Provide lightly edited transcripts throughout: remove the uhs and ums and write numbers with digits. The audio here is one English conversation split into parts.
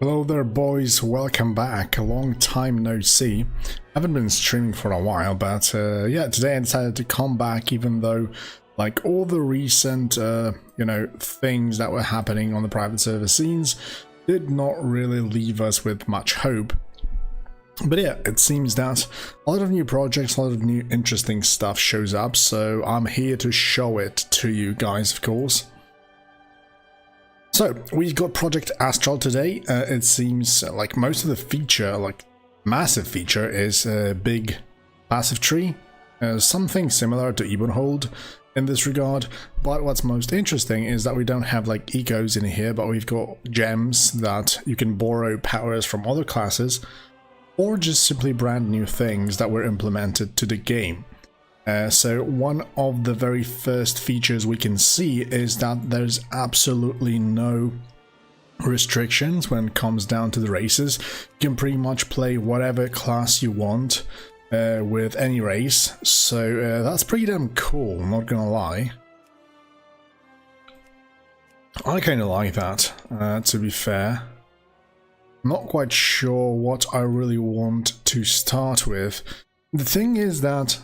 Hello there boys, welcome back. A long time no see. Haven't been streaming for a while, but yeah, today I decided to come back even though like all the recent things that were happening on the private server scenes did not really leave us with much hope. But yeah, it seems that a lot of new projects, a lot of new interesting stuff shows up, so I'm here to show it to you guys, of course. So, we've got Project Astral today. It seems like most of the feature, like massive feature, is a big passive tree. Something similar to Ebonhold in this regard. But what's most interesting is that we don't have like ecos in here, but we've got gems that you can borrow powers from other classes, or just simply brand new things that were implemented to the game. So one of the very first features we can see is that there's absolutely no restrictions when it comes down to the races. You can pretty much play whatever class you want with any race, so that's pretty damn cool, I'm not gonna lie. I kinda like that, to be fair. Not quite sure what I really want to start with. The thing is that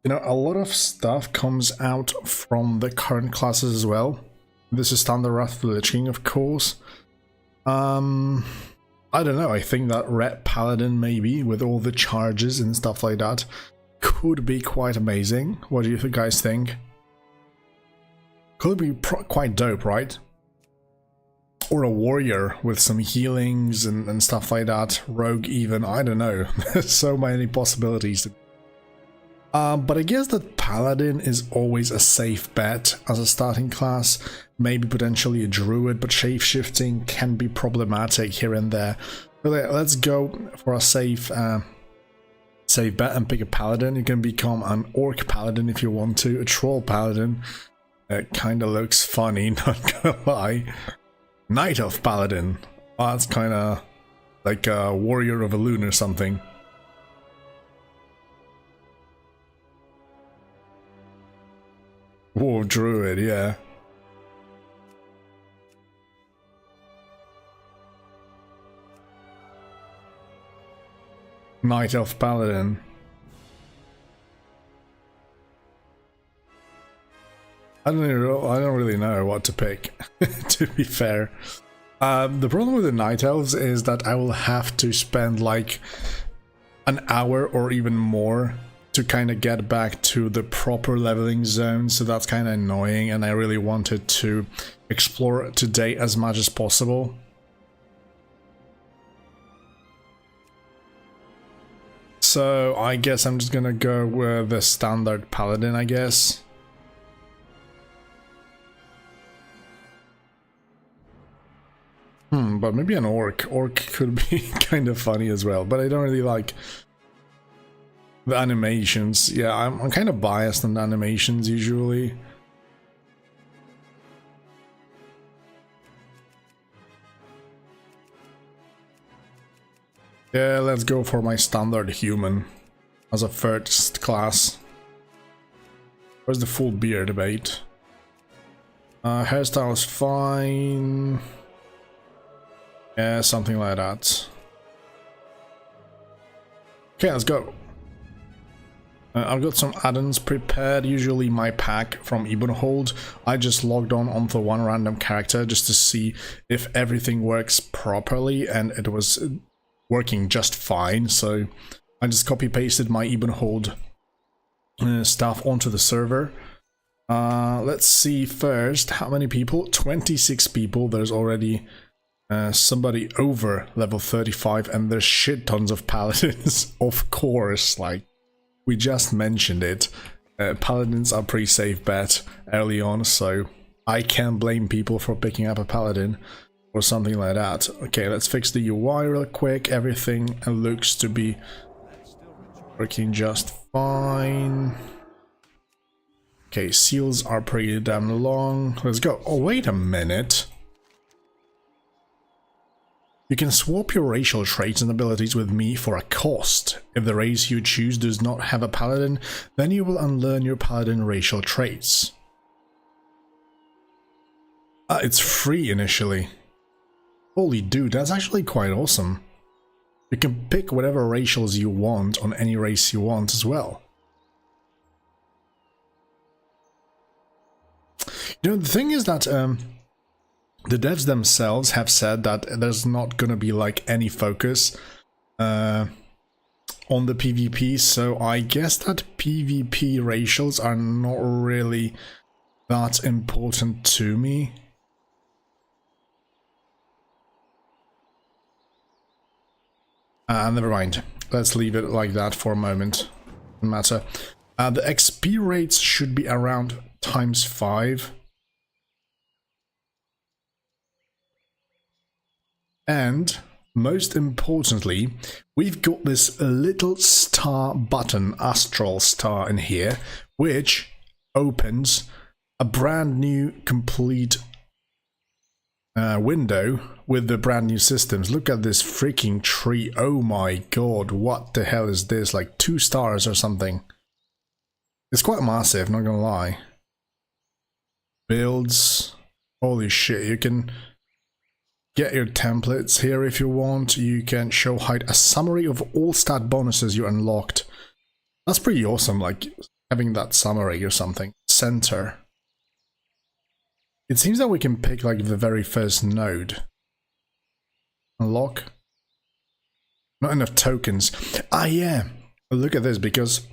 a lot of stuff comes out from the current classes as well. This is Standard Wrath of the Lich King, of course. I don't know, I think that Red Paladin, maybe, with all the charges and stuff like that, could be quite amazing. What do you guys think? Could be quite dope, right? Or a warrior with some healings and stuff like that. Rogue even, I don't know. There's so many possibilities. But I guess that Paladin is always a safe bet as a starting class, maybe potentially a Druid, but shape-shifting can be problematic here and there. But let's go for a safe bet and pick a Paladin. You can become an Orc Paladin if you want to, a Troll Paladin. It kinda looks funny, not gonna lie. Night Elf Paladin. Oh, that's kinda like a Warrior of a Loon or something. War Druid, yeah. Night Elf Paladin. I don't really know what to pick, to be fair. The problem with the Night Elves is that I will have to spend like an hour or even more to kind of get back to the proper leveling zone, so that's kind of annoying, and I really wanted to explore today as much as possible. So I guess I'm just gonna go with the standard Paladin, I guess. But maybe an Orc. Orc could be kind of funny as well, but I don't really like the animations. Yeah, I'm kind of biased on the animations usually. Yeah, let's go for my standard human as a first class. Where's the full beard debate? Hairstyle is fine. Yeah, something like that. Okay, let's go. I've got some add-ons prepared. Usually my pack from Ebonhold, I just logged onto one random character just to see if everything works properly, and it was working just fine, so I just copy-pasted my Ebonhold stuff onto the server. Let's see first how many people. 26 people. There's already somebody over level 35, and there's shit tons of paladins. Of course, like we just mentioned it, paladins are pretty safe bet early on, so I can't blame people for picking up a paladin or something like that. Okay, let's fix the UI real quick. Everything looks to be working just fine. Okay, seals are pretty damn long. Let's go. Oh, wait a minute. You can swap your racial traits and abilities with me for a cost. If the race you choose does not have a paladin, then you will unlearn your paladin racial traits. It's free initially. Holy dude, that's actually quite awesome. You can pick whatever racials you want on any race you want as well. You know, the thing is that the devs themselves have said that there's not gonna be like any focus on the PvP, so I guess that PvP racials are not really that important to me. Never mind. Let's leave it like that for a moment. Doesn't matter. The XP rates should be around ×5. And most importantly, we've got this little star button, Astral Star, in here, which opens a brand new complete window with the brand new systems. Look at this freaking tree. Oh my god, what the hell is this? Like 2 stars or something. It's quite massive, not gonna lie. Builds. Holy shit, you can get your templates here if you want. You can show hide a summary of all stat bonuses you unlocked. That's pretty awesome, like having that summary or something. Center. It seems that we can pick like the very first node. Unlock. Not enough tokens. Ah yeah, look at this, because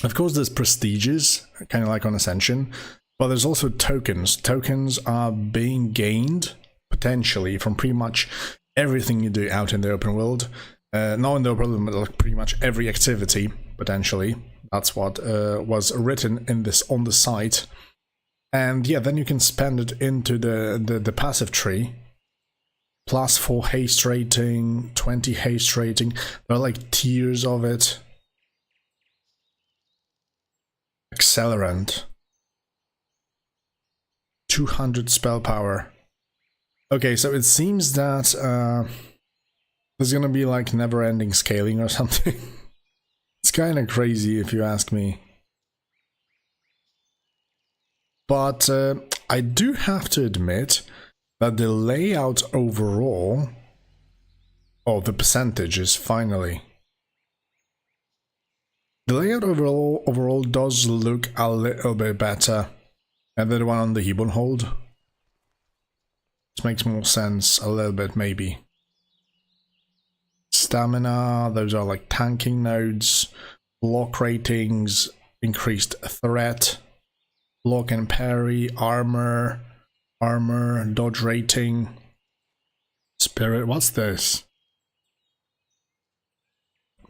of course there's prestiges, kind of like on Ascension, but there's also tokens. Tokens are being gained potentially from pretty much everything you do out in the open world. Not in the open world, but like pretty much every activity potentially. That's what was written in this on the site. And yeah, then you can spend it into the passive tree. +4 haste rating, 20 haste rating. There are like tiers of it. Accelerant. 200 spell power. Okay, so it seems that there's gonna be like never-ending scaling or something. It's kind of crazy if you ask me. But I do have to admit that the layout overall, oh, the percentages finally. The layout overall does look a little bit better than the one on the Hebron Hold. This makes more sense a little bit, maybe. Stamina, those are like tanking nodes. Block ratings, increased threat. Block and parry, armor, dodge rating, spirit. What's this?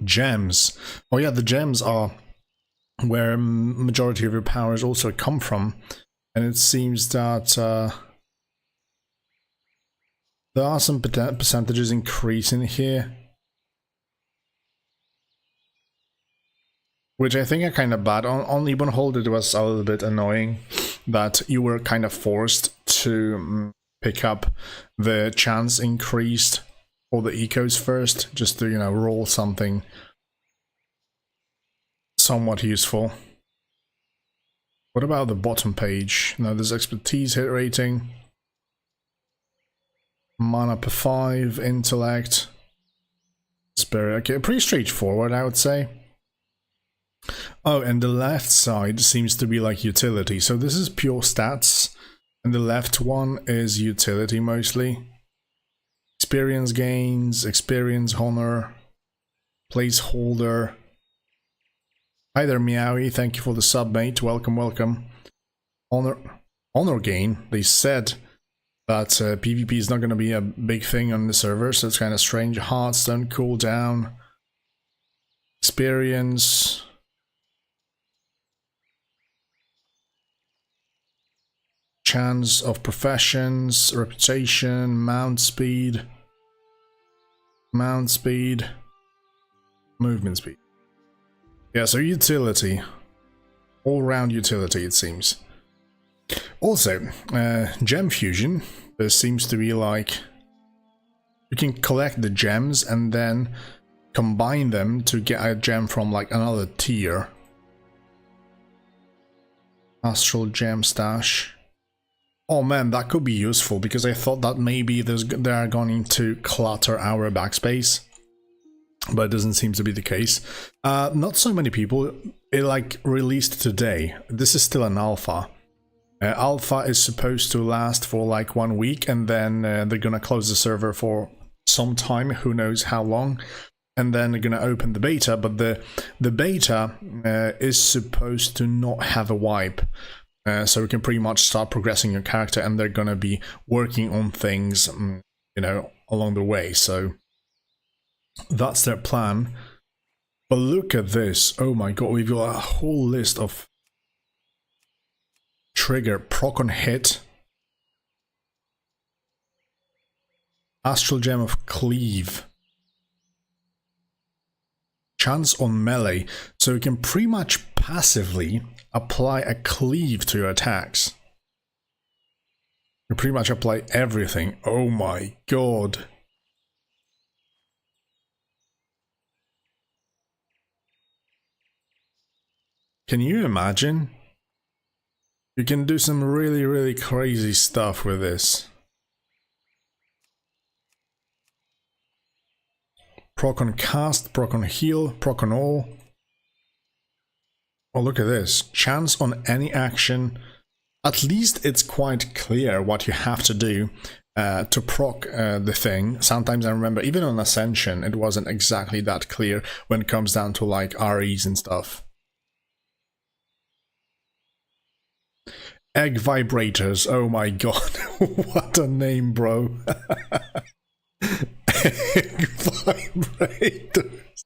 Gems. Oh yeah, the gems are where majority of your powers also come from, and it seems that there are some percentages increasing here, which I think are kind of bad. On Ebon Hold it was a little bit annoying that you were kind of forced to pick up the chance increased or the ecos first, just to, you know, roll something somewhat useful. What about the bottom page? Now there's expertise hit rating, mana per 5, intellect, spirit. Okay, pretty straightforward, I would say. Oh, and the left side seems to be like utility. So this is pure stats, and the left one is utility mostly. Experience gains, experience honor, placeholder. Hi there, Meowie. Thank you for the sub, mate. Welcome, welcome. Honor gain. They said that PvP is not going to be a big thing on the server, so it's kind of strange. Hearthstone cooldown. Experience. Chance of professions, reputation, mount speed, movement speed. Yeah, so utility. All-round utility, it seems. Also, gem fusion. There seems to be like... you can collect the gems and then combine them to get a gem from like another tier. Astral gem stash. Oh man, that could be useful, because I thought that maybe they are going to clutter our backspace, but it doesn't seem to be the case. Not so many people. It like released today. This is still an alpha. Alpha is supposed to last for like 1 week, and then they're gonna close the server for some time, who knows how long, and then they're gonna open the beta. But the beta is supposed to not have a wipe. So you can pretty much start progressing your character, and they're gonna be working on things, you know, along the way. So that's their plan. But look at this! Oh my god, we've got a whole list of trigger: proc on hit, Astral Gem of Cleave, chance on melee. So you can pretty much passively apply a cleave to your attacks. You pretty much apply everything. Oh my god. Can you imagine? You can do some really, really crazy stuff with this. Proc on cast, proc on heal, proc on all. Oh, look at this. Chance on any action. At least it's quite clear what you have to do to proc the thing. Sometimes I remember, even on Ascension, it wasn't exactly that clear when it comes down to like REs and stuff. Egg vibrators. Oh my god. What a name, bro. Egg vibrators.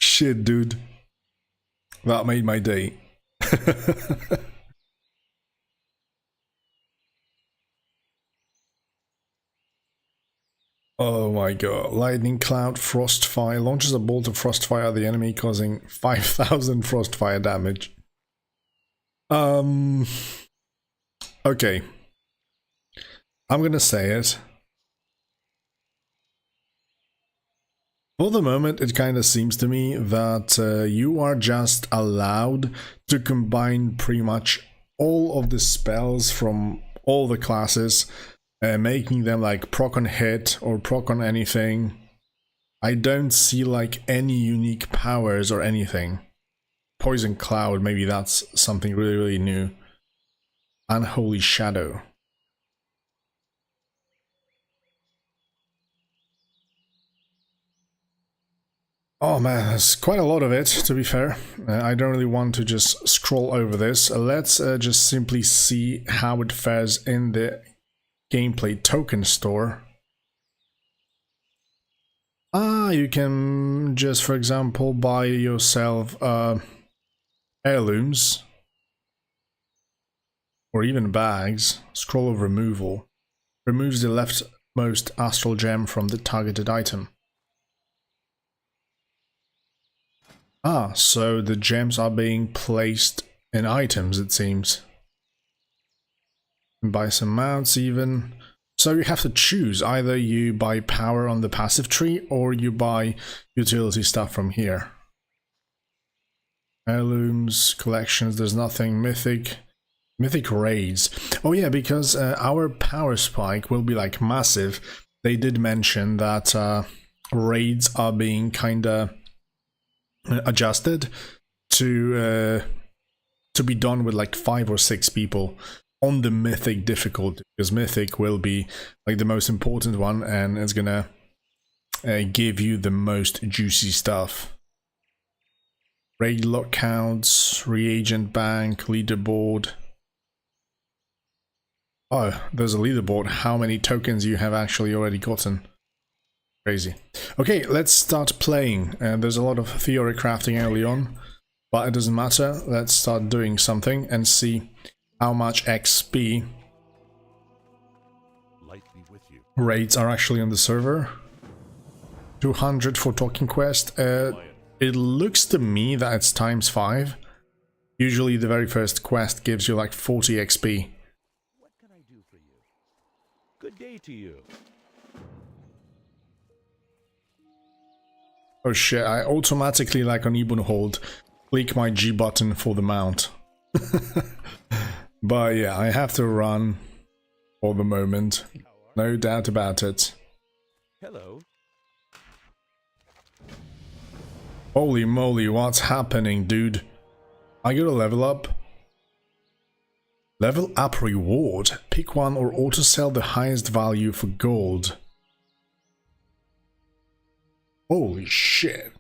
Shit, dude. That made my day. Oh my god. Lightning cloud, frost fire. Launches a bolt of frost fire at the enemy, causing 5,000 frost fire damage. Okay. I'm gonna say it. For the moment, it kind of seems to me that you are just allowed to combine pretty much all of the spells from all the classes, making them like proc on hit or proc on anything. I don't see like any unique powers or anything. Poison Cloud, maybe that's something really, really new. Unholy Shadow. Oh man, there's quite a lot of it, to be fair. I don't really want to just scroll over this. Let's just simply see how it fares in the gameplay token store. You can just, for example, buy yourself heirlooms. Or even bags. Scroll of removal. Removes the leftmost astral gem from the targeted item. So the gems are being placed in items, it seems. Buy some mounts even. So you have to choose. Either you buy power on the passive tree, or you buy utility stuff from here. Heirlooms, collections, there's nothing. Mythic. Mythic raids. Oh yeah, because our power spike will be like massive. They did mention that raids are being kinda adjusted to be done with like 5 or 6 people on the mythic difficulty, because mythic will be like the most important one, and it's gonna give you the most juicy stuff. Raid lock counts, reagent bank, leaderboard. Oh, there's a leaderboard. How many tokens you have actually already gotten? Crazy. Okay, let's start playing. There's a lot of theory crafting early on, but it doesn't matter. Let's start doing something and see how much XP raids are actually on the server. 200 for Talking Quest. It looks to me that it's ×5. Usually the very first quest gives you like 40 XP. What can I do for you? Good day to you. Oh shit, I automatically, like on Ebon Hold, click my G button for the mount. But yeah, I have to run. for the moment. No doubt about it. Hello. Holy moly, what's happening, dude? I gotta level up. Level up reward. Pick one or auto sell the highest value for gold. Holy shit.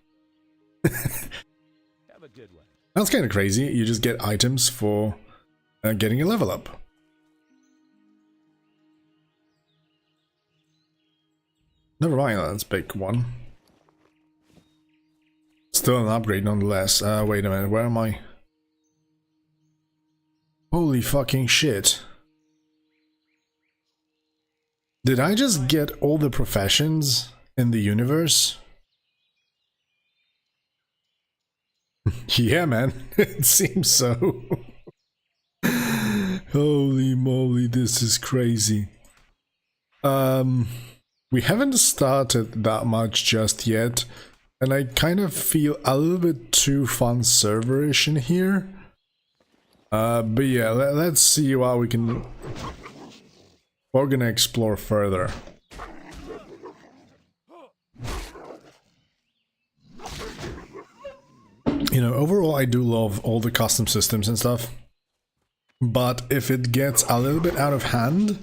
Have a good one. That's kind of crazy. You just get items for getting a level up. Never mind, let's pick one. Still an upgrade nonetheless. Wait a minute, where am I? Holy fucking shit. Did I just get all the professions in the universe? Yeah, man, it seems so. Holy moly, this is crazy. We haven't started that much just yet, and I kind of feel a little bit too fun serverish in here. But yeah, let's see what we can... We're gonna explore further. You know, overall I do love all the custom systems and stuff, but if it gets a little bit out of hand,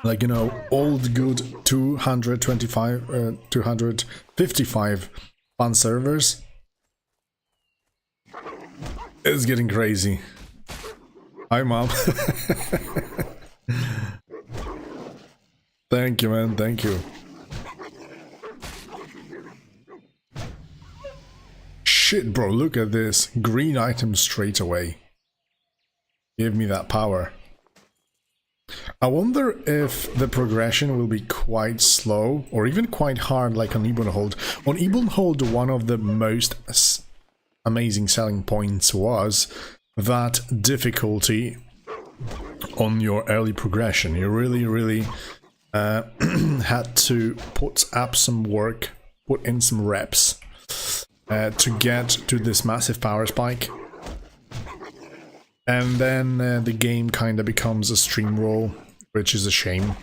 like, you know, old good 255 fun servers, it's getting crazy. Hi, Mom. Thank you, man, thank you. Shit, bro, look at this. Green items straight away. Give me that power. I wonder if the progression will be quite slow or even quite hard like on Ebonhold. On Ebonhold, one of the most amazing selling points was that difficulty on your early progression. You really had to put up some work, put in some reps to get to this massive power spike. And then the game kind of becomes a stream roll, which is a shame.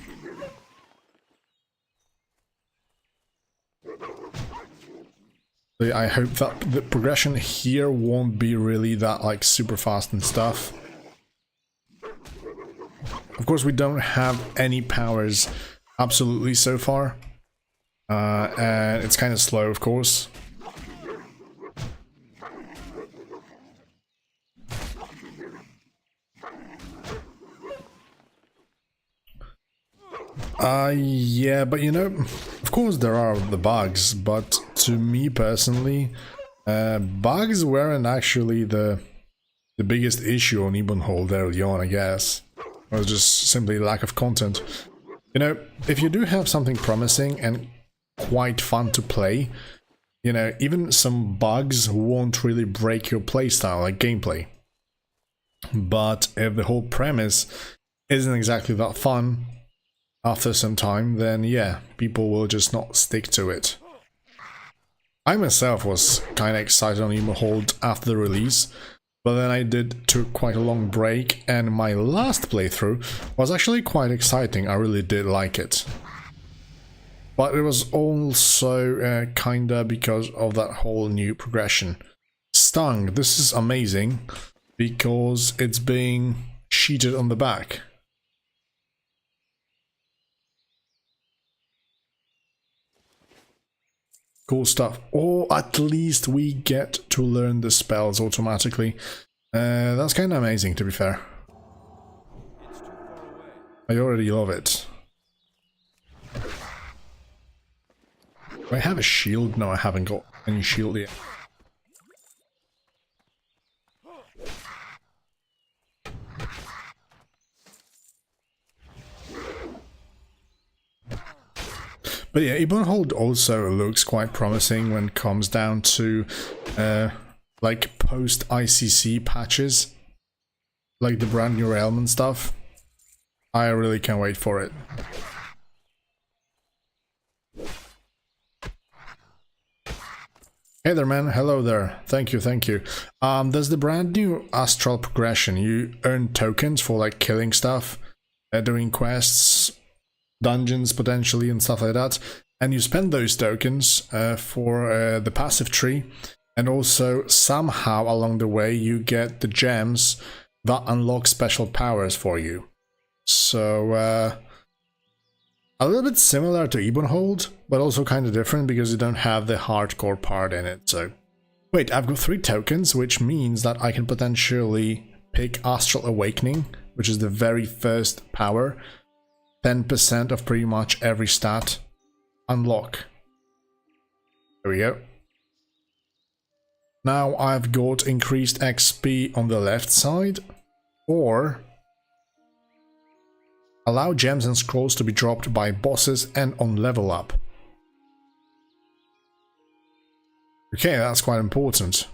I hope that the progression here won't be really that like super fast and stuff. Of course, we don't have any powers absolutely so far. And it's kind of slow, of course. Yeah, but you know, of course there are the bugs, but to me personally, bugs weren't actually the biggest issue on Ebonhold early on, I guess. It was just simply lack of content. You know, if you do have something promising and quite fun to play, you know, even some bugs won't really break your playstyle, like gameplay. But if the whole premise isn't exactly that fun after some time, then yeah, people will just not stick to it. I myself was kind of excited on Ebonhold after the release, but then I took quite a long break, and my last playthrough was actually quite exciting. I really did like it. But it was also kinda because of that whole new progression. Stung, this is amazing because it's being sheeted on the back. Cool stuff. Or at least we get to learn the spells automatically. That's kind of amazing, to be fair. I already love it. Do I have a shield? No, I haven't got any shield yet. But yeah, Ebonhold also looks quite promising when it comes down to like post ICC patches, like the brand new realm and stuff. I really can't wait for it. Hey there, man. Hello there. Thank you, thank you. There's the brand new Astral progression. You earn tokens for like killing stuff doing quests, dungeons potentially and stuff like that, and you spend those tokens for the passive tree, and also somehow along the way you get the gems that unlock special powers for you. So a little bit similar to Ebonhold, but also kind of different because you don't have the hardcore part in it. So wait, I've got 3 tokens, which means that I can potentially pick Astral Awakening, which is the very first power. 10% of pretty much every stat unlock. There we go. Now I've got increased XP on the left side, or allow gems and scrolls to be dropped by bosses and on level up. Okay, that's quite important.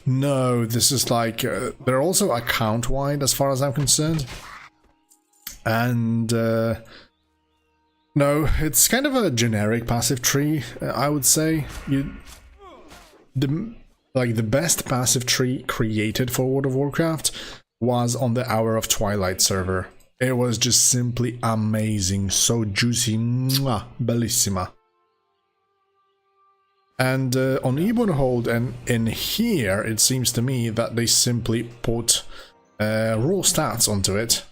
No, this is like, they're also account-wide as far as I'm concerned. And, no, it's kind of a generic passive tree, I would say. The best passive tree created for World of Warcraft was on the Hour of Twilight server. It was just simply amazing, so juicy, mwah, bellissima. And on Ebonhold and in here, it seems to me that they simply put raw stats onto it.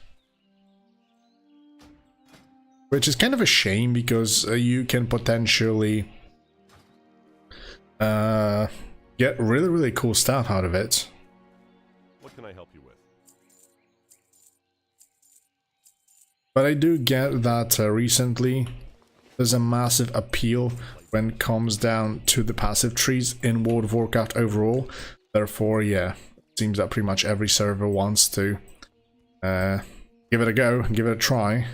Which is kind of a shame, because you can potentially get really, really cool stuff out of it. What can I help you with? But I do get that recently there's a massive appeal when it comes down to the passive trees in World of Warcraft overall. Therefore, yeah, it seems that pretty much every server wants to give it a go, give it a try.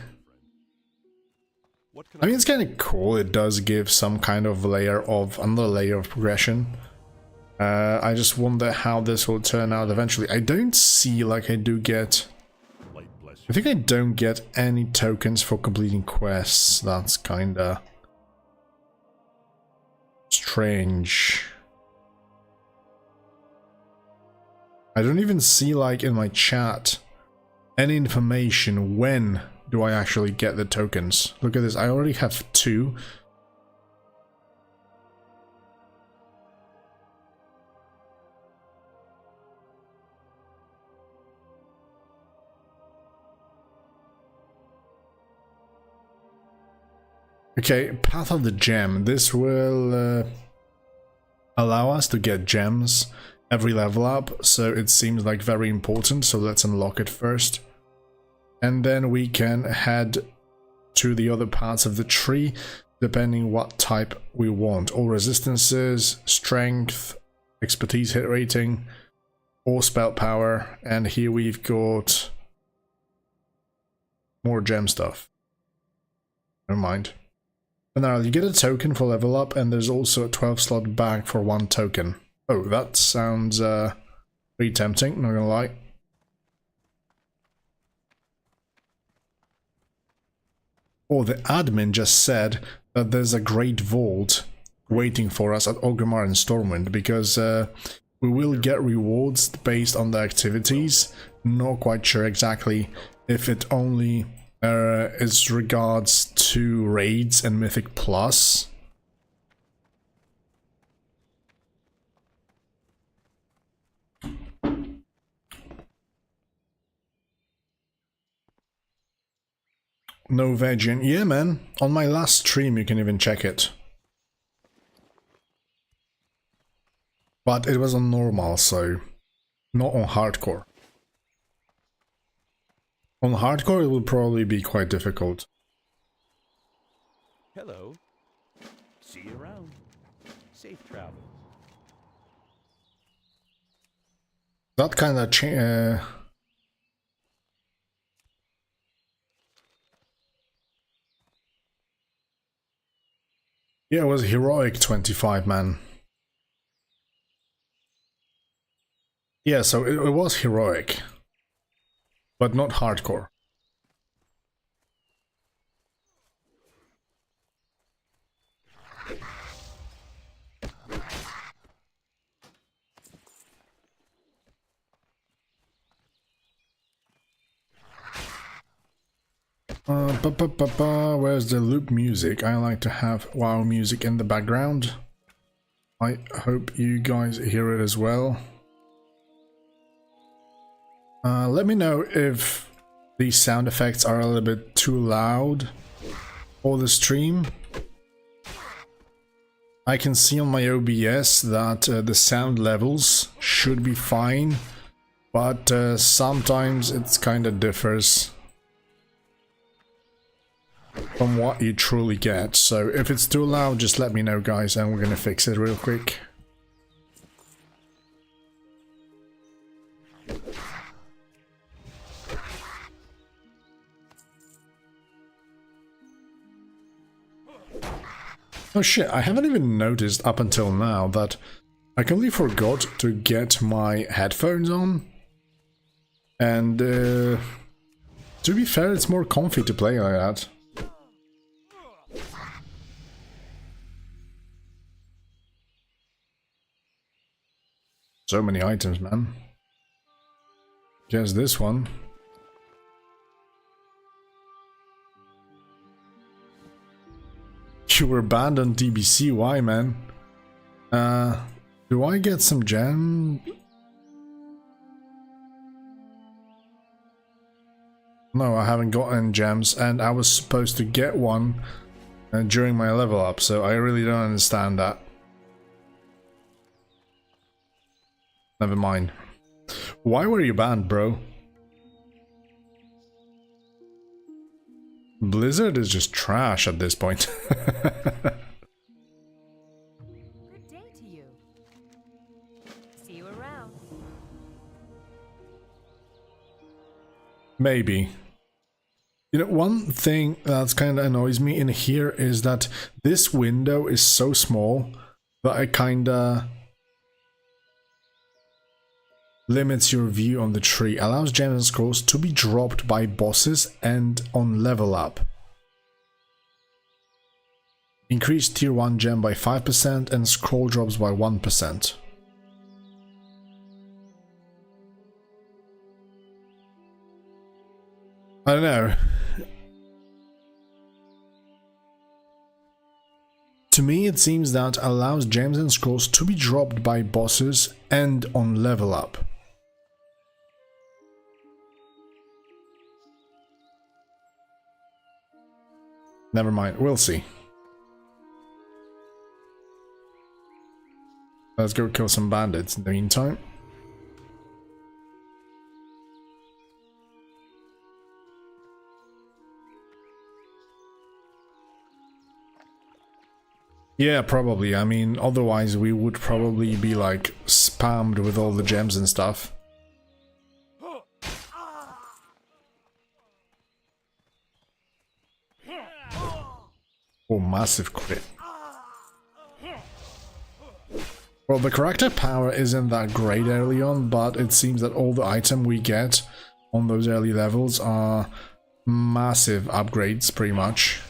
I mean, it's kind of cool. It does give some kind of another layer of progression. I just wonder how this will turn out eventually. I don't see like I do get... I think I don't get any tokens for completing quests. That's kinda strange. I don't even see, like, in my chat any information when do I actually get the tokens. Look at this, I already have 2. Okay, Path of the Gem. This will allow us to get gems every level up, so it seems like very important, so let's unlock it first. And then we can head to the other parts of the tree, depending what type we want. All resistances, strength, expertise hit rating, or spell power, and here we've got more gem stuff. Never mind. Now you get a token for level up, and there's also a 12 slot bag for 1 token. Oh, that sounds pretty tempting, not gonna lie. Oh, the admin just said that there's a great vault waiting for us at Orgrimmar and Stormwind, because we will get rewards based on the activities. Not quite sure exactly if it only is regards to raids and Mythic Plus. No veggie. Yeah, man. On my last stream, you can even check it. But it was on normal, so not on hardcore. On hardcore, it will probably be quite difficult. Hello. See you around. Safe travels. That kind of yeah, it was heroic 25, man. Yeah, so it was heroic, but not hardcore. Where's the loop music? I like to have WoW music in the background. I hope you guys hear it as well. Let me know if these sound effects are a little bit too loud for the stream. I can see on my OBS that the sound levels should be fine, but sometimes it's kind of differs from what you truly get. So if it's too loud, just let me know, guys, and we're gonna fix it real quick. Oh shit, I haven't even noticed up until now that I completely forgot to get my headphones on. And to be fair, it's more comfy to play like that. So many items, man. Guess this one. You were banned on TBC, why, man? Do I get some gem? No, I haven't gotten gems, and I was supposed to get one during my level up, so I really don't understand that. Never mind. Why were you banned, bro? Blizzard is just trash at this point. Good day to you. See you around. Maybe. You know, one thing that's kind of annoys me in here is that this window is so small that I kind of limits your view on the tree, allows gems and scrolls to be dropped by bosses and on level up. Increase tier 1 gem by 5% and scroll drops by 1%. I don't know. To me it seems that allows gems and scrolls to be dropped by bosses and on level up. Never mind, we'll see. Let's go kill some bandits in the meantime. Yeah, probably. I mean, otherwise we would probably be like spammed with all the gems and stuff. Oh, massive crit. Well, the character power isn't that great early on, but it seems that all the items we get on those early levels are massive upgrades, pretty much.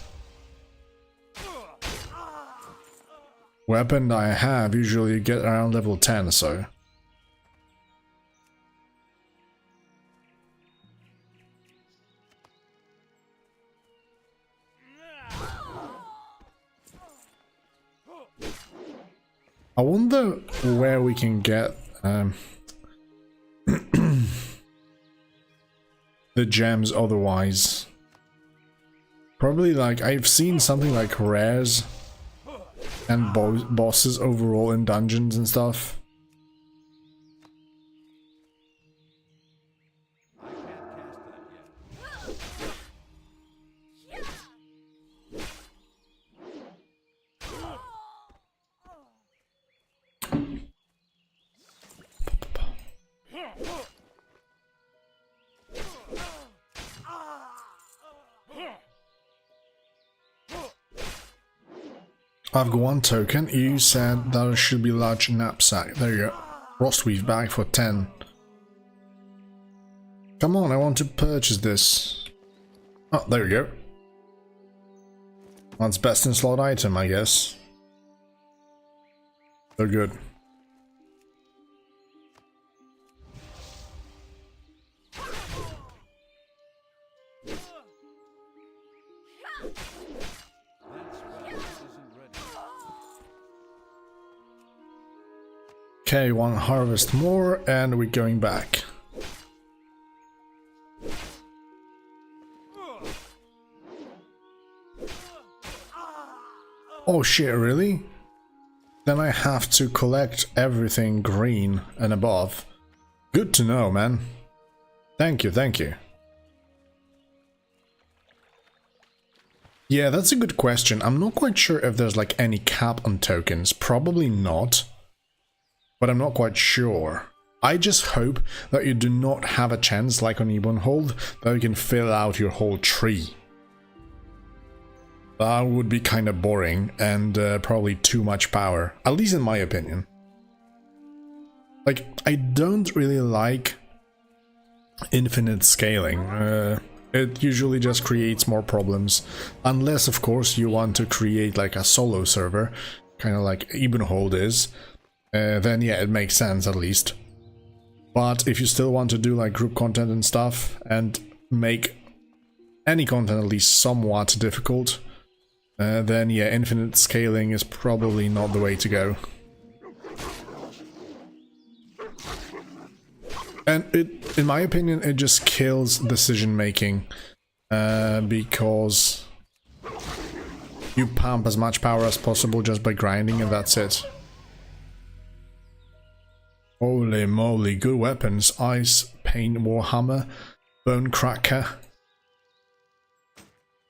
Weapon I have usually you get around level 10, so... I wonder where we can get the gems otherwise. Probably like, I've seen something like rares and bosses overall in dungeons and stuff. I've got one token. You said that should be large knapsack. There you go. Frostweave bag for 10. Come on, I want to purchase this. Oh, there we go. That's best in slot item, I guess. So good. Okay, one harvest more and we're going back. Oh shit, really? Then I have to collect everything green and above. Good to know, man. Thank you, thank you. Yeah, that's a good question. I'm not quite sure if there's like any cap on tokens. Probably not. But I'm not quite sure. I just hope that you do not have a chance, like on Ebonhold, that you can fill out your whole tree. That would be kind of boring and probably too much power, at least in my opinion. Like, I don't really like infinite scaling. It usually just creates more problems, unless of course you want to create like a solo server, kind of like Ebonhold is. Then yeah, it makes sense at least. But if you still want to do like group content and stuff and make any content at least somewhat difficult, then yeah, infinite scaling is probably not the way to go. And it, in my opinion, it just kills decision making, because you pump as much power as possible just by grinding and that's it. Holy moly, good weapons. Ice, Pain, Warhammer, Bone Cracker.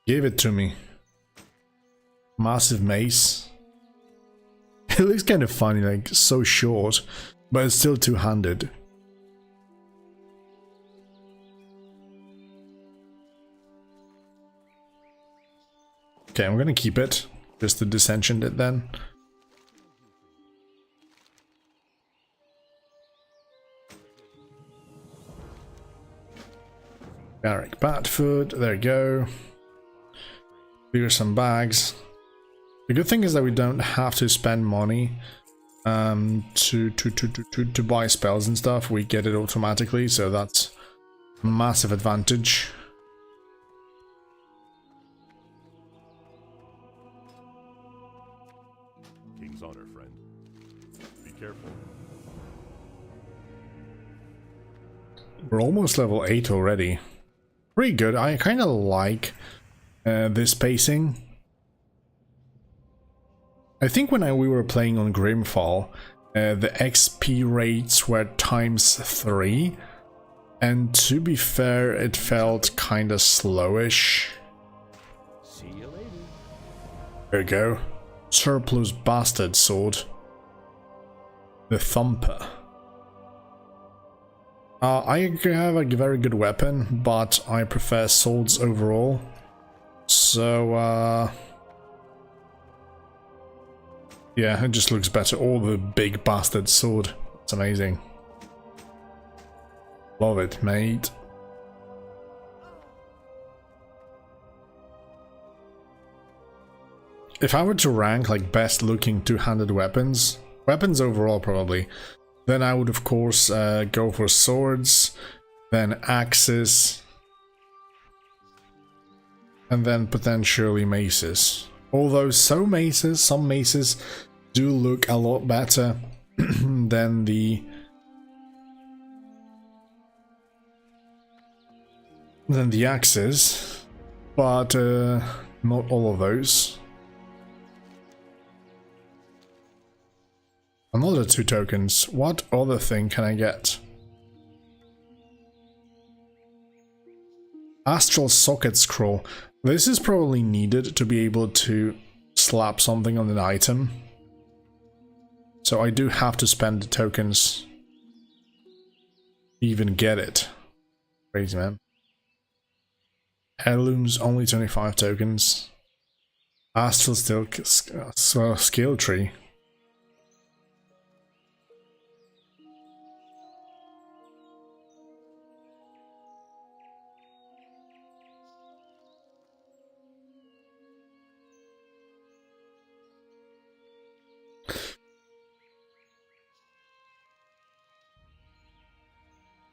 Give it to me. Massive Mace. It looks kind of funny, like so short, but it's still two-handed. Okay, I'm gonna keep it, just to disenchant it then. Garrick Batfoot, there you go. Clear some bags. The good thing is that we don't have to spend money to buy spells and stuff. We get it automatically, so that's a massive advantage. King's honor, friend. Be careful. We're almost level 8 already. Pretty good. I kind of like this pacing. I think when we were playing on Grimfall, the XP rates were ×3, and to be fair, it felt kind of slowish. See you later. There you go. Surplus Bastard Sword. The Thumper. I have a very good weapon, but I prefer swords overall. So, yeah, it just looks better. Oh, the big bastard sword. It's amazing. Love it, mate. If I were to rank like best looking two-handed weapons overall probably, then I would of course go for swords, then axes, and then potentially maces. Although some maces do look a lot better than the axes, but not all of those. Another 2 tokens. What other thing can I get? Astral Socket Scroll. This is probably needed to be able to slap something on an item. So I do have to spend the tokens to even get it. Crazy, man. Heirlooms, only 25 tokens. Astral Skill Tree.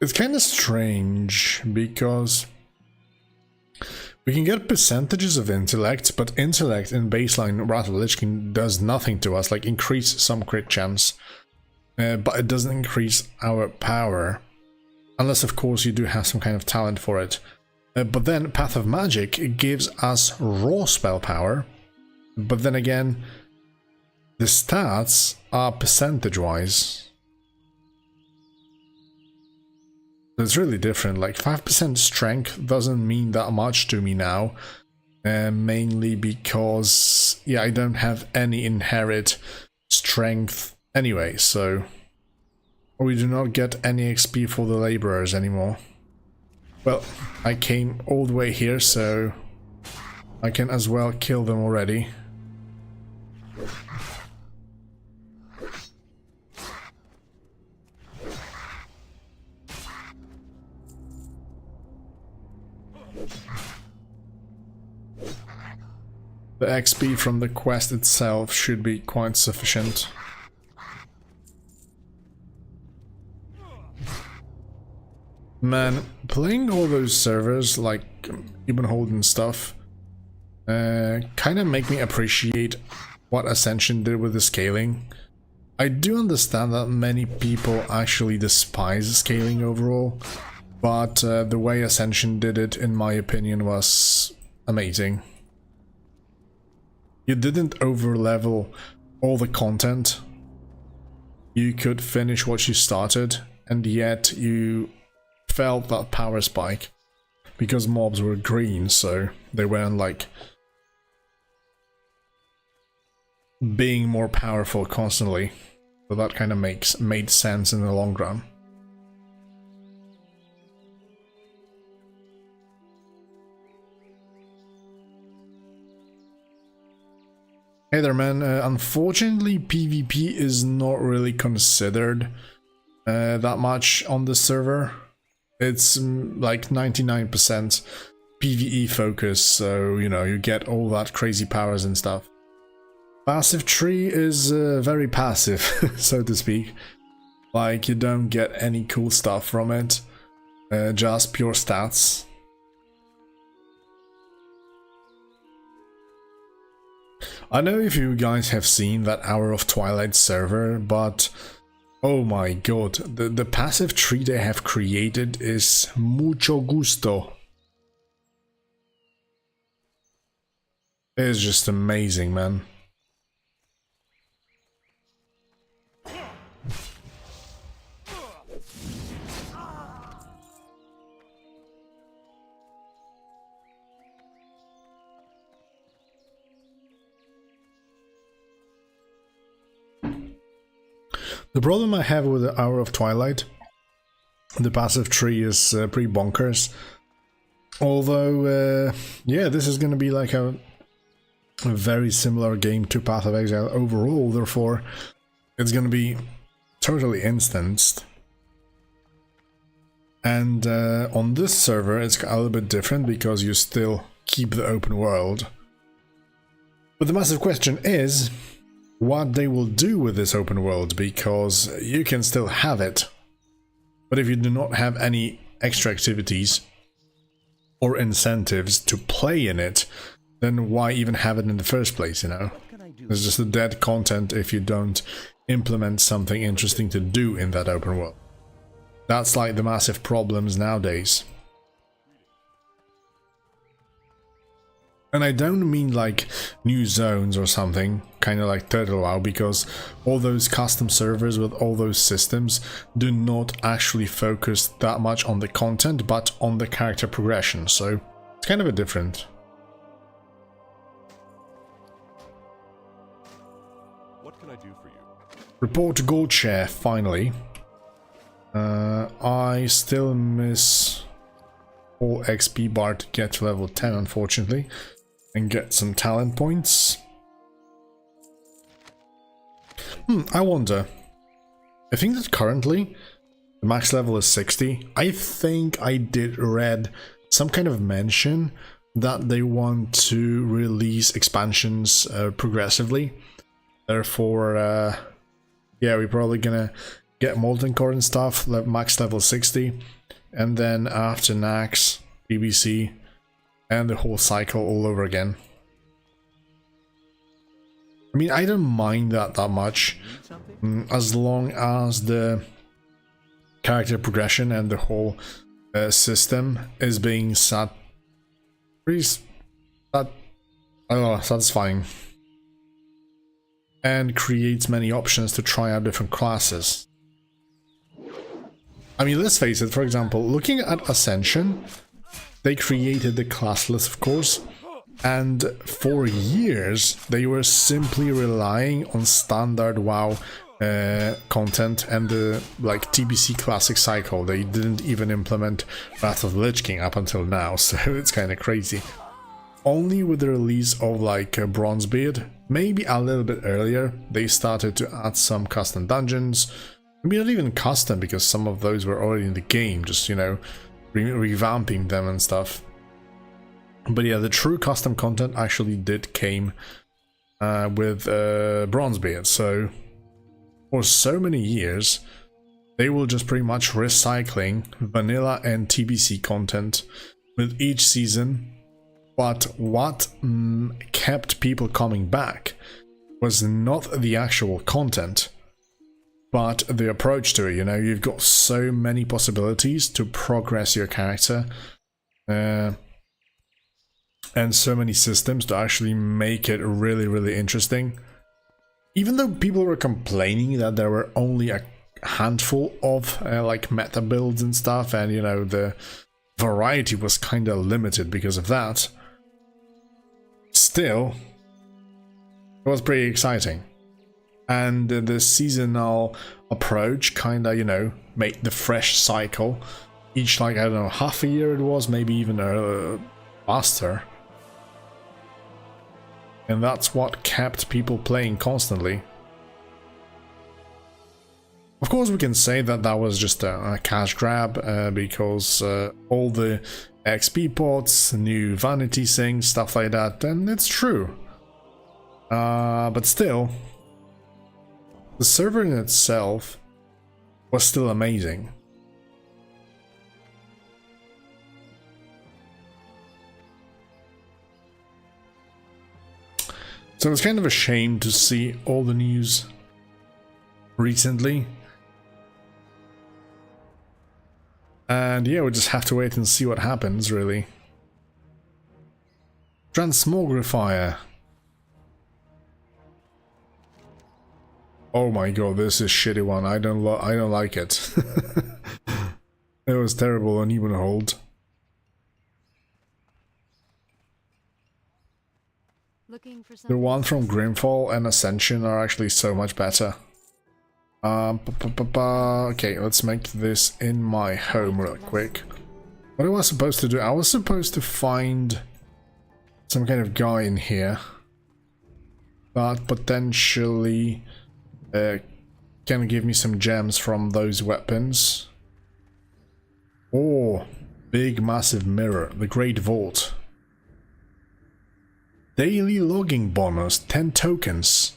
It's kind of strange because We can get percentages of intellect, but intellect in baseline Wrath of the Lich King does nothing to us, like increase some crit chance, but it doesn't increase our power. Unless, of course, you do have some kind of talent for it. But then Path of Magic gives us raw spell power, but then again, the stats are percentage-wise. It's really different, like 5% strength doesn't mean that much to me now, mainly because, yeah, I don't have any inherent strength anyway, so we do not get any XP for the laborers anymore. Well, I came all the way here, so I can as well kill them already. The XP from the quest itself should be quite sufficient. Man, playing all those servers like Ebenhold and stuff kind of make me appreciate what Ascension did with the scaling. I do understand that many people actually despise scaling overall, but the way Ascension did it, in my opinion, was amazing. You didn't overlevel all the content. You could finish what you started, and yet you felt that power spike because mobs were green, so they weren't like being more powerful constantly. So that kind of made sense in the long run. Hey there, man. Unfortunately, PvP is not really considered that much on the server. It's like 99% PvE focus, so you know, you get all that crazy powers and stuff. Passive tree is very passive, so to speak. Like, you don't get any cool stuff from it, just pure stats. I know if you guys have seen that Hour of Twilight server, but oh my god, the passive tree they have created is mucho gusto. It's just amazing, man. The problem I have with the Hour of Twilight, the passive tree is pretty bonkers. Although, yeah, this is going to be like a very similar game to Path of Exile overall, therefore it's going to be totally instanced. And on this server it's a little bit different because you still keep the open world. But the massive question is what they will do with this open world, because you can still have it, but if you do not have any extra activities or incentives to play in it, then why even have it in the first place, you know? It's just a dead content if you don't implement something interesting to do in that open world. That's like the massive problems nowadays. And I don't mean like new zones or something, kind of like Turtle WoW, because all those custom servers with all those systems do not actually focus that much on the content, but on the character progression, so it's kind of a different. What can I do for you? Report to Gold Share, finally. I still miss all XP bar to get to level 10, unfortunately, and get some talent points. I wonder. I think that currently the max level is 60. I think I did read some kind of mention that they want to release expansions progressively. Therefore, yeah, we're probably gonna get Molten Core and stuff, max level 60, and then after Nax, BBC, and the whole cycle all over again. I mean, I don't mind that much, as long as the character progression and the whole system is being satisfying and creates many options to try out different classes. I mean, let's face it, for example, looking at Ascension, they created the class list, of course, and for years they were simply relying on standard WoW content and the like TBC classic cycle. They didn't even implement Path of the Lich King up until now, so it's kind of crazy. Only with the release of like Bronzebeard, maybe a little bit earlier, they started to add some custom dungeons. Maybe not even custom, because some of those were already in the game, just, you know, revamping them and stuff. But yeah, the true custom content actually came with Bronzebeard. So for so many years, they will just pretty much recycling vanilla and TBC content with each season. But what kept people coming back was not the actual content, but the approach to it. You know, you've got so many possibilities to progress your character, and so many systems to actually make it really, really interesting. Even though people were complaining that there were only a handful of like meta builds and stuff, and you know, the variety was kind of limited because of that, still, it was pretty exciting. And the seasonal approach kind of, you know, made the fresh cycle each, like, I don't know, half a year it was, maybe even faster. And that's what kept people playing constantly. Of course, we can say that that was just a cash grab, because all the XP pots, new vanity things, stuff like that, and it's true. But still, the server in itself was still amazing. So it's kind of a shame to see all the news recently. And yeah, we just have to wait and see what happens, really. Transmogrifier. Oh my god, this is a shitty one. I don't like it. It was terrible on even hold. The one from Grimfall and Ascension are actually so much better. Okay, let's make this in my home real quick. What was I supposed to do? I was supposed to find some kind of guy in here that potentially can give me some gems from those weapons. Oh, big massive mirror, the Great Vault. Daily logging bonus, 10 tokens.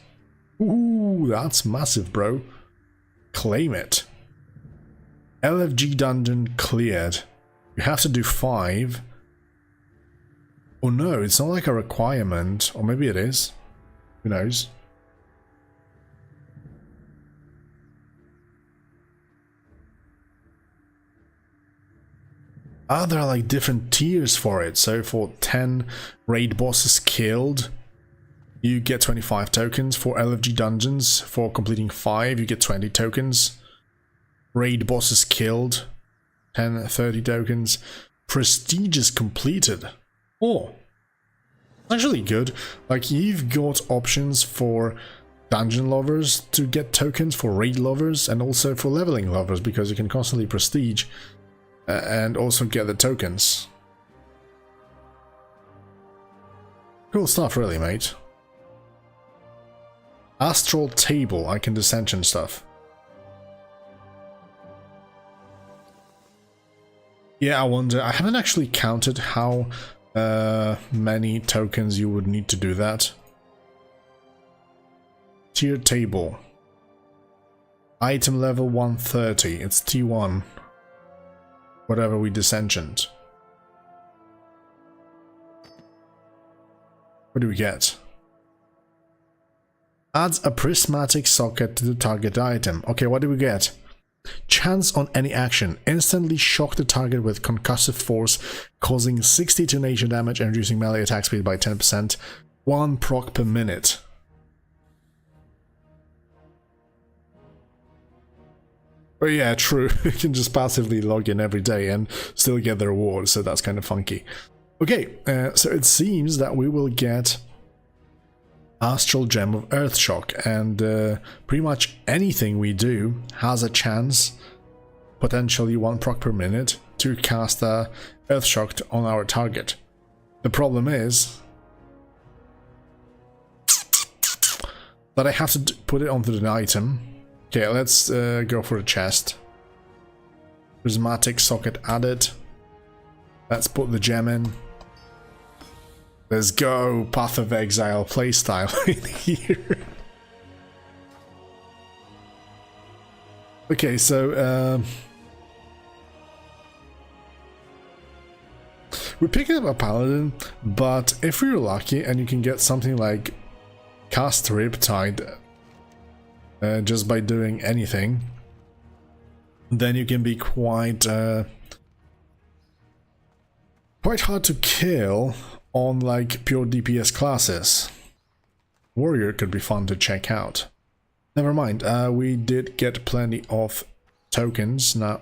Ooh, that's massive, bro. Claim it. LFG dungeon cleared. You have to do 5. Oh no, it's not like a requirement. Or maybe it is. Who knows? Ah, there are like different tiers for it. So for 10 raid bosses killed, you get 25 tokens. For LFG dungeons, for completing 5, you get 20 tokens. Raid bosses killed, 30 tokens. Prestigious completed. Oh, actually good. Like, you've got options for dungeon lovers to get tokens, for raid lovers, and also for leveling lovers, because you can constantly prestige and also get the tokens. Cool stuff, really, mate. Astral table, I can dissension stuff. Yeah, I wonder, I haven't actually counted how many tokens you would need to do that. Tier table. Item level 130, it's T1. Whatever we dissensioned. What do we get? Adds a prismatic socket to the target item. Okay, what do we get? Chance on any action. Instantly shock the target with concussive force, causing 62 nature damage and reducing melee attack speed by 10%. 1 proc per minute. Oh yeah, true. You can just passively log in every day and still get the reward, so that's kind of funky. Okay, so it seems that we will get Astral Gem of Earthshock, and pretty much anything we do has a chance, potentially 1 proc per minute, to cast a Earthshock on our target. The problem is that I have to put it onto the item. Okay, let's go for a chest. Prismatic socket added. Let's put the gem in. Let's go, Path of Exile playstyle in here. Okay, so we're picking up a paladin, but if we're lucky and you can get something like Cast Riptide just by doing anything, then you can be quite hard to kill on like pure DPS classes. Warrior could be fun to check out. Never mind, we did get plenty of tokens. Now,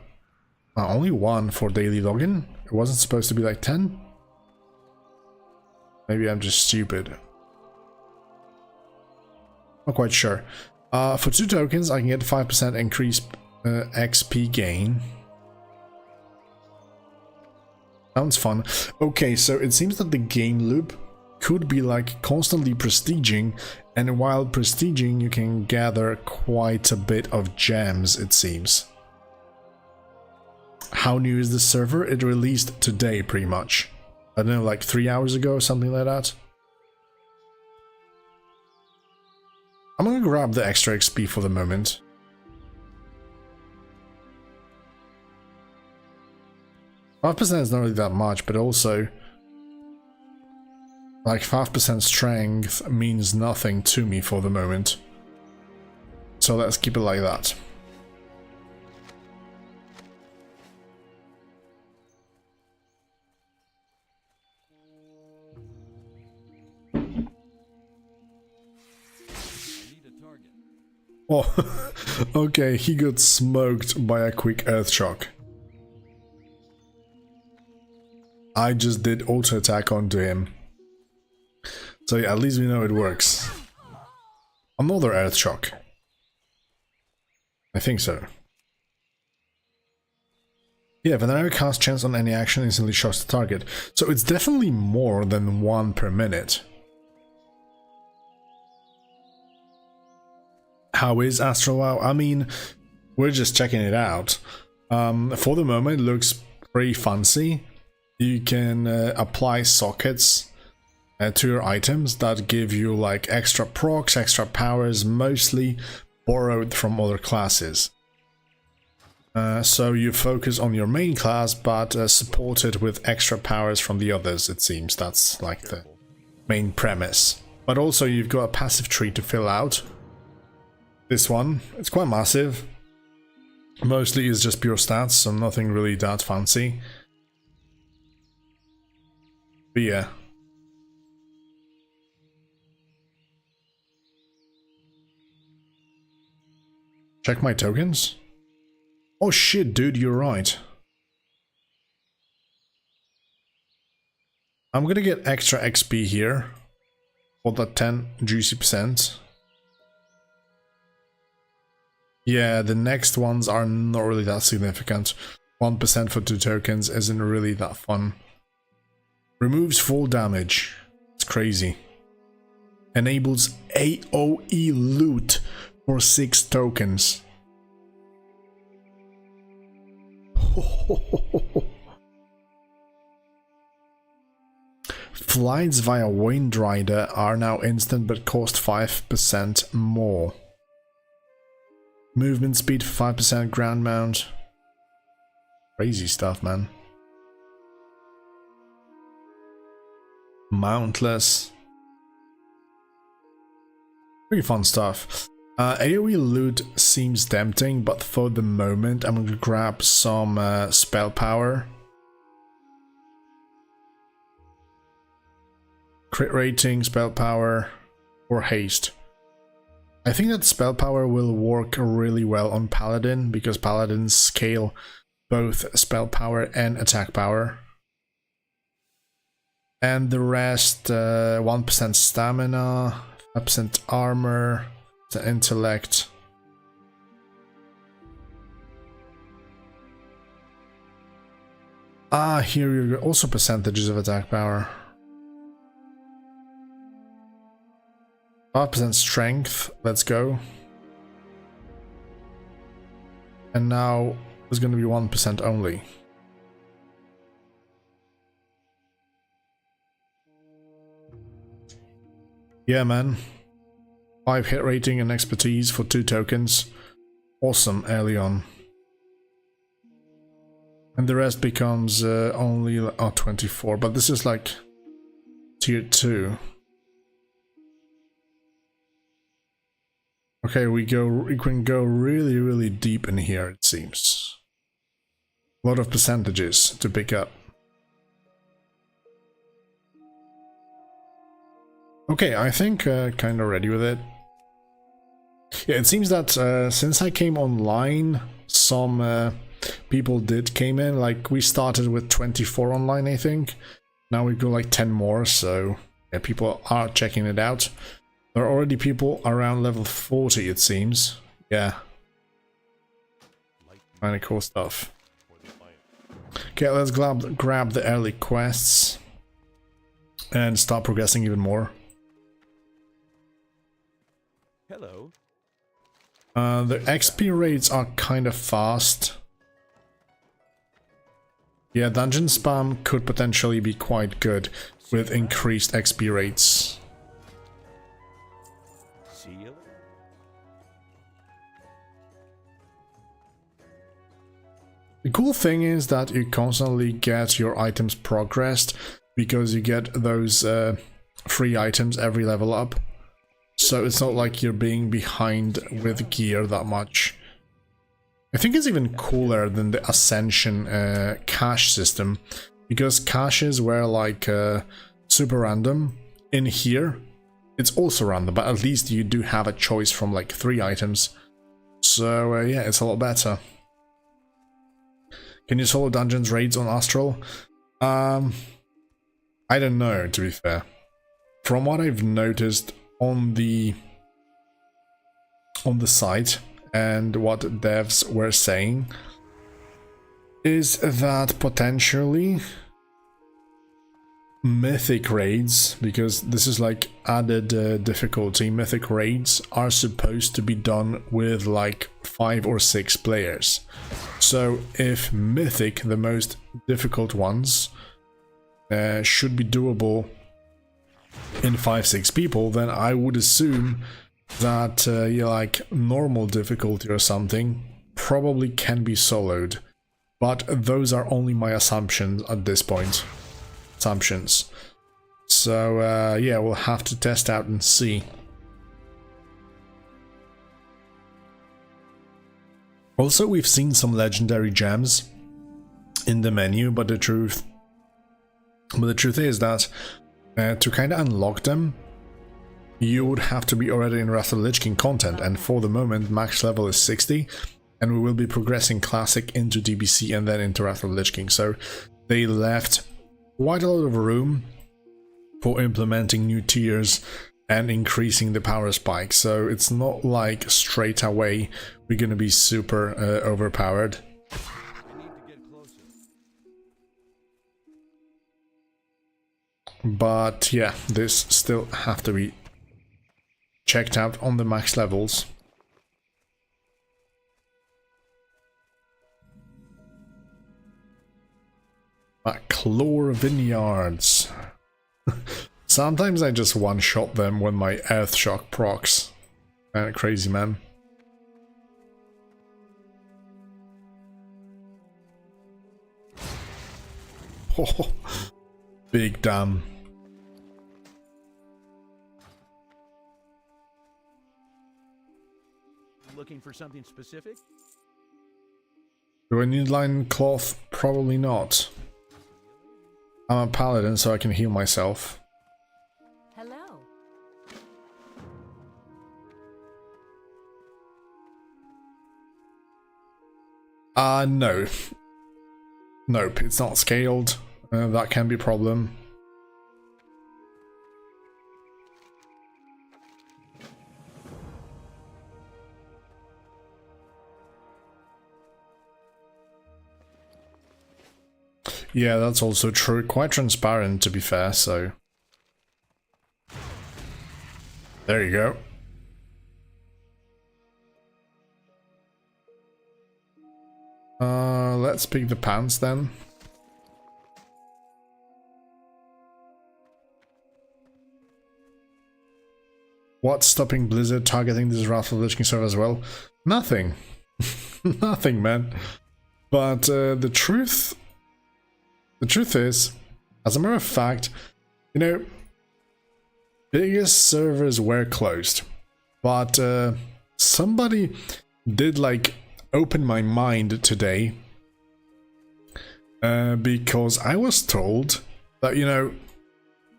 only 1 for daily login. It wasn't supposed to be like 10? Maybe I'm just stupid. Not quite sure. For 2 tokens, I can get 5% increased XP gain. Sounds fun. Okay, so it seems that the gain loop could be like constantly prestiging, and while prestiging you can gather quite a bit of gems, it seems. How new is the server? It released today, pretty much. I don't know, like 3 hours ago or something like that. I'm gonna grab the extra XP for the moment. %5 is not really that much, but also like 5% strength means nothing to me for the moment. So let's keep it like that. Oh, okay, he got smoked by a quick Earthshock. I just did auto attack onto him. So yeah, at least we know it works. Another Earthshock. I think so. Yeah, whenever cast chance on any action, instantly shocks the target. So it's definitely more than 1 per minute. How is Astral WoW? I mean, we're just checking it out. For the moment, it looks pretty fancy. You can apply sockets to your items that give you like extra procs, extra powers, mostly borrowed from other classes. So you focus on your main class, but support it with extra powers from the others, it seems. That's like the main premise. But also you've got a passive tree to fill out. This one, it's quite massive. Mostly is just pure stats, so nothing really that fancy. But yeah. Check my tokens? Oh shit, dude, you're right. I'm gonna get extra XP here for that 10 juicy %. Yeah, the next ones are not really that significant. 1% for 2 tokens isn't really that fun. Removes full damage. It's crazy. Enables AoE loot for 6 tokens. Flights via Wind Rider are now instant but cost 5% more. Movement speed for 5% ground mount. Crazy stuff, man. Mountless. Pretty fun stuff. AoE loot seems tempting, but for the moment I'm going to grab some spell power. Crit rating, spell power, or haste. I think that spell power will work really well on Paladin, because Paladins scale both spell power and attack power. And the rest, 1% stamina, 5% armor, the intellect. Ah, here you go. Also percentages of attack power. 5% strength, let's go. And now it's going to be 1% only. Yeah, man. 5 hit rating and expertise for 2 tokens. Awesome early on. And the rest becomes only 24, but this is like tier 2. Okay, we can go really deep in here, it seems. A lot of percentages to pick up. Okay, I think kind of ready with it. Yeah, it seems that since I came online, some people came in. Like, we started with 24 online, I think. Now we go like 10 more, so yeah, people are checking it out. There are already people around level 40, it seems. Yeah. Kinda cool stuff. Okay, let's grab the early quests and start progressing even more. Hello. The XP rates are kind of fast. Yeah, dungeon spam could potentially be quite good with increased XP rates. Seal. The cool thing is that you constantly get your items progressed because you get those free items every level up. So it's not like you're being behind with gear that much. I think it's even cooler than the Ascension cache system, because caches were like super random. In here, it's also random, but at least you do have a choice from like 3 items. So yeah, it's a lot better. Can you solo dungeons raids on Astral? I don't know, to be fair. From what I've noticed on the site and what devs were saying, is that potentially mythic raids, because this is like added difficulty, mythic raids are supposed to be done with like 5 or 6 players. So if mythic, the most difficult ones, should be doable in 5-6 people, then I would assume that yeah, like normal difficulty or something probably can be soloed, but those are only my assumptions at this point. Assumptions. So yeah, we'll have to test out and see. Also, we've seen some legendary gems in the menu, but the truth is that to kind of unlock them, you would have to be already in Wrath of the Lich King content, and for the moment max level is 60, and we will be progressing Classic into DBC and then into Wrath of the Lich King, so they left quite a lot of room for implementing new tiers and increasing the power spike, so it's not like straight away we're gonna be super overpowered. But yeah, this still have to be checked out on the max levels. McClure Vineyards. Sometimes I just one-shot them when my Earth Shock procs. Crazy, man. Oh, big damn. Looking for something specific? Do I need line cloth? Probably not. I'm a paladin, so I can heal myself. Hello. No. Nope, it's not scaled. That can be a problem. Yeah, that's also true. Quite transparent, to be fair, so... There you go. Let's pick the pants then. What's stopping Blizzard targeting this Wrath of the Lich King server as well? Nothing. Nothing, man. But the truth is, as a matter of fact, you know, biggest servers were closed, but somebody did like open my mind today, because I was told that, you know,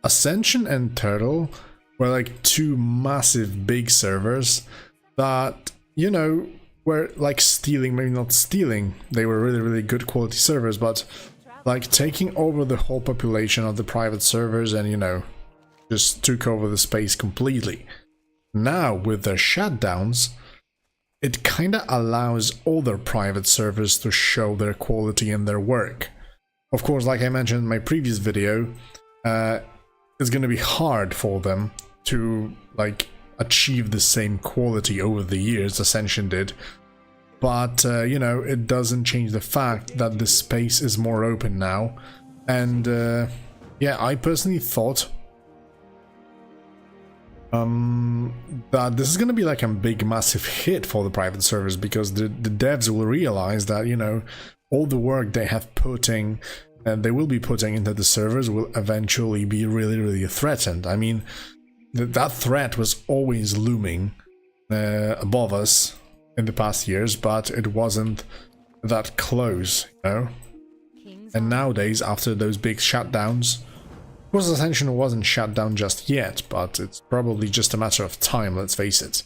Ascension and Turtle were like two massive big servers that, you know, were like stealing, maybe not stealing, they were really good quality servers, but like taking over the whole population of the private servers and, you know, just took over the space completely. Now, with their shutdowns, it kinda allows other private servers to show their quality and their work. Of course, like I mentioned in my previous video, it's gonna be hard for them to, like, achieve the same quality over the years Ascension did. But, you know, it doesn't change the fact that the space is more open now. And, yeah, I personally thought that this is going to be like a big massive hit for the private servers, because the devs will realize that, you know, all the work they have putting and they will be putting into the servers will eventually be really threatened. I mean, that threat was always looming above us in the past years, but it wasn't that close, you know. And nowadays, after those big shutdowns, of course, Ascension wasn't shut down just yet, but it's probably just a matter of time, let's face it.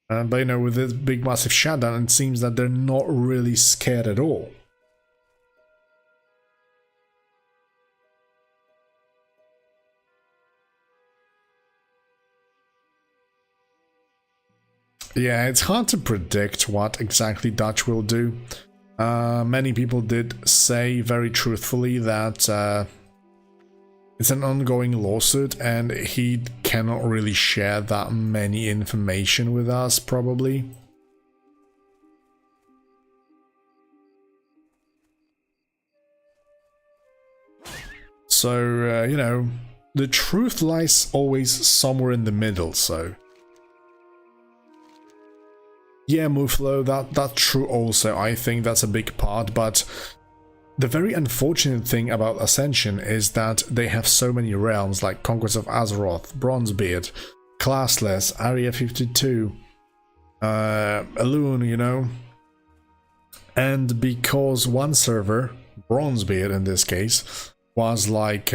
But, you know, with this big massive shutdown, it seems that they're not really scared at all. Yeah, it's hard to predict what exactly Dutch will do. Many people did say very truthfully that it's an ongoing lawsuit and he cannot really share that many information with us, probably. So, you know, the truth lies always somewhere in the middle, so... Yeah, Muflo, that's true also. I think that's a big part, but the very unfortunate thing about Ascension is that they have so many realms like Conquest of Azeroth, Bronzebeard, Classless, Area 52, Elune, you know. And because one server, Bronzebeard in this case, was like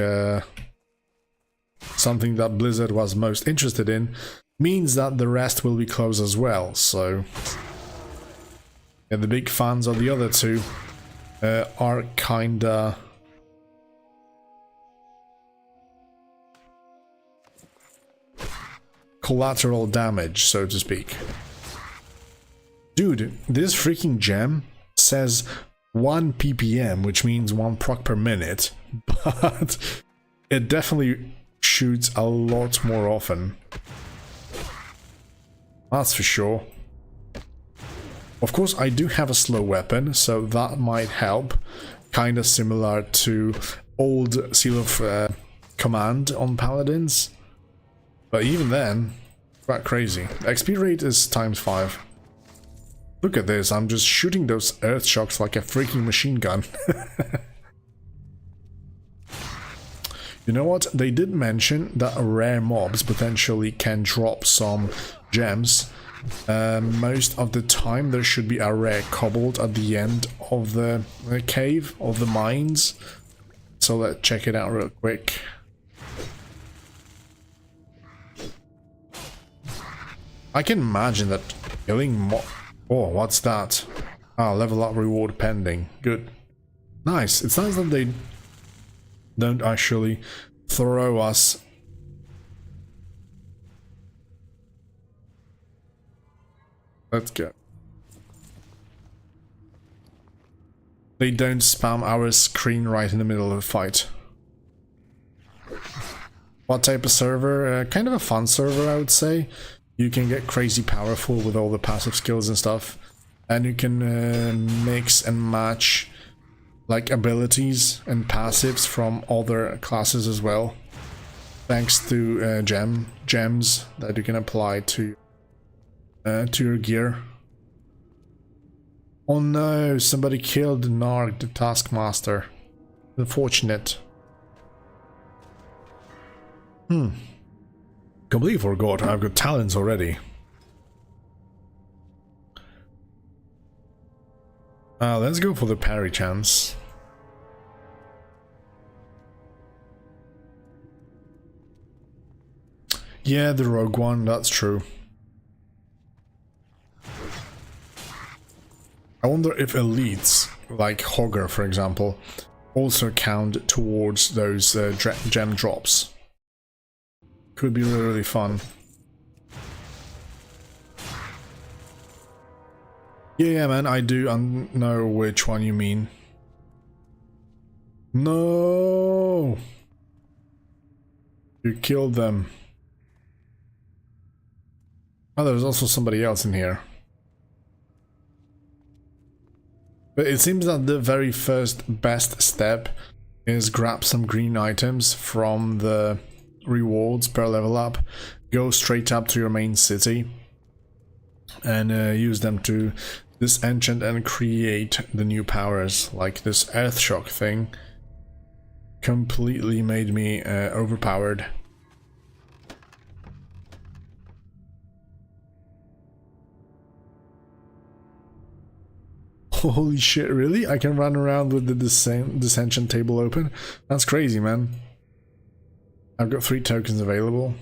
something that Blizzard was most interested in, means that the rest will be closed as well, so yeah, the big fans of the other two are kinda collateral damage, so to speak. Dude, this freaking gem says 1 ppm, which means 1 proc per minute, but it definitely shoots a lot more often. That's for sure. Of course, I do have a slow weapon, so that might help. Kinda similar to old Seal of Command on Paladins. But even then, quite crazy. XP rate is ×5. Look at this, I'm just shooting those earth shocks like a freaking machine gun. You know what? They did mention that rare mobs potentially can drop some gems, most of the time there should be a rare kobold at the end of the cave, of the mines. So let's check it out real quick. I can imagine that killing oh, what's that? Ah, level up reward pending. Good. Nice. It's nice that they don't actually throw us. Let's go. They don't spam our screen right in the middle of the fight. What type of server? Kind of a fun server, I would say. You can get crazy powerful with all the passive skills and stuff. And you can mix and match like abilities and passives from other classes as well. Thanks to gems that you can apply to your gear. Oh no, somebody killed Narg, the Taskmaster. Unfortunate. Completely forgot, I've got talents already. Let's go for the parry chance. Yeah, the rogue one, that's true. I wonder if elites, like Hogger for example, also count towards those gem drops. Could be really, really fun. Yeah, man, I do know which one you mean. No! You killed them. Oh, there's also somebody else in here. But it seems that the very first best step is grab some green items from the rewards per level up, go straight up to your main city, and use them to disenchant and create the new powers. Like this Earthshock thing completely made me overpowered. Holy shit, really? I can run around with the disenchant table open? That's crazy, man. I've got 3 tokens available.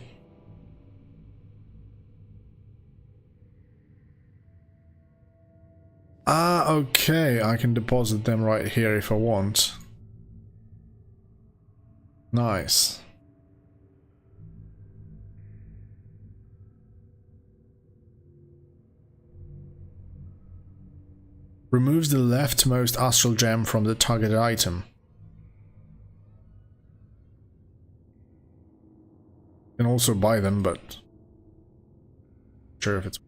Ah, okay, I can deposit them right here if I want. Nice. Removes the leftmost astral gem from the targeted item. You can also buy them, but not sure if it's...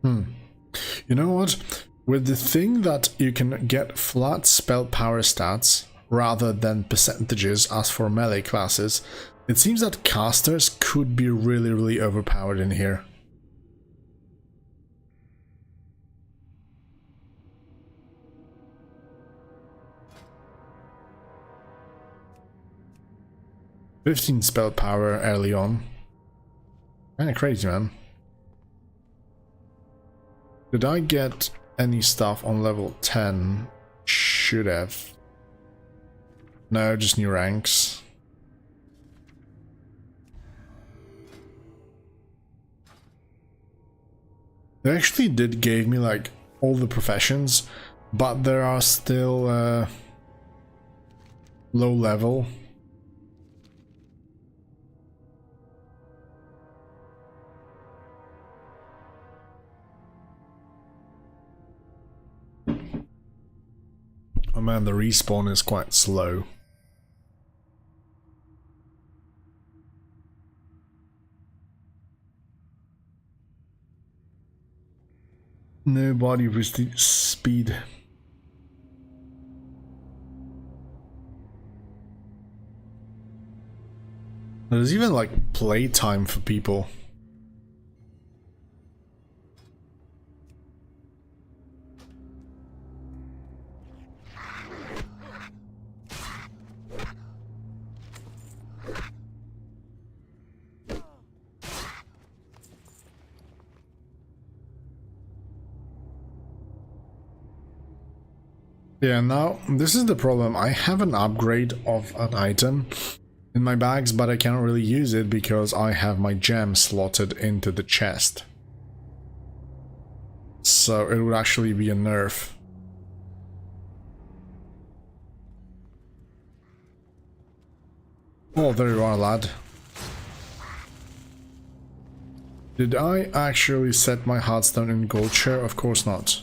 You know what? With the thing that you can get flat spell power stats rather than percentages as for melee classes, it seems that casters could be really, really overpowered in here. "15 spell power early on. Kinda crazy, man. Did I get any stuff on level 10? Should have. No, just new ranks. They actually did give me like all the professions, but there are still low level. Oh man, the respawn is quite slow. No body speed. There's even like playtime for people. Yeah, now this is the problem. I have an upgrade of an item in my bags, but I cannot really use it because I have my gem slotted into the chest. So it would actually be a nerf. Oh, there you are, lad. Did I actually set my heartstone in gold share? Of course not.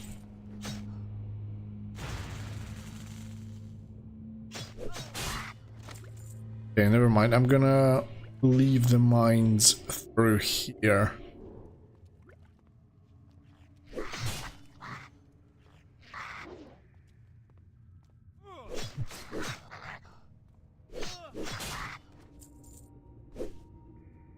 Okay, never mind. I'm gonna leave the mines through here.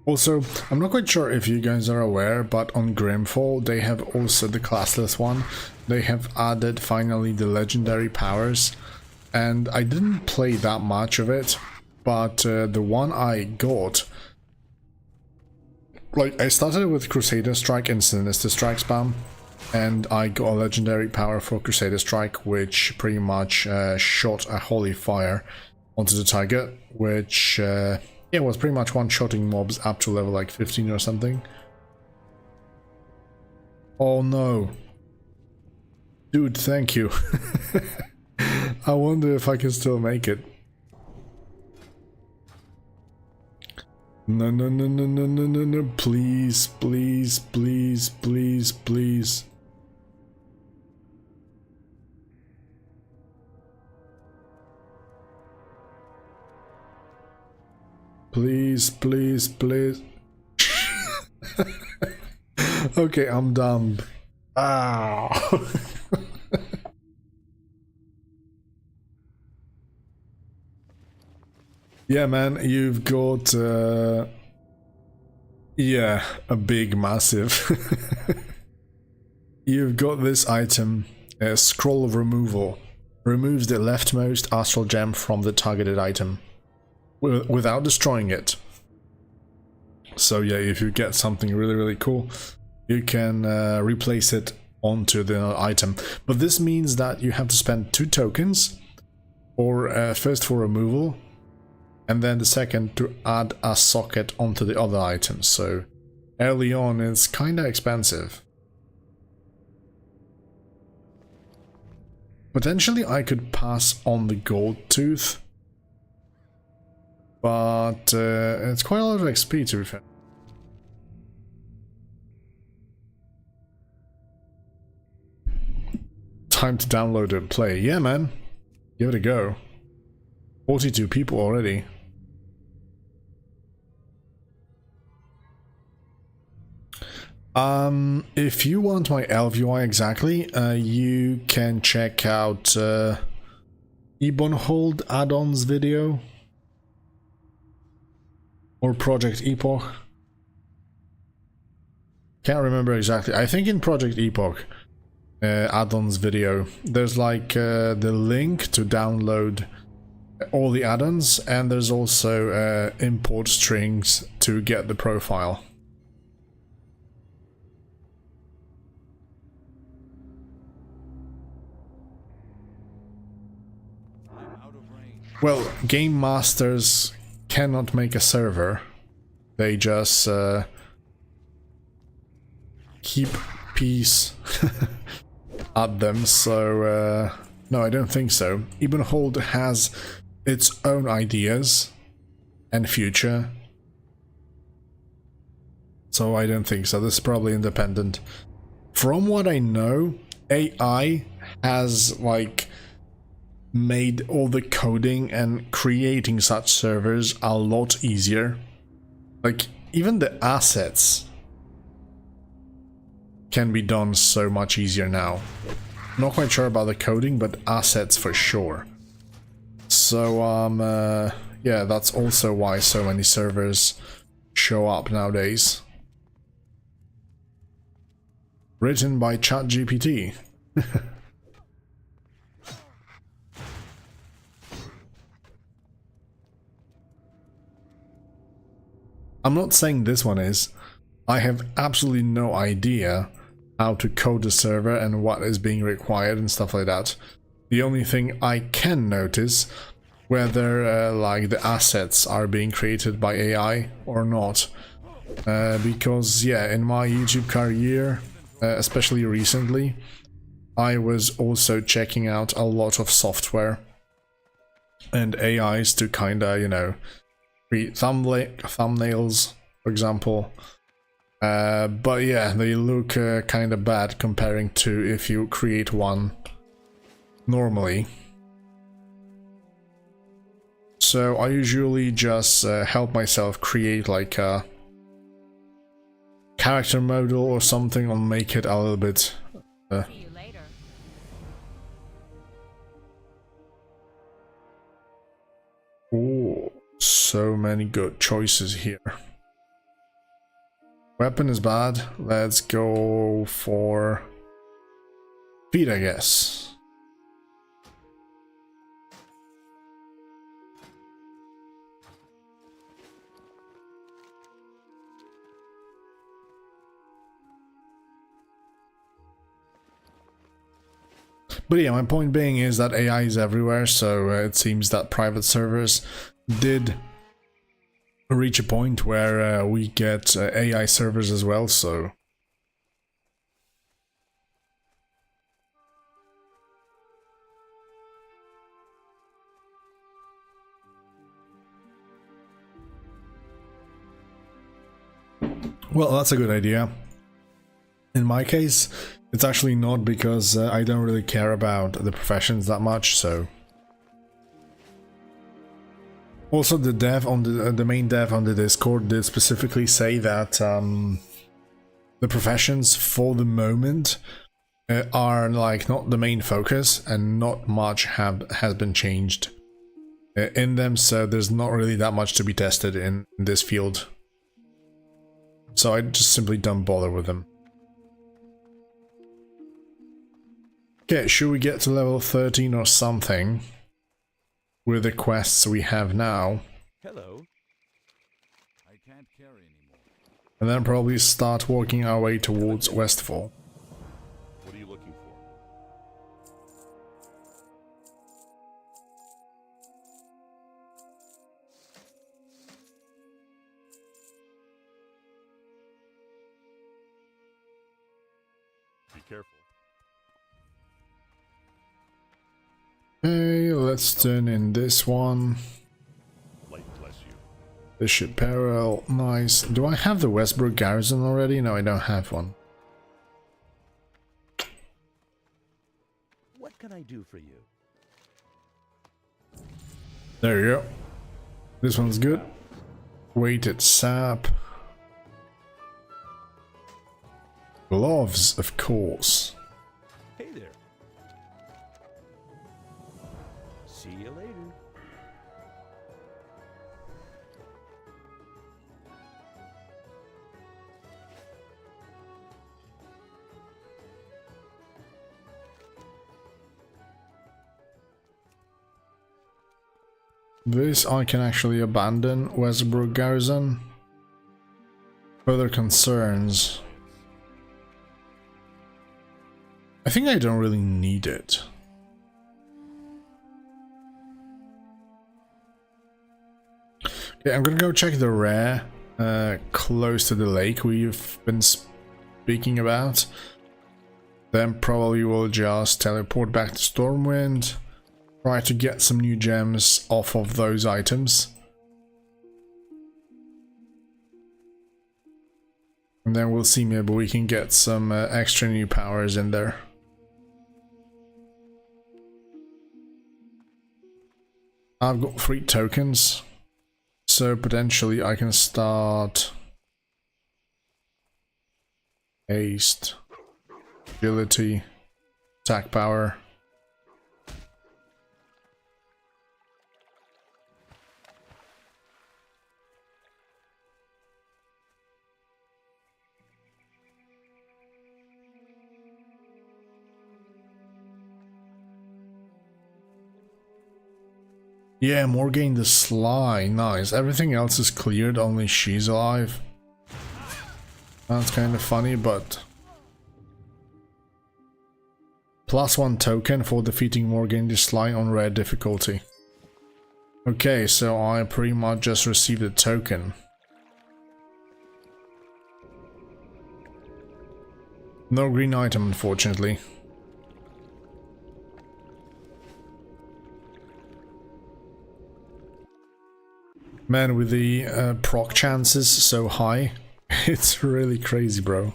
Also, I'm not quite sure if you guys are aware, but on Grimfall they have also the classless one. They have added finally the legendary powers, and I didn't play that much of it, but the one I got, like, I started with Crusader Strike and Sinister Strike spam, and I got a legendary power for Crusader Strike, which pretty much shot a holy fire onto the target, which yeah, was pretty much one-shotting mobs up to level like 15 or something. Oh no. Dude, thank you. I wonder if I can still make it. No, no, no, no, no, no, no, no, please, please, please, please, please. Please, please, please. Okay, I'm done. Ow. Yeah, man, you've got yeah, a big massive. You've got this item, Scroll of Removal. Removes the leftmost astral gem from the targeted item without destroying it. So yeah, if you get something really, really cool, you can replace it onto the item. But this means that you have to spend 2 tokens, or first for removal, and then the second to add a socket onto the other item. So early on it's kinda expensive. Potentially I could pass on the gold tooth, but it's quite a lot of XP to be fair. Time to download and play. Yeah, man. Give it a go. 42 people already. If you want my LVI exactly, you can check out Ebonhold add-ons video. Or Project Epoch. Can't remember exactly. I think in Project Epoch add-ons video, there's like the link to download all the add-ons, and there's also import strings to get the profile. Well, game masters cannot make a server. They just keep peace at them, so no, I don't think so. Ebonhold has its own ideas and future, so I don't think so. This is probably independent. From what I know, AI has like made all the coding and creating such servers a lot easier. Like, even the assets can be done so much easier now. Not quite sure about the coding, but assets for sure. So yeah, that's also why so many servers show up nowadays. Written by ChatGPT. I'm not saying this one is. I have absolutely no idea how to code a server and what is being required and stuff like that. The only thing I can notice whether like the assets are being created by AI or not. Because yeah, in my YouTube career, especially recently, I was also checking out a lot of software and AIs to kinda, you know, create thumbnails, for example. But yeah, they look kinda bad comparing to if you create one normally. So I usually just help myself create like a character model or something, or make it a little bit See you later. oh, so many good choices here. Weapon is bad. Let's go for feet, I guess. But yeah, my point being is that AI is everywhere, so it seems that private servers did reach a point where we get AI servers as well, so... Well, that's a good idea. In my case, it's actually not, because I don't really care about the professions that much, so... Also, the dev on the main dev on the Discord did specifically say that the professions for the moment are like not the main focus, and not much has been changed in them, so there's not really that much to be tested in this field. So I just simply don't bother with them. Okay, should we get to level 13 or something with the quests we have now? Hello. I can't carry anymore. And then probably start working our way towards Westfall. What are you looking for? Be careful. Okay, let's turn in this one. Light bless you. Bishop Peril, nice. Do I have the Westbrook Garrison already? No, I don't have one. What can I do for you? There you go. This one's good. Weighted sap. Gloves, of course. Hey there. See you later. This I can actually abandon, Westbrook Garrison. Further concerns. I think I don't really need it. Okay, I'm gonna go check the rare close to the lake we've been speaking about. Then probably we'll just teleport back to Stormwind. Try to get some new gems off of those items. And then we'll see, maybe we can get some extra new powers in there. I've got 3 tokens, so potentially I can start haste, agility, attack power. Yeah, Morgaine the Sly, nice. Everything else is cleared, only she's alive. That's kind of funny, but... +1 token for defeating Morgan Disline on rare difficulty. Okay, so I pretty much just received a token. No green item, unfortunately. Man, with the proc chances so high, it's really crazy, bro.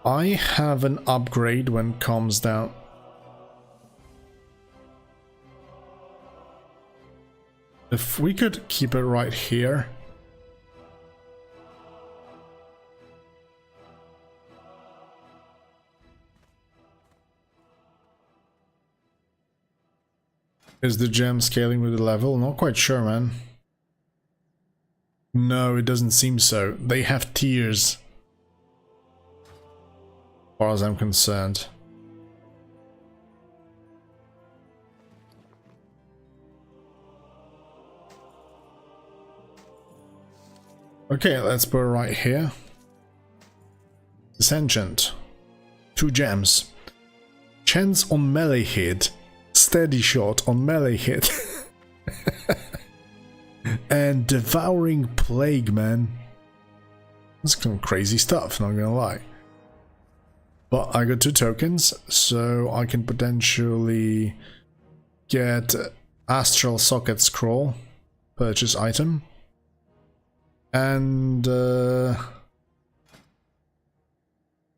I have an upgrade when it comes down. If we could keep it right here. Is the gem scaling with the level? Not quite sure, man. No, it doesn't seem so. They have tiers, as far as I'm concerned. Okay, let's put it right here. Disenchant. 2 gems. Chance on melee hit. Steady shot on melee hit. And devouring plague, man. That's some crazy stuff, not gonna lie. But I got 2 tokens, so I can potentially get Astral Socket Scroll, purchase item. And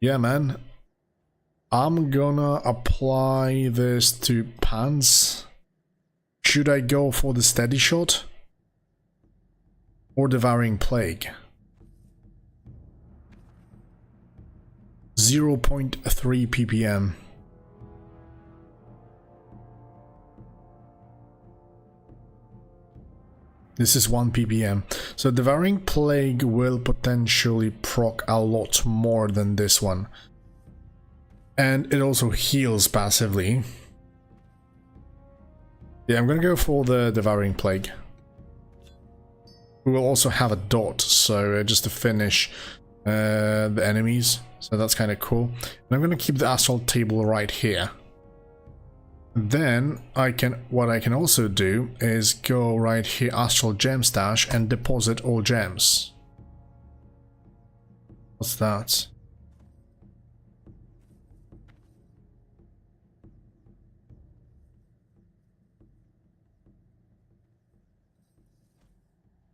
yeah, man, I'm gonna apply this to pants. Should I go for the steady shot or devouring plague? 0.3 ppm. This is 1 ppm. So devouring plague will potentially proc a lot more than this one. And it also heals passively. Yeah, I'm gonna go for the devouring plague. We will also have a dot, so just to finish the enemies. So that's kind of cool. And I'm gonna keep the astral table right here. Then what I can also do is go right here, astral gem stash, and deposit all gems. What's that?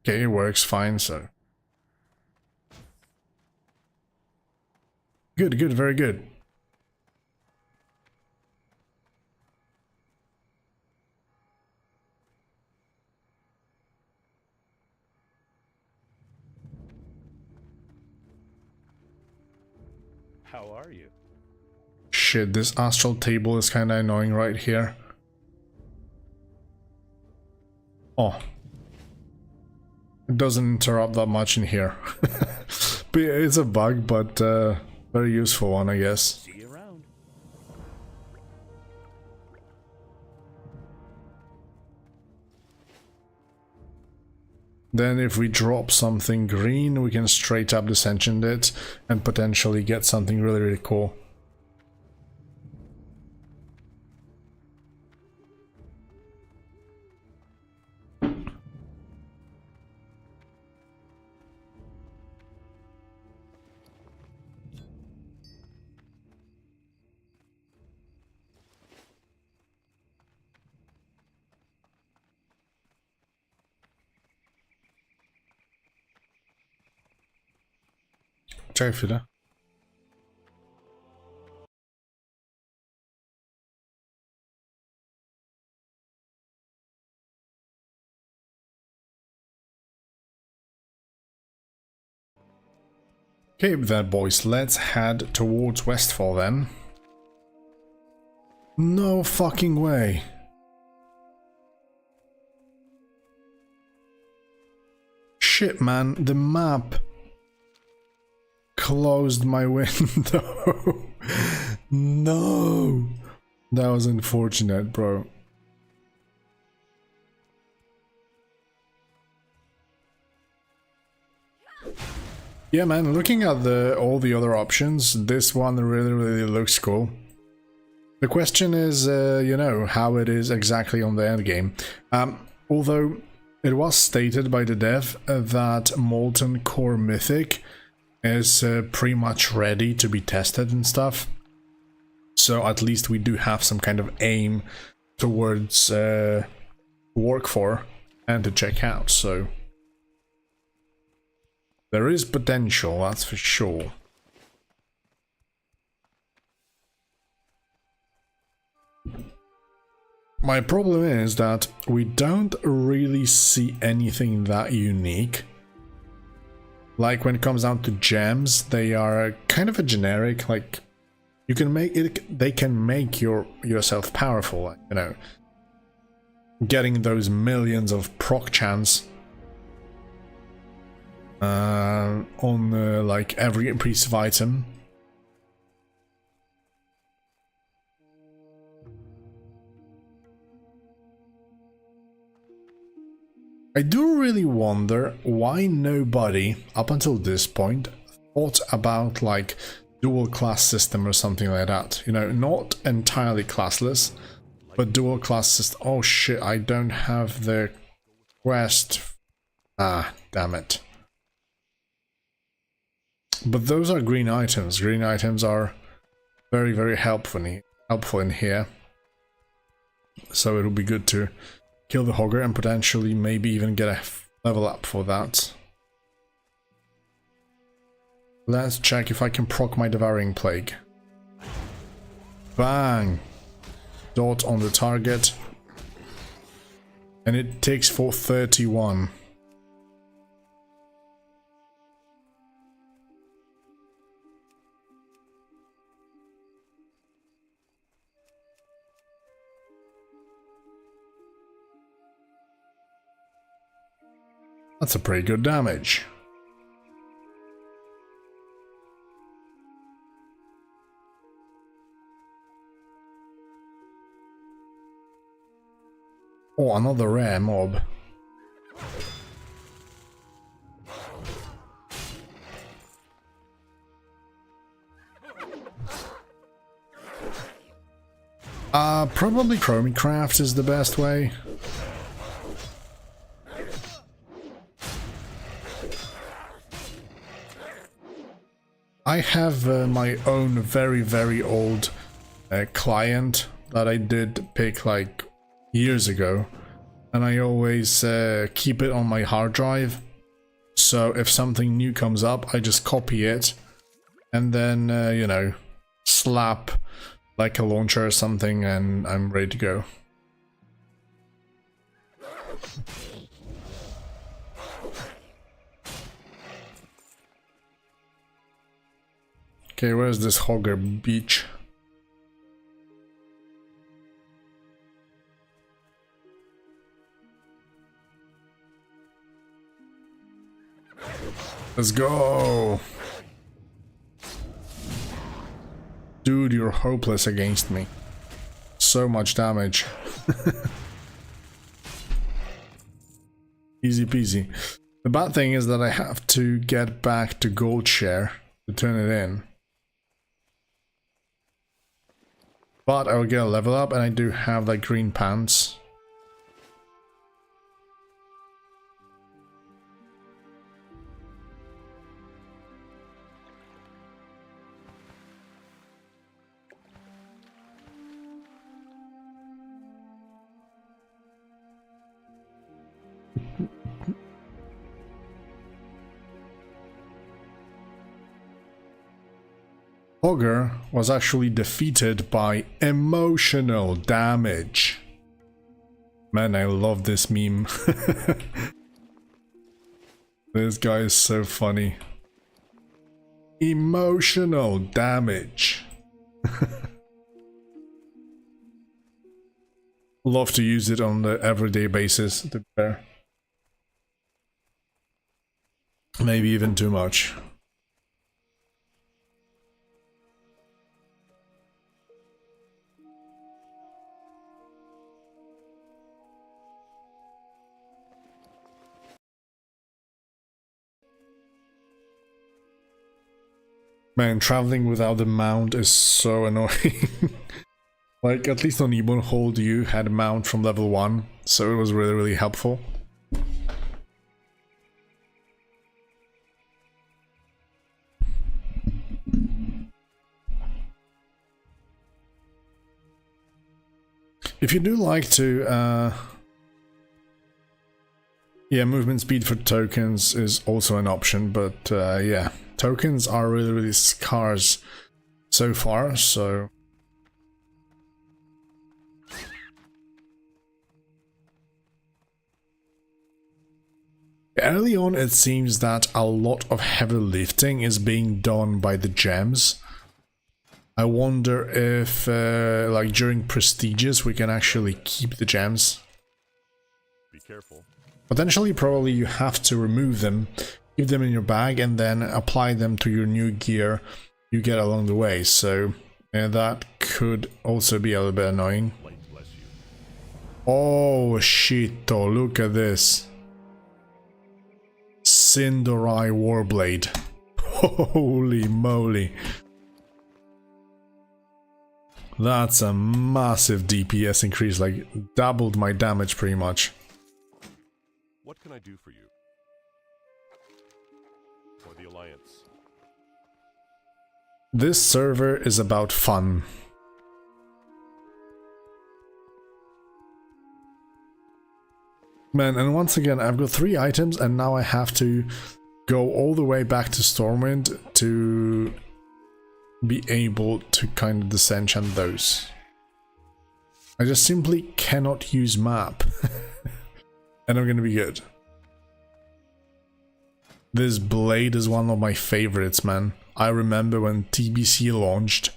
Okay, it works fine, so. Good, good, very good. How are you? Shit, this astral table is kind of annoying right here. Oh. It doesn't interrupt that much in here. But it's a bug, but very useful one, I guess. See you around. Then if we drop something green, we can straight up disenchant it and potentially get something really, really cool. Czekaj chwilę. Okay then, boys, let's head towards Westfall then. No fucking way. Shit, man, the map closed my window. No, that was unfortunate, bro. Yeah, man, looking at all the other options, this one really looks cool. The question is, you know, how it is exactly on the end game. Although it was stated by the dev that Molten Core Mythic is pretty much ready to be tested and stuff. So at least we do have some kind of aim towards work for and to check out, so there is potential, that's for sure. My problem is that we don't really see anything that unique. Like when it comes down to gems, they are kind of a generic, like you can make it, they can make yourself powerful, like, you know, getting those millions of proc chance on like every piece of item. I do really wonder why nobody up until this point thought about like dual class system or something like that, you know, not entirely classless, but dual class system. Oh shit, I don't have the quest. Ah, damn it. But those are green items. Green items are very helpful in here. So it'll be good to kill the Hogger and potentially maybe even get a level up for that. Let's check if I can proc my Devouring Plague. Bang! Dot on the target. And it takes for 31. That's a pretty good damage. Oh, another rare mob. Probably Chromicraft is the best way. I have my own very old client that I did pick like years ago, and I always keep it on my hard drive, so if something new comes up I just copy it and then you know, slap like a launcher or something and I'm ready to go. Okay, where's this Hogger beach? Let's go! Dude, you're hopeless against me. So much damage. Easy peasy. The bad thing is that I have to get back to gold share to turn it in. But I'll get a level up and I do have like green pants. Hogger was actually defeated by emotional damage. Man, I love this meme. This guy is so funny. Emotional damage. Love to use it on the everyday basis, to be fair. Maybe even too much. Man, traveling without the mount is so annoying. Like, at least on Ebon Hold you had a mount from level 1, so it was really, really helpful. If you do like to, yeah, movement speed for tokens is also an option, but yeah, tokens are really, really scarce so far, so... Early on, it seems that a lot of heavy lifting is being done by the gems. I wonder if, like, during prestiges, we can actually keep the gems. Be careful. Potentially, probably you have to remove them, keep them in your bag, and then apply them to your new gear you get along the way. So, that could also be a little bit annoying. Bless you. Oh, shito, look at this. Cinderai Warblade. Holy moly. That's a massive DPS increase, like doubled my damage pretty much. What can I do for you? For the Alliance. This server is about fun. Man, and once again, I've got 3 items and now I have to go all the way back to Stormwind to be able to kind of disenchant those. I just simply cannot use map. And I'm gonna be good. This blade is one of my favorites, man. I remember when TBC launched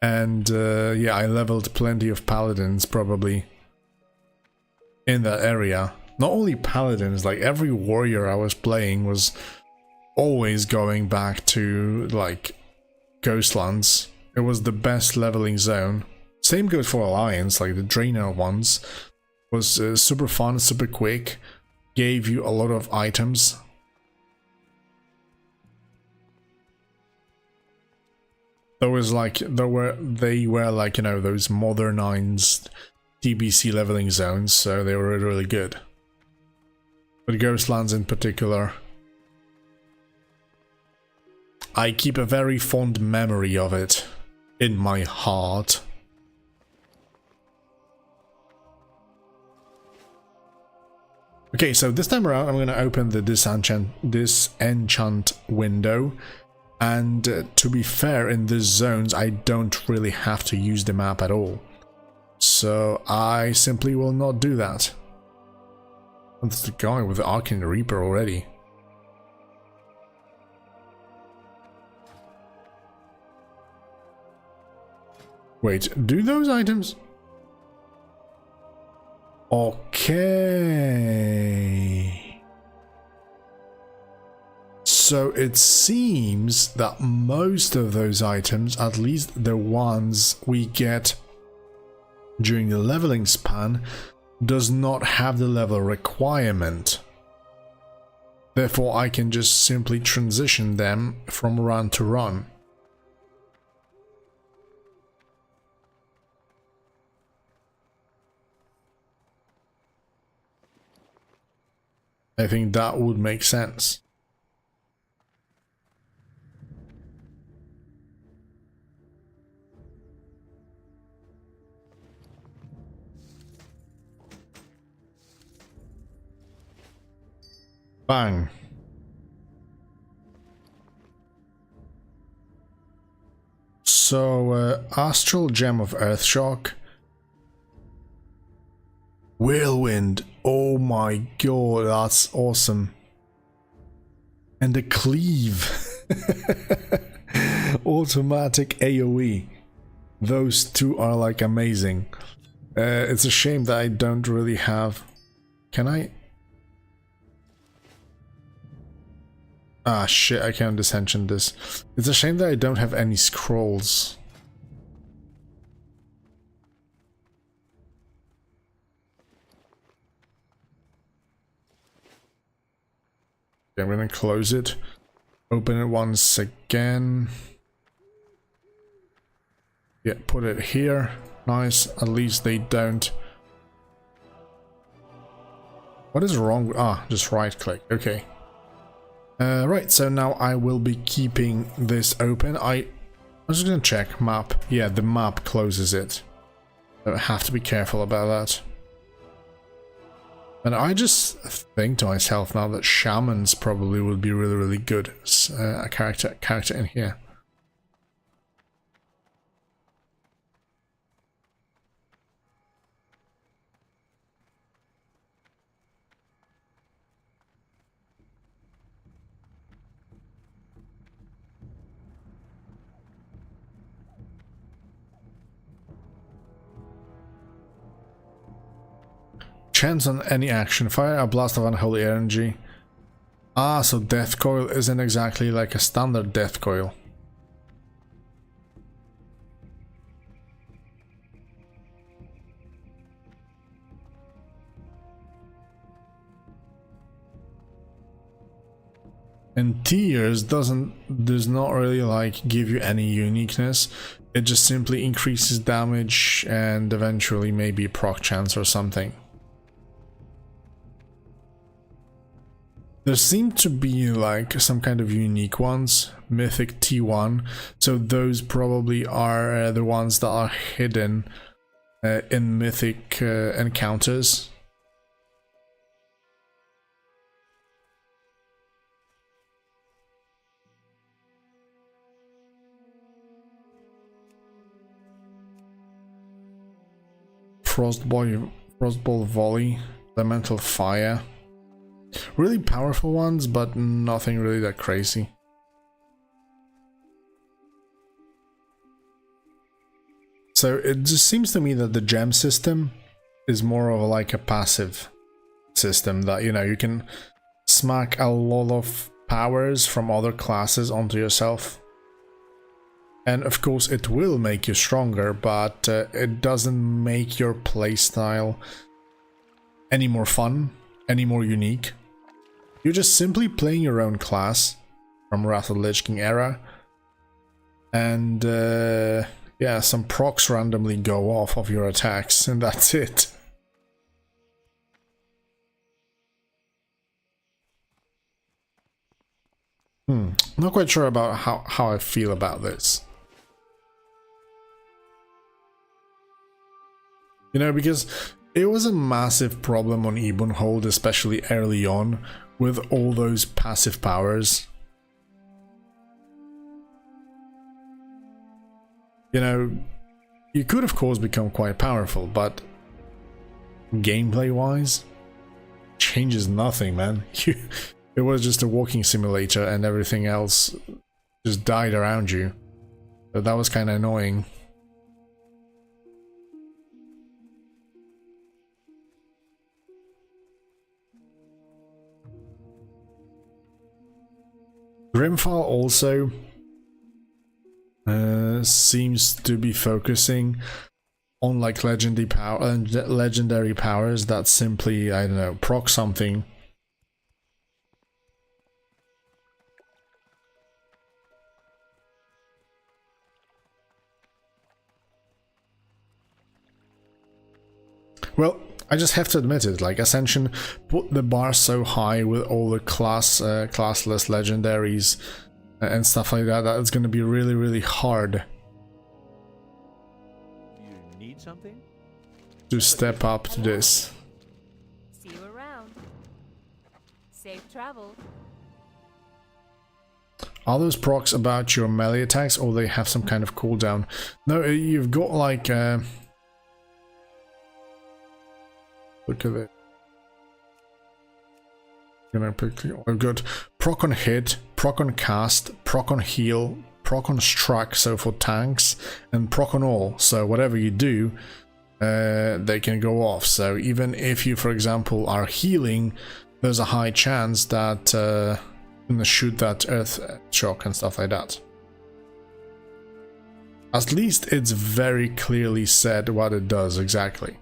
and yeah, I leveled plenty of paladins probably in that area. Not only paladins, like every warrior I was playing was always going back to like Ghostlands. It was the best leveling zone. Same goes for Alliance, like the Draenor ones was super fun, super quick, gave you a lot of items. There was like they were like, you know, those modernized TBC leveling zones, so they were really, really good. But Ghostlands in particular, I keep a very fond memory of it in my heart. Okay, so this time around I'm going to open the disenchant window, and to be fair, in these zones I don't really have to use the map at all. So I simply will not do that. What's the guy with the Arcane Reaper already? Wait, do those items... Okay. So it seems that most of those items, at least the ones we get during the leveling span, does not have the level requirement. Therefore, I can just simply transition them from run to run. I think that would make sense. Bang. So, Astral Gem of Earthshock. Whirlwind. Oh my god, that's awesome. And the cleave. Automatic AoE. Those two are like amazing. It's a shame that I don't really have... Can I? Ah shit, I can't disenchant this. It's a shame that I don't have any scrolls. I'm gonna close it. Open it once again. Yeah, put it here. Nice. At least they don't. What is wrong? Ah, just right click. Okay. Right, so now I will be keeping this open. I'm just gonna check map. Yeah, the map closes it. So I have to be careful about that. And I just think to myself now that shamans probably would be really, really good as a character in here. Chance on any action. Fire a blast of unholy energy. Ah, so death coil isn't exactly like a standard death coil. And tears does not really like give you any uniqueness. It just simply increases damage and eventually maybe proc chance or something. There seem to be like some kind of unique ones, Mythic T1, so those probably are the ones that are hidden in Mythic encounters. Frostball Volley, Elemental Fire. Really powerful ones, but nothing really that crazy. So it just seems to me that the gem system is more of like a passive system that, you know, you can smack a lot of powers from other classes onto yourself. And of course it will make you stronger, but it doesn't make your playstyle any more fun, any more unique. You're just simply playing your own class from Wrath of the Lich King era, and yeah, some procs randomly go off of your attacks, and that's it. Not quite sure about how I feel about this. You know, because it was a massive problem on Ebonhold, especially early on, with all those passive powers. You know, you could of course become quite powerful, but gameplay-wise, changes nothing, man. It was just a walking simulator and everything else just died around you. So that was kind of annoying. Grimfall also seems to be focusing on like legendary powers that simply, I don't know, proc something. Well, I just have to admit it, like Ascension put the bar so high with all the classless legendaries and stuff like that, that it's going to be really, really hard You need something? to step up to this. See you around. Safe travel. Are those procs about your melee attacks, or they have some kind of cooldown? No, you've got like look at it. I've got proc on hit, proc on cast, proc on heal, proc on struck, so for tanks, and proc on all. So whatever you do, they can go off. So even if you, for example, are healing, there's a high chance that you're gonna shoot that earth shock and stuff like that. At least it's very clearly said what it does exactly.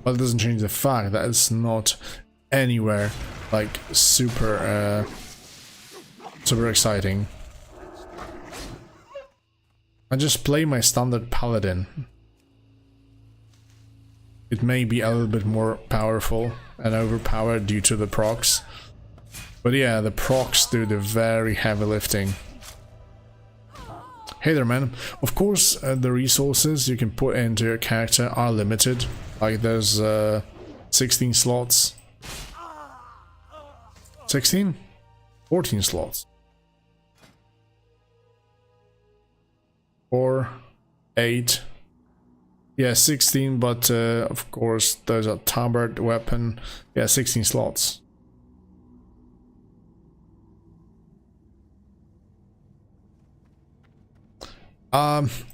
But it doesn't change the fact that it's not anywhere like super super exciting. I just play my standard paladin. It may be a little bit more powerful and overpowered due to the procs, but yeah, the procs do the very heavy lifting. Hey there, man. Of course, the resources you can put into your character are limited. Like there's 16 slots. 16? 14 slots. Or 8. Yeah, 16, but of course there's a tabard weapon. Yeah, 16 slots.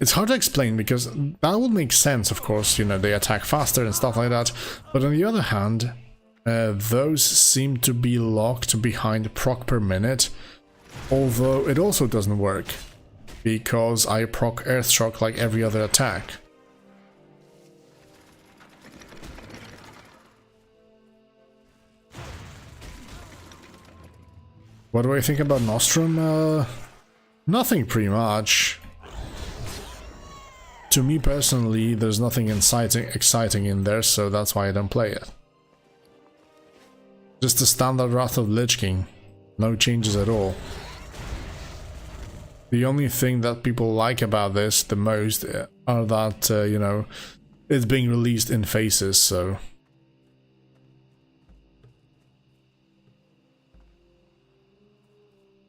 It's hard to explain because that would make sense, of course, you know, they attack faster and stuff like that. But on the other hand, those seem to be locked behind proc per minute, although it also doesn't work because I proc Earthshock like every other attack. What do I think about Nostrum? Nothing pretty much. To me personally, there's nothing exciting in there, so that's why I don't play it. Just the standard Wrath of Lich King. No changes at all. The only thing that people like about this the most are that, you know, it's being released in phases, so...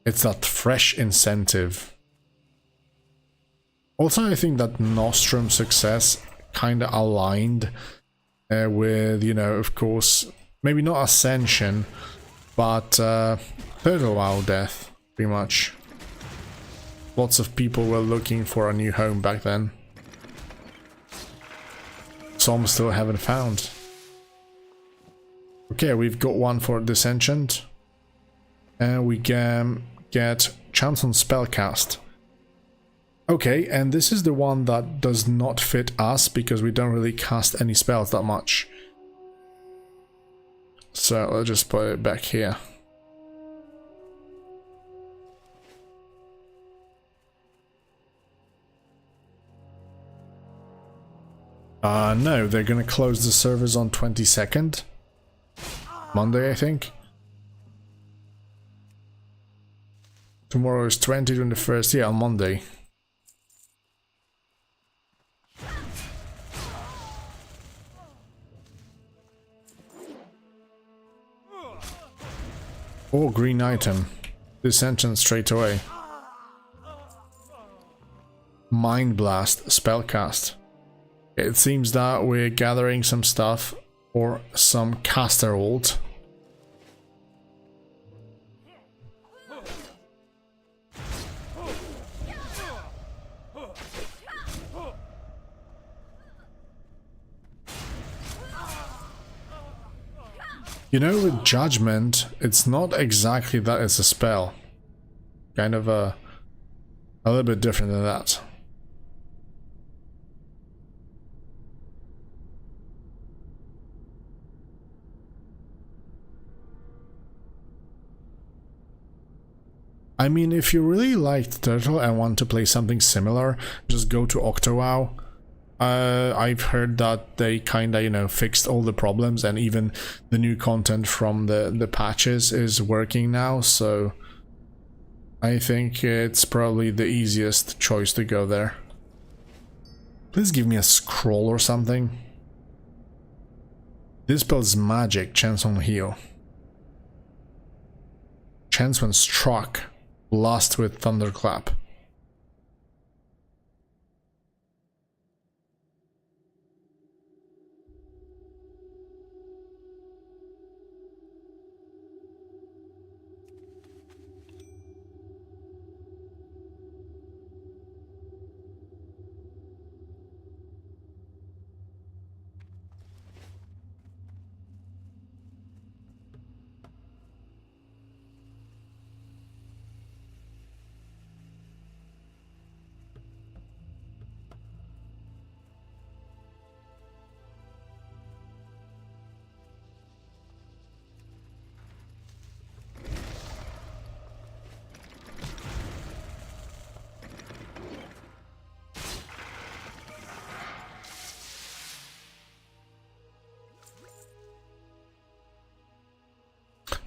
It's that fresh incentive. Also, I think that Nostrum's success kind of aligned with, you know, of course, maybe not Ascension, but Total WoW death, pretty much. Lots of people were looking for a new home back then. Some still haven't found. Okay, we've got one for Disenchant. And we can get Chance on Spellcast. Okay, and this is the one that does not fit us because we don't really cast any spells that much. So let's just put it back here. No, they're gonna close the servers on 22nd. Monday, I think. Tomorrow is 21st, yeah, on Monday. Oh, green item. Dissension straight away. Mind Blast spellcast. It seems that we're gathering some stuff or some caster ult. You know, with Judgment, it's not exactly that it's a spell. Kind of a little bit different than that. I mean, if you really liked Turtle and want to play something similar, just go to OctoWow. I've heard that they kinda, you know, fixed all the problems and even the new content from the patches is working now, so I think it's probably the easiest choice to go there. Please give me a scroll or something. This spell's magic, chance on heal. Chance when struck, blast with thunderclap.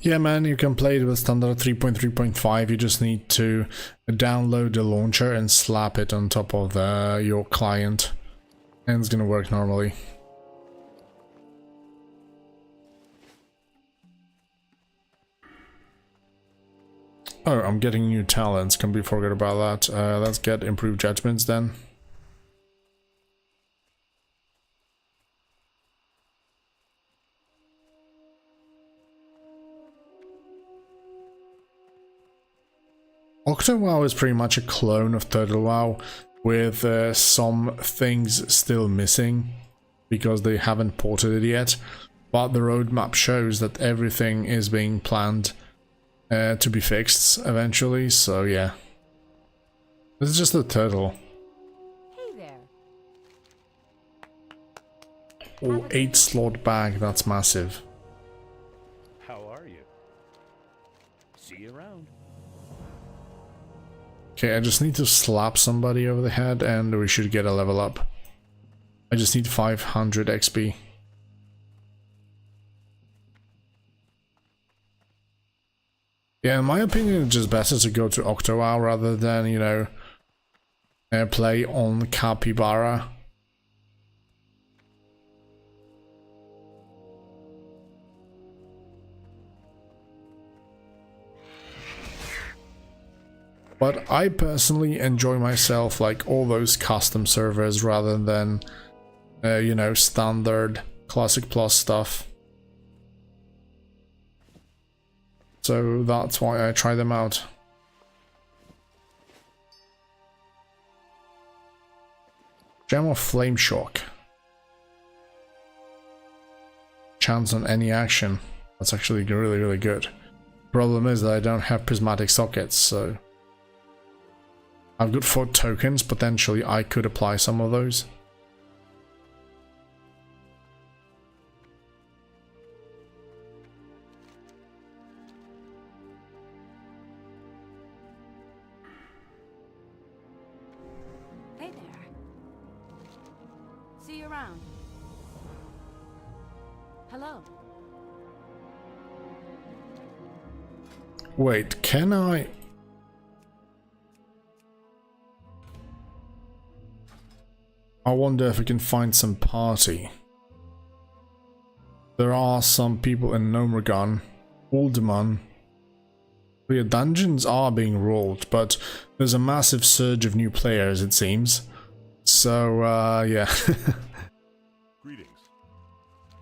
Yeah, man, you can play it with standard 3.3.5. You just need to download the launcher and slap it on top of your client, and it's gonna work normally. Oh, I'm getting new talents. Can we forget about that? Let's get improved judgments then. Octo WoW is pretty much a clone of Turtle WoW, with some things still missing because they haven't ported it yet, but the roadmap shows that everything is being planned to be fixed eventually, so yeah. This is just a turtle. Hey there. Oh, 8 slot bag, that's massive. How are you? See you around. Okay, I just need to slap somebody over the head and we should get a level up. I just need 500 XP. Yeah, in my opinion, it's just better to go to Octo WoW rather than, you know, play on Capybara. But I personally enjoy myself like all those custom servers rather than, you know, standard Classic Plus stuff. So that's why I try them out. Gem of Flame Shock. Chance on any action. That's actually really, really good. Problem is that I don't have prismatic sockets, so I've got 4 tokens. Potentially I could apply some of those. Hey there. See you around. Hello. Wait, can I? I wonder if I can find some party. There are some people in Nomergon, Alderman. The dungeons are being rolled, but there's a massive surge of new players, it seems. So, yeah. Greetings.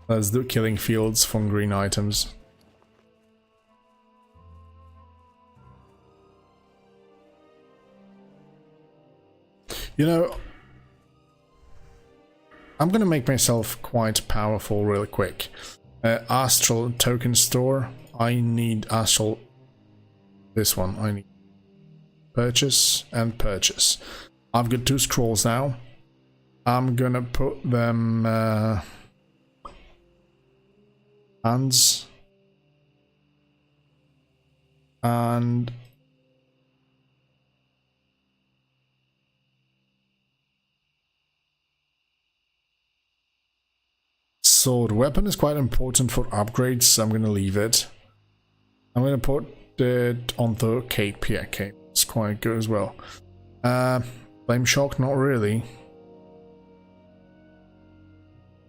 Let's do killing fields from green items. You know, I'm gonna make myself quite powerful real quick. Astral token store. I need Astral. This one. I need purchase and purchase. I've got 2 scrolls now. I'm gonna put them hands and sword. Weapon is quite important for upgrades, so I'm gonna leave it. I'm gonna put it on the cape. Yeah, cape. It's quite good as well. Flame shock, not really.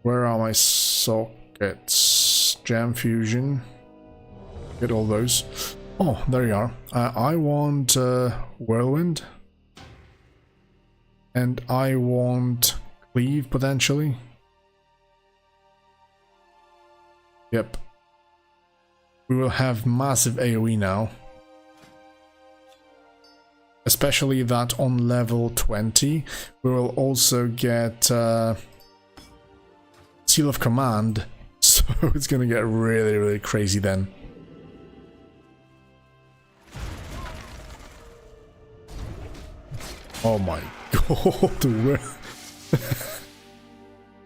Where are my sockets? Jam fusion. Get all those. Oh, there you are. I want whirlwind. And I want cleave potentially. Yep. We will have massive AoE now. Especially that on level 20. We will also get Seal of Command. So it's gonna get really, really crazy then. Oh my god.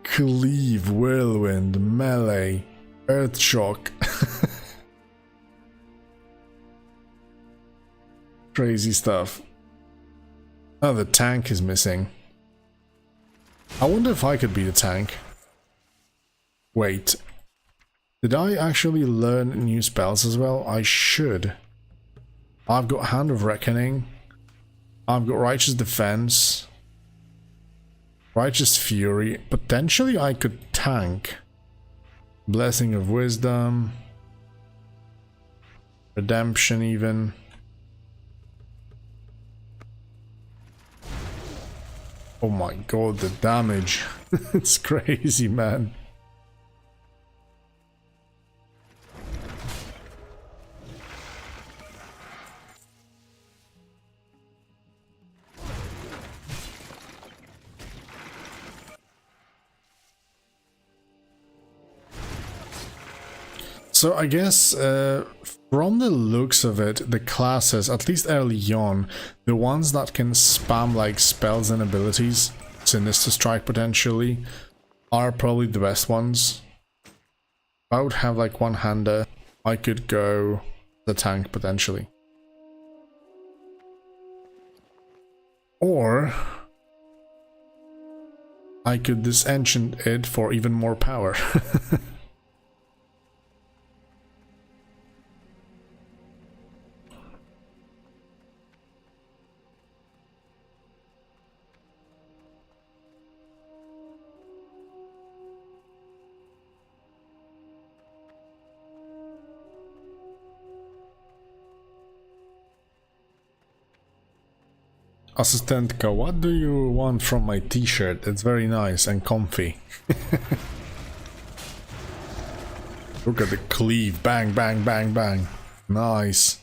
Cleave, whirlwind, melee. Earth shock. Crazy stuff. Oh, the tank is missing. I wonder if I could be the tank. Wait. Did I actually learn new spells as well? I should. I've got Hand of Reckoning. I've got Righteous Defense. Righteous Fury. Potentially I could tank. Blessing of Wisdom. Redemption even. Oh my god, the damage. It's crazy, man. So I guess from the looks of it, the classes, at least early on, the ones that can spam like spells and abilities, Sinister Strike potentially, are probably the best ones. If I would have like one-hander, I could go the tank potentially. Or I could disenchant it for even more power. Assistentka, what do you want from my t-shirt? It's very nice and comfy. Look at the cleave. Bang, bang, bang, bang. Nice.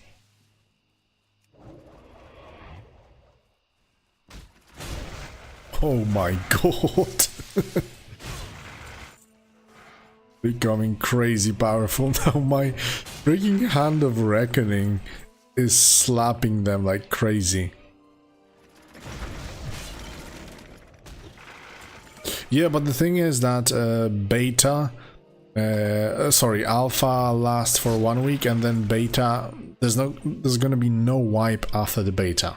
Oh my god. Becoming crazy powerful now. My freaking Hand of Reckoning is slapping them like crazy. Yeah, but the thing is that alpha lasts for 1 week, and then beta, there's gonna be no wipe after the beta.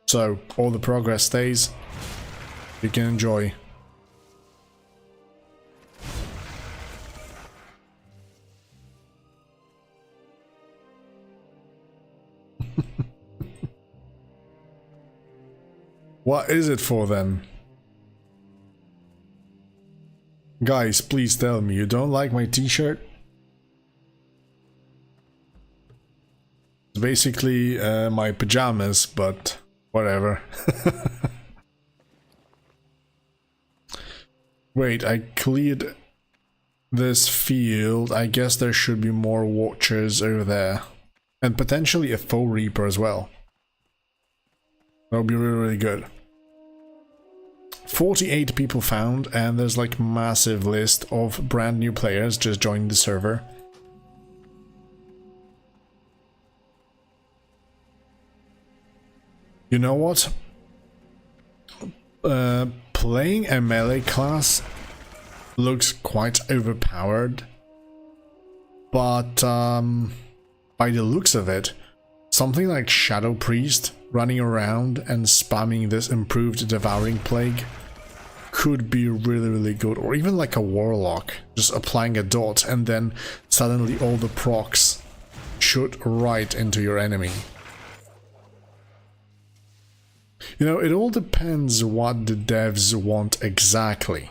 So all the progress stays. You can enjoy. What is it for then? Guys, please tell me you don't like my t-shirt? It's basically my pajamas, but whatever. Wait, I cleared this field. I guess there should be more watchers over there. And potentially a Foe Reaper as well. That would be really, really good. 48 people found, and there's like massive list of brand new players just joining the server. You know what? Playing a melee class looks quite overpowered, but by the looks of it, something like Shadow Priest running around and spamming this improved Devouring Plague could be really, really good. Or even like a Warlock, just applying a dot and then suddenly all the procs shoot right into your enemy. You know, it all depends what the devs want exactly.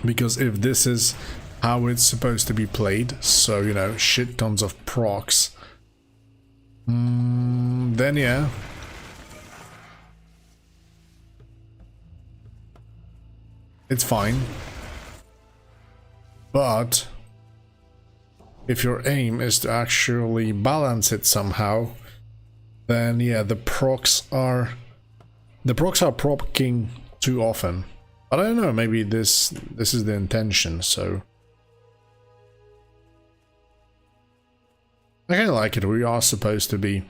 Because if this is how it's supposed to be played, so, you know, shit tons of procs, then yeah. It's fine. But if your aim is to actually balance it somehow, then yeah, the procs are proccing too often. But I don't know, maybe this is the intention, so I kinda like it. We are supposed to be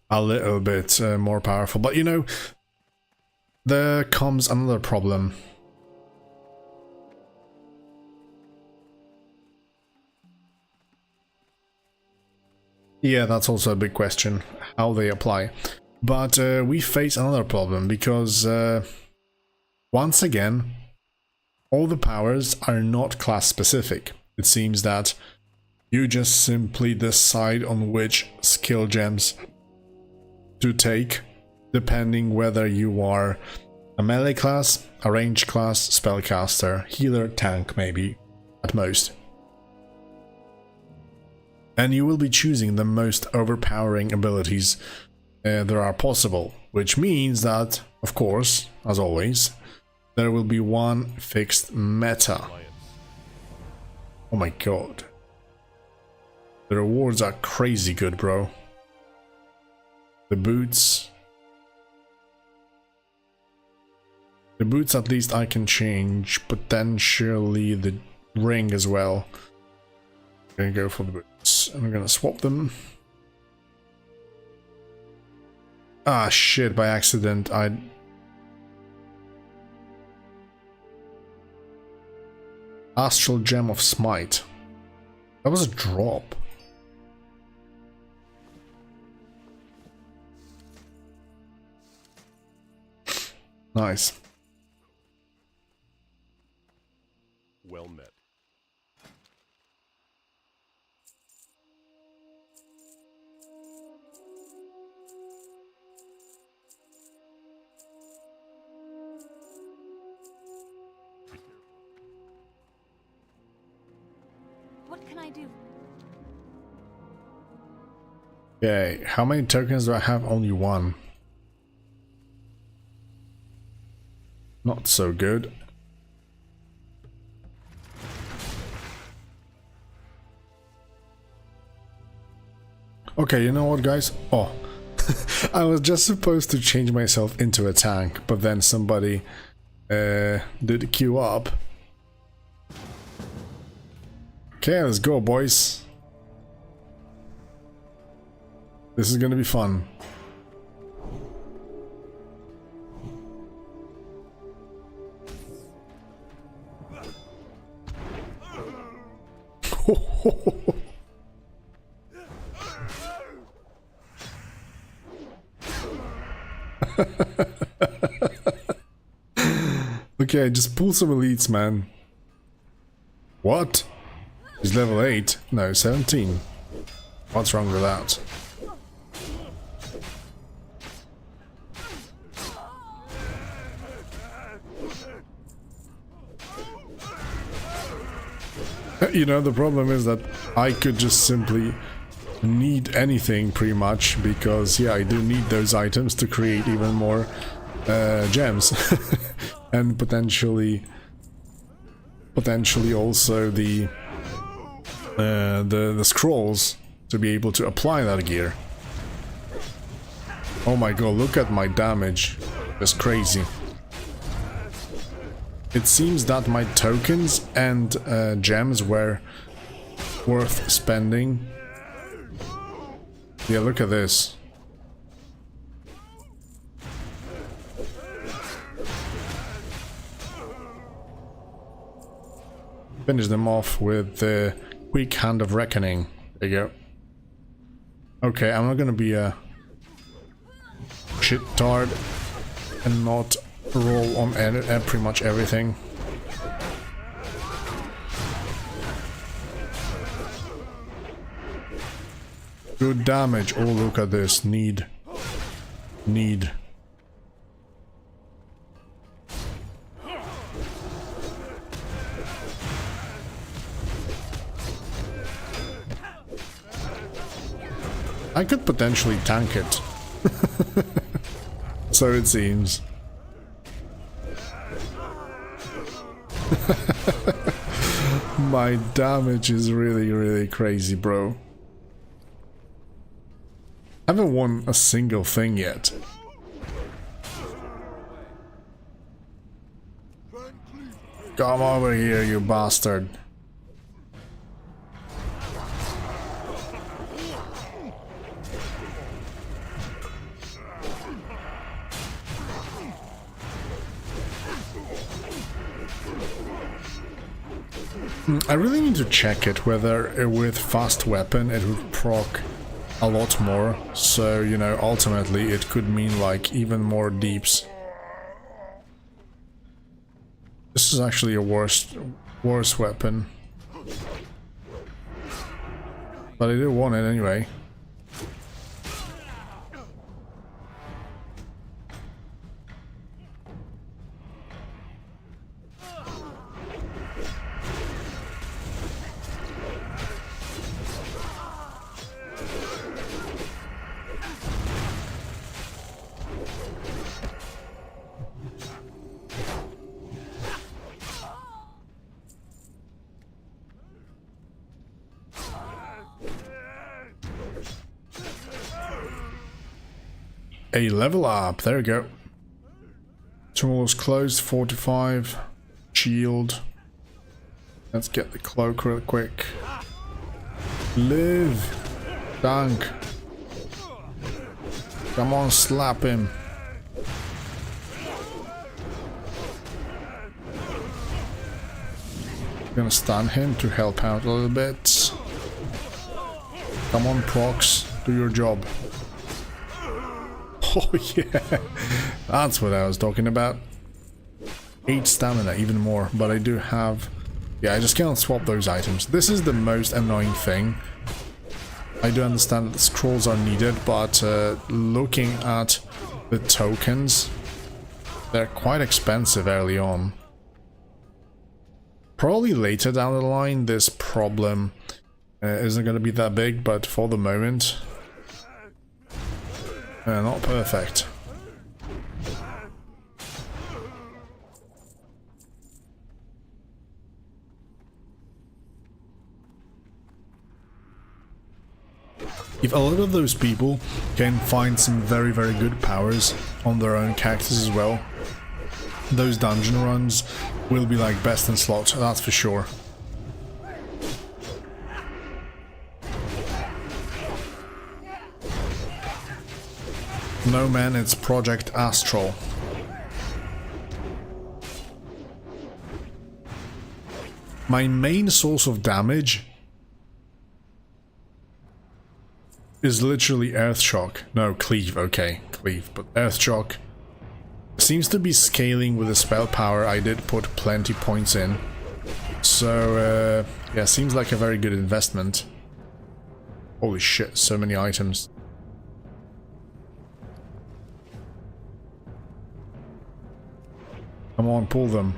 a little bit more powerful, but you know, there comes another problem. Yeah, that's also a big question, how they apply. But we face another problem, because once again, all the powers are not class specific. It seems that you just simply decide on which skill gems to take, depending whether you are a melee class, a range class, spellcaster, healer, tank maybe, at most. And you will be choosing the most overpowering abilities there are possible, which means that, of course, as always, there will be one fixed meta. Oh my god. The rewards are crazy good, bro. The boots. The boots at least I can change, potentially the ring as well. I'm gonna go for the boots. I'm gonna swap them. Ah shit, by accident I... Astral Gem of Smite. That was a drop. Nice. Well met. What can I do? Okay, how many tokens do I have? Only one. Not so good. Okay, you know what, guys? Oh, I was just supposed to change myself into a tank, but then somebody did queue up. Okay, let's go, boys. This is gonna be fun. Okay, just pull some elites, man. What? He's level 8? No, 17. What's wrong with that? You know, the problem is that I could just simply need anything pretty much, because yeah, I do need those items to create even more gems and potentially also the scrolls to be able to apply that gear. Oh my god, look at my damage. That's crazy. It seems that my tokens and gems were worth spending. Yeah, look at this. Finish them off with the quick hand of reckoning. There you go. Okay, I'm not gonna be a shit-tard and not roll on pretty much everything. Good damage. Oh, look at this. Need. I could potentially tank it. So it seems. My damage is really crazy, bro. I haven't won a single thing yet. Come over here, you bastard. I really need to check it, whether with fast weapon it would proc a lot more, so, you know, ultimately it could mean like even more deeps. This is actually a worse weapon. But I do want it anyway. A level up, there we go. Tools closed, 45, shield. Let's get the cloak real quick. Live! Dunk! Come on, slap him. Gonna stun him to help out a little bit. Come on, procs, do your job. Oh yeah, that's what I was talking about. 8 stamina, even more, but I do have... Yeah, I just cannot swap those items. This is the most annoying thing. I do understand that the scrolls are needed, but looking at the tokens, they're quite expensive early on. Probably later down the line, this problem isn't going to be that big, but for the moment... not perfect. If a lot of those people can find some very good powers on their own characters as well, those dungeon runs will be like best in slot, that's for sure. No man, it's Project Astral. My main source of damage is literally Earthshock. No, Cleave, okay, Cleave, but Earthshock seems to be scaling with the spell power. I did put plenty points in. So, yeah, seems like a very good investment. Holy shit, so many items. Come on, pull them.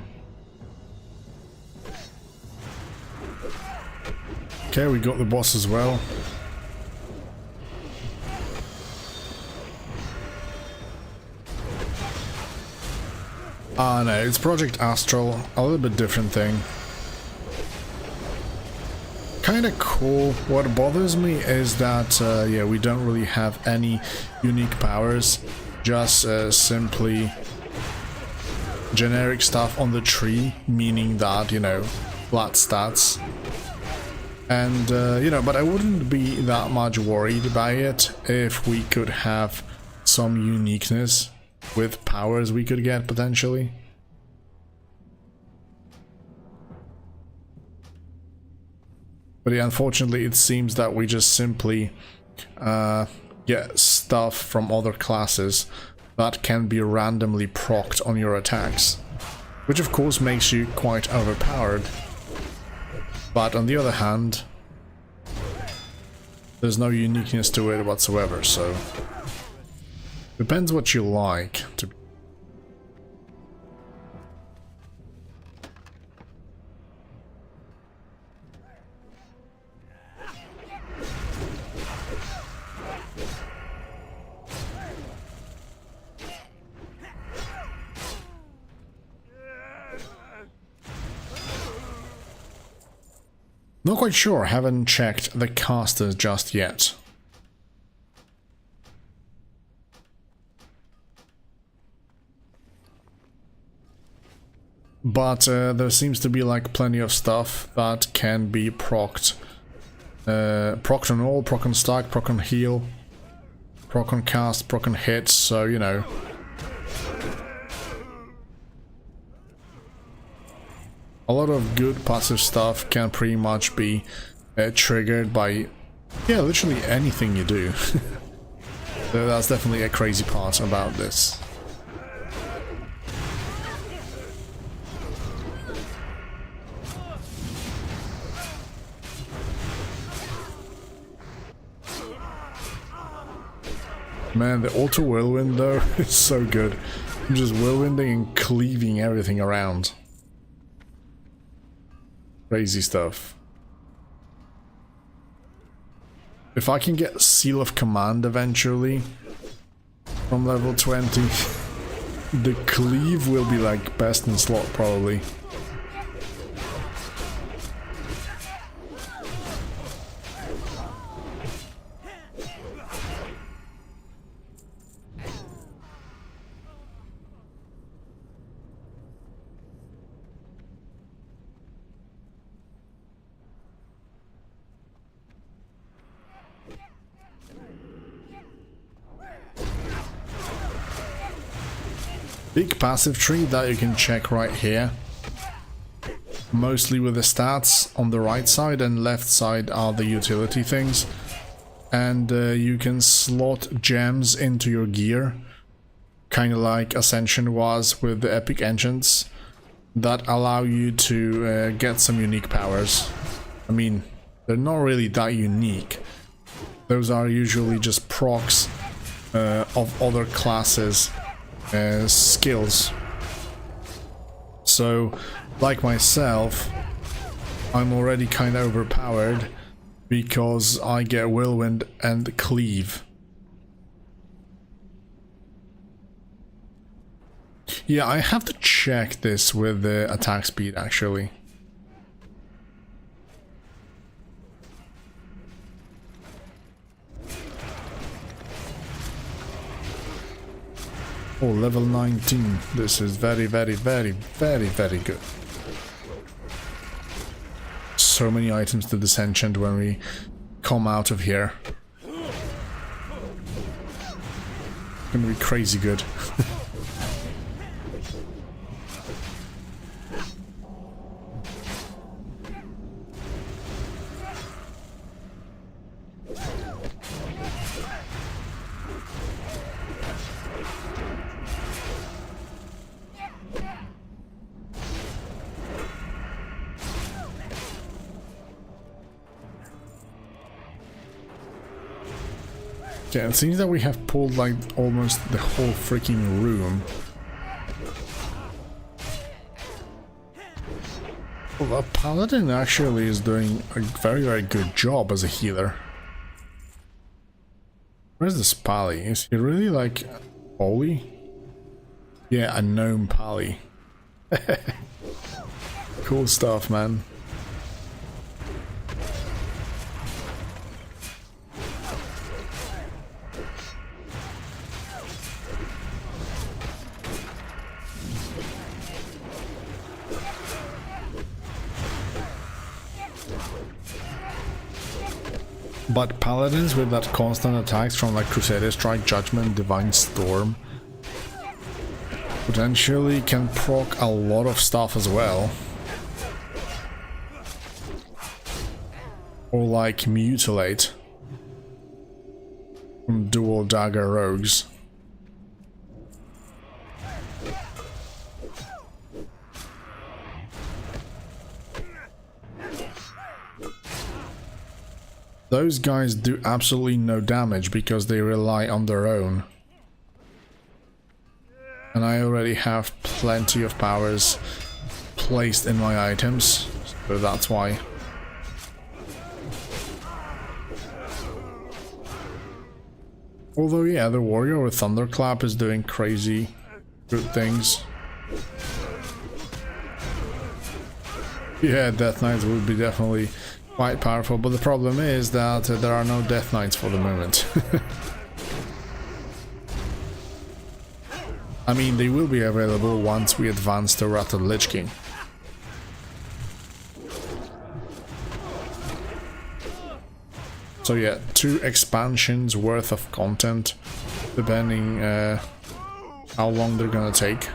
Okay, we got the boss as well. Ah, no, it's Project Astral, a little bit different thing. Kinda cool. What bothers me is that, yeah, we don't really have any unique powers, just simply generic stuff on the tree, meaning that, you know, flat stats. And, you know, but I wouldn't be that much worried by it if we could have some uniqueness with powers we could get, potentially. But yeah, unfortunately, it seems that we just simply get stuff from other classes that can be randomly procced on your attacks, which of course makes you quite overpowered. But on the other hand, there's no uniqueness to it whatsoever, so depends what you like to be. Not quite sure, haven't checked the casters just yet. But there seems to be like plenty of stuff that can be procced. Proc on all, proc on stack, proc on heal, proc on cast, proc on hits, so you know. A lot of good passive stuff can pretty much be triggered by, yeah, literally anything you do. So that's definitely a crazy part about this. Man, the auto whirlwind though is so good. I'm just whirlwinding and cleaving everything around. Crazy stuff. If I can get Seal of Command eventually from level 20, the cleave will be like best in slot probably. Big passive tree that you can check right here. Mostly with the stats on the right side, and left side are the utility things. And you can slot gems into your gear. Kind of like Ascension was with the epic engines. That allow you to get some unique powers. I mean, they're not really that unique. Those are usually just procs of other classes. Skills. So, like myself, I'm already kind of overpowered because I get Whirlwind and Cleave. Yeah, I have to check this with the attack speed actually. Oh, level 19. This is very, very, very, very, very good. So many items to disenchant when we come out of here. Gonna be crazy good. Yeah, it seems that we have pulled like almost the whole freaking room. Well, a paladin actually is doing a very, very good job as a healer. Where's this pally? Is he really like holy? Yeah, a gnome pally. Cool stuff, man. But paladins with that constant attacks from like Crusader Strike, Judgment, Divine Storm potentially can proc a lot of stuff as well. Or like Mutilate from Dual Dagger Rogues. Those guys do absolutely no damage because they rely on their own. And I already have plenty of powers placed in my items, so that's why. Although yeah, the warrior with Thunderclap is doing crazy good things. Yeah, Death Knights would be definitely quite powerful, but the problem is that there are no Death Knights for the moment. I mean, they will be available once we advance to Wrath of the Lich King. So yeah, 2 expansions worth of content, depending how long they're gonna take.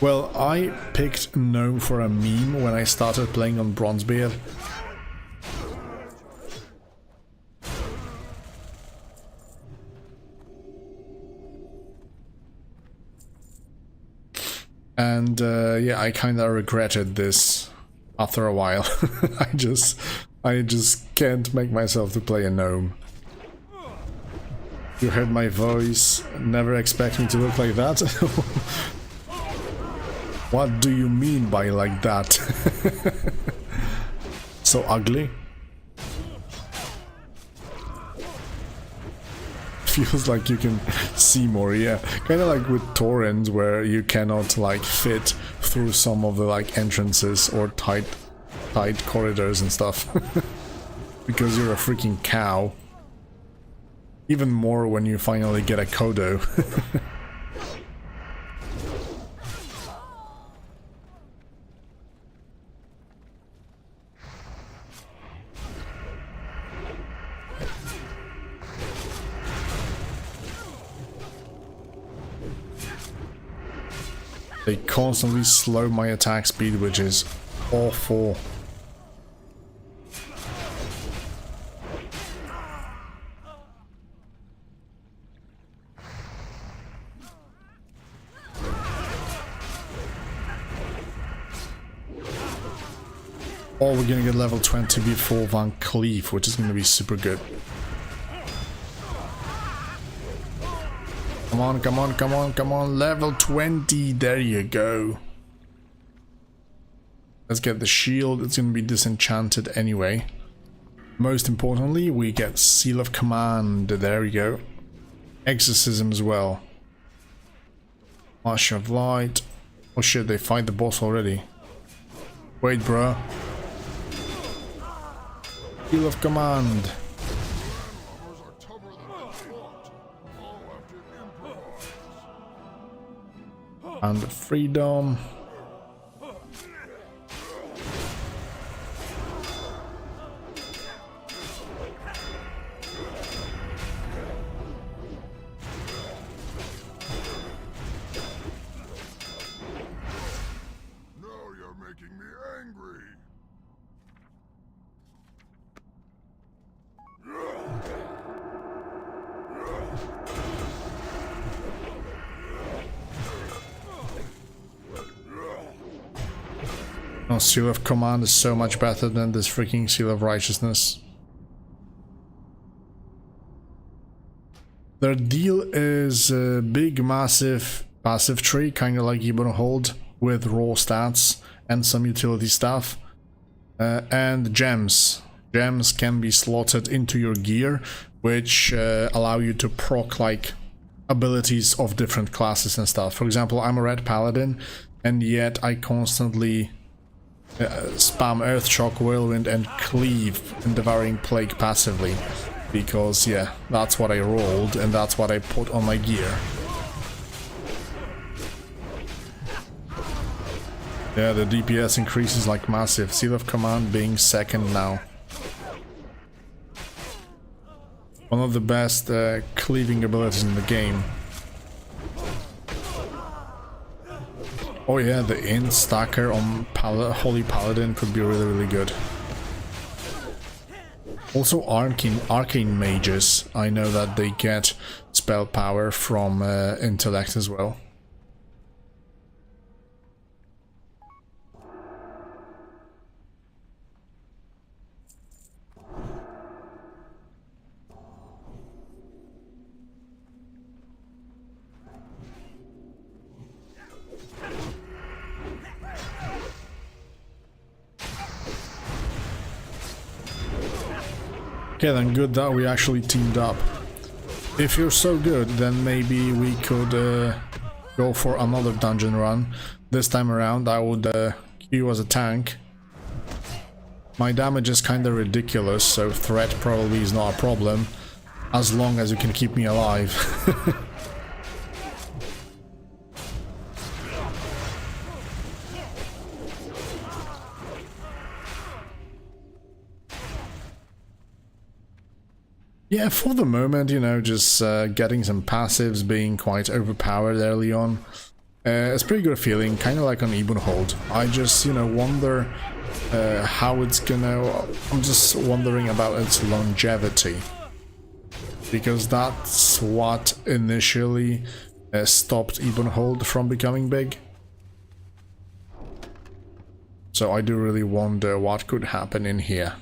Well, I picked Gnome for a meme when I started playing on Bronzebeard. And yeah, I kind of regretted this after a while. I just can't make myself to play a gnome. You heard my voice, never expect me to look like that? What do you mean by like that? So ugly? Feels like you can see more, yeah. Kind of like with torrents where you cannot like fit through some of the like entrances or tight corridors and stuff. Because you're a freaking cow. Even more when you finally get a Kodo. They constantly slow my attack speed, which is awful. Oh, we're gonna get level 20 before Van Cleef, which is gonna be super good. Come on, come on, come on, come on, level 20, there you go. Let's get the shield, it's gonna be disenchanted anyway. Most importantly, we get Seal of Command, there we go. Exorcism as well. Marsh of Light. Oh shit, they fight the boss already. Wait, bruh. Seal of Command. And freedom. No, you're making me angry. Oh, Seal of Command is so much better than this freaking Seal of Righteousness. Their deal is a big, massive passive tree, kind of like Ibn with raw stats and some utility stuff. And gems. Gems can be slotted into your gear, which allow you to proc like abilities of different classes and stuff. For example, I'm a red paladin, and yet I constantly spam Earthshock, Whirlwind and Cleave and Devouring Plague passively. Because, yeah, that's what I rolled and that's what I put on my gear. Yeah, the DPS increases like massive. Seal of Command being second now. One of the best cleaving abilities in the game. Oh yeah, the int stacker on Holy Paladin could be really, really good. Also arcane mages, I know that they get spell power from intellect as well. Okay, then good that we actually teamed up. If you're so good, then maybe we could go for another dungeon run. This time around I would queue as a tank. My damage is kinda ridiculous, so threat probably is not a problem, as long as you can keep me alive. Yeah, for the moment, you know, just getting some passives, being quite overpowered early on. It's a pretty good feeling, kind of like on Ebonhold. I just, you know, wonder how it's gonna... I'm just wondering about its longevity. Because that's what initially stopped Ebonhold from becoming big. So I do really wonder what could happen in here.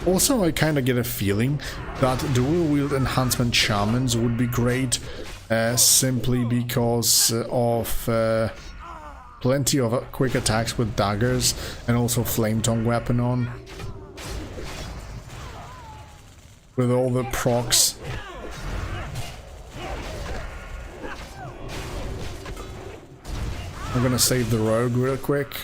Also, I kind of get a feeling that dual wield enhancement shamans would be great, simply because of plenty of quick attacks with daggers and also flame tongue weapon on. With all the procs. I'm gonna save the rogue real quick.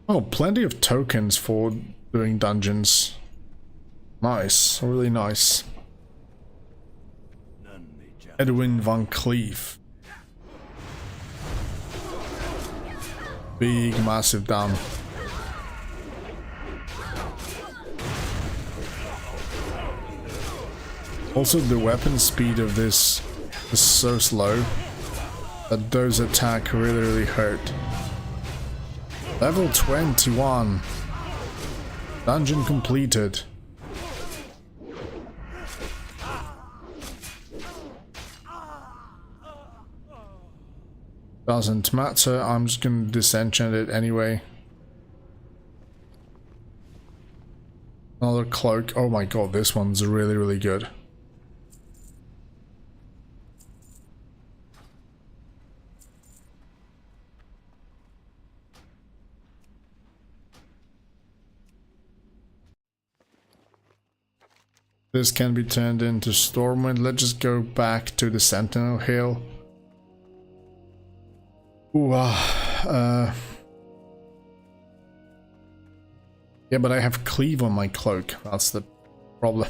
Oh, plenty of tokens for doing dungeons. Nice, really nice. Edwin Van Cleef. Big, massive down. Also, the weapon speed of this is so slow that those attacks really hurt. Level 21. Dungeon completed. Doesn't matter, I'm just gonna disenchant it anyway. Another cloak. Oh my god, this one's really good. This can be turned into Stormwind. Let's just go back to the Sentinel Hill. Ooh, yeah, but I have cleave on my cloak. That's the problem.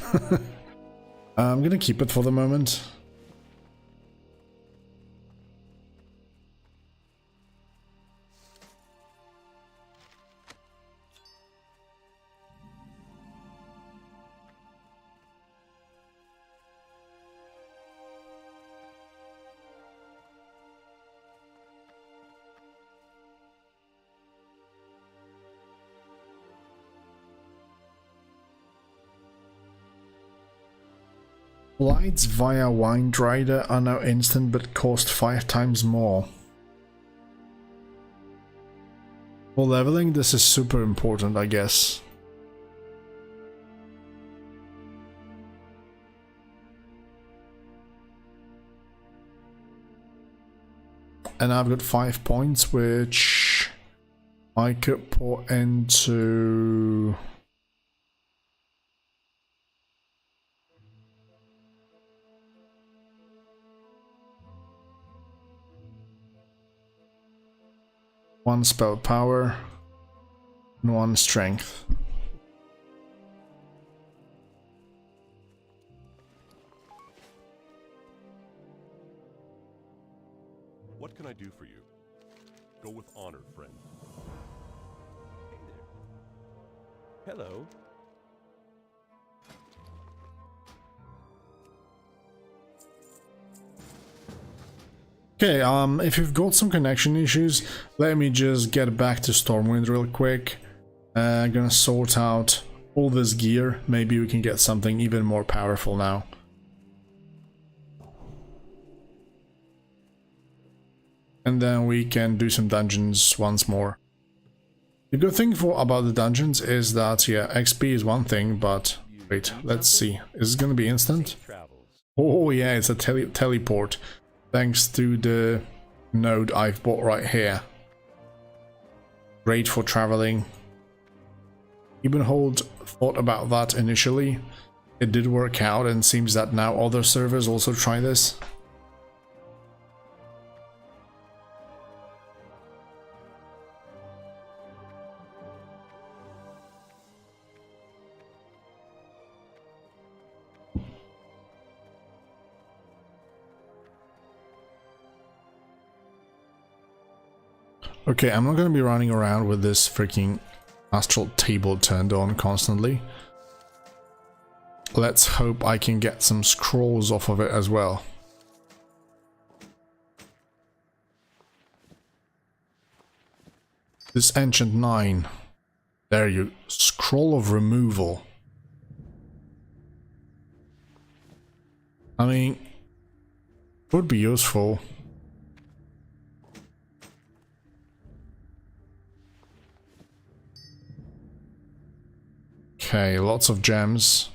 I'm gonna keep it for the moment. Lights via Wind Rider are now instant but cost 5 times more. For leveling, this is super important, I guess. And I've got 5 points, which I could put into... one spell power and 1 strength. What can I do for you? Go with honor, friend. Hey there. Hello. Okay, if you've got some connection issues, let me just get back to Stormwind real quick. Gonna sort out all this gear. Maybe we can get something even more powerful now. And then we can do some dungeons once more. The good thing about the dungeons is that, yeah, XP is one thing, but wait, let's see. Is it gonna be instant? Oh yeah, it's a teleport. Thanks to the node I've bought right here. Great for traveling. Ebenhold thought about that initially. It did work out, and seems that now other servers also try this. Okay, I'm not going to be running around with this freaking astral table turned on constantly. Let's hope I can get some scrolls off of it as well. This Ancient 9. There you... Scroll of Removal. I mean... would be useful. Okay, lots of gems.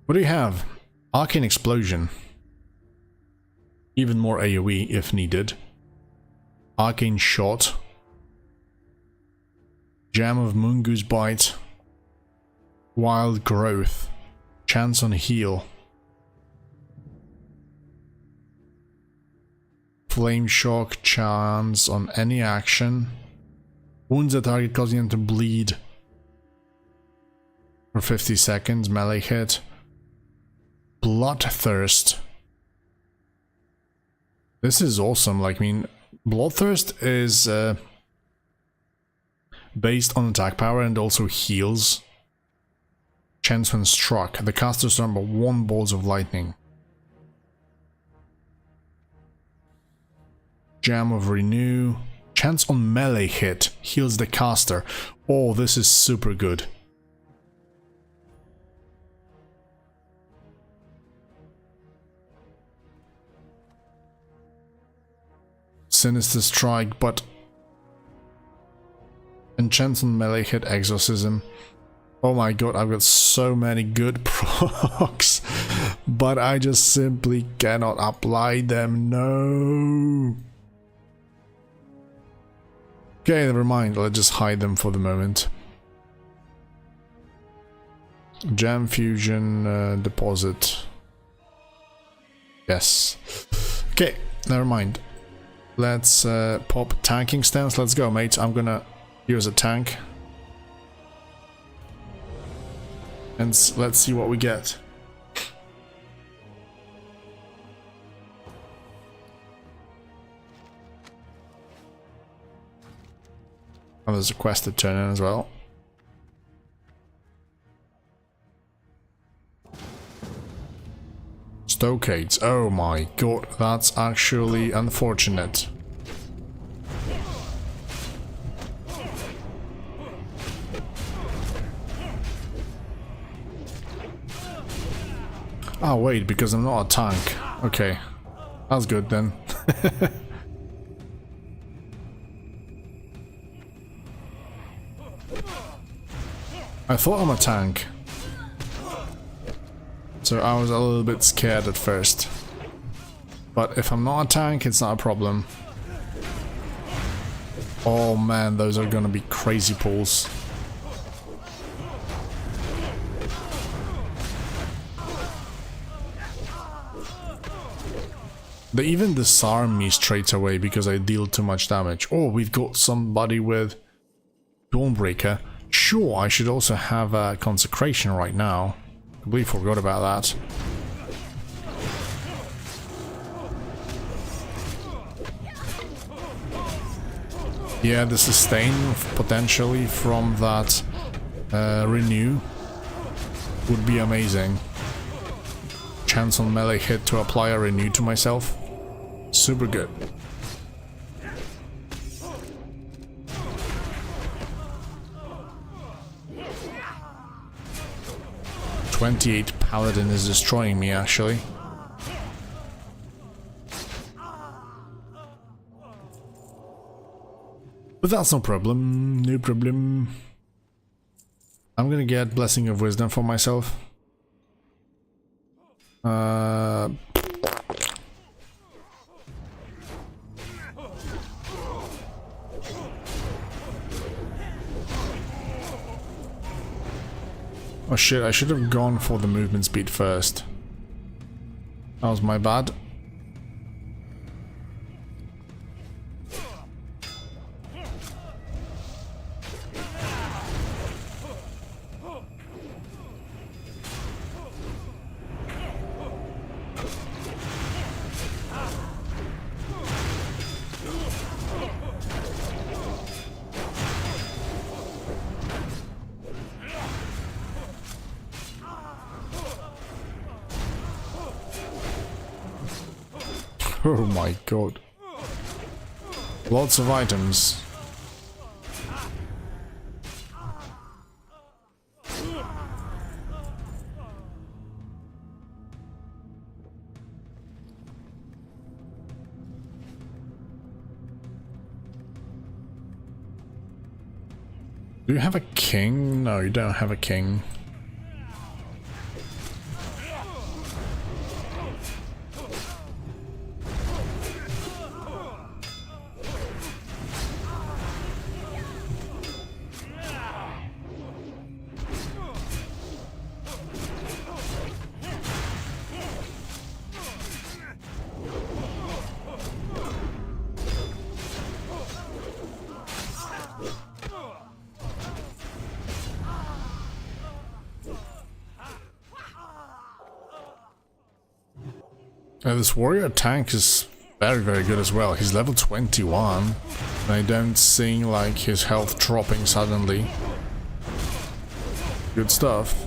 What do you have? Arcane Explosion. Even more AoE if needed. Arcane Shot. Gem of Mongoose Bite. Wild Growth. Chance on Heal. Flame Shock. Chance on any action. Wounds a target causing them to bleed. For 50 seconds. Melee hit. Bloodthirst. This is awesome. Like, I mean, Bloodthirst is based on attack power and also heals. Chance when struck. The caster surrender 1 bolts of lightning. Gem of Renew. Chance on melee hit. Heals the caster. Oh, this is super good. Sinister Strike, but enchants on melee hit Exorcism. Oh my god, I've got so many good procs, but I just simply cannot apply them. No. Okay, never mind. Let's just hide them for the moment. Gem Fusion Deposit. Yes. Okay, never mind. Let's pop tanking stance. Let's go, mate. I'm gonna use a tank. And let's see what we get. Oh, there's a quest to turn in as well. Stockades. Oh my god, that's actually unfortunate. Oh wait, because I'm not a tank. Okay, that's good then. I thought I'm a tank. So I was a little bit scared at first. But if I'm not a tank, it's not a problem. Oh man, those are gonna be crazy pulls. They even disarm me straight away because I deal too much damage. Oh, we've got somebody with Dawnbreaker. Sure, I should also have a Consecration right now. Completely forgot about that. Yeah, the sustain potentially from that renew would be amazing. Chance on melee hit to apply a renew to myself. Super good. .28 Paladin is destroying me, actually. But that's no problem, no problem. I'm gonna get Blessing of Wisdom for myself. Oh shit, I should have gone for the movement speed first. That was my bad. Oh my god. Lots of items. Do you have a king? No, you don't have a king. This warrior tank is very good as well. He's level 21 and I don't see like his health dropping suddenly. Good stuff.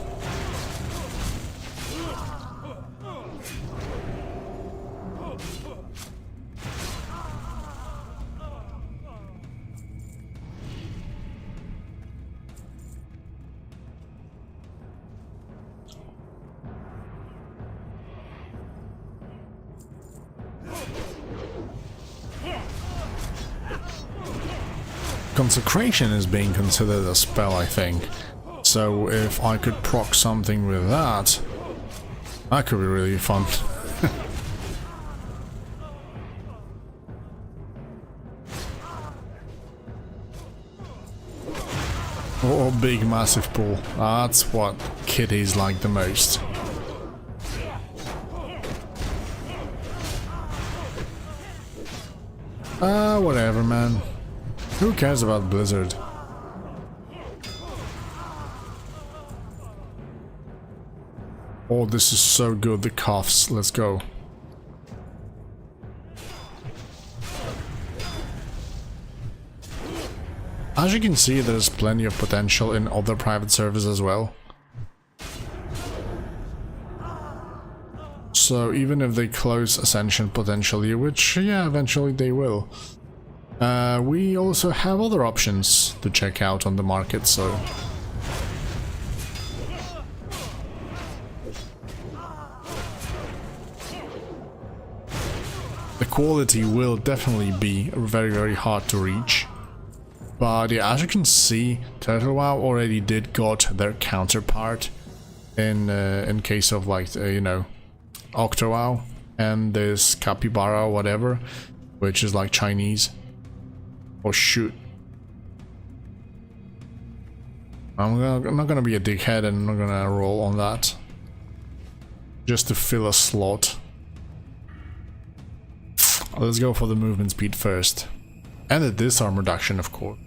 Consecration is being considered a spell, I think. So if I could proc something with that, that could be really fun. Or big massive pool. That's what kitties like the most. Whatever, man. Who cares about Blizzard? Oh, this is so good, the cuffs. Let's go. As you can see, there's plenty of potential in other private servers as well. So even if they close Ascension potentially, which, yeah, eventually they will, we also have other options to check out on the market, so... The quality will definitely be very hard to reach. But yeah, as you can see, Turtle WoW already did got their counterpart in case of like, you know, Octo WoW and this Capybara or whatever, which is like Chinese. Oh shoot. I'm not gonna be a dickhead and I'm not gonna roll on that. Just to fill a slot. Let's go for the movement speed first. And the disarm reduction, of course.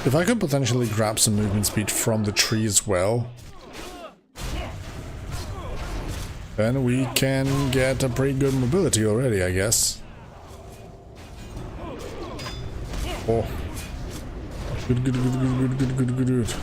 If I could potentially grab some movement speed from the tree as well, then we can get a pretty good mobility already, I guess. Oh. Good.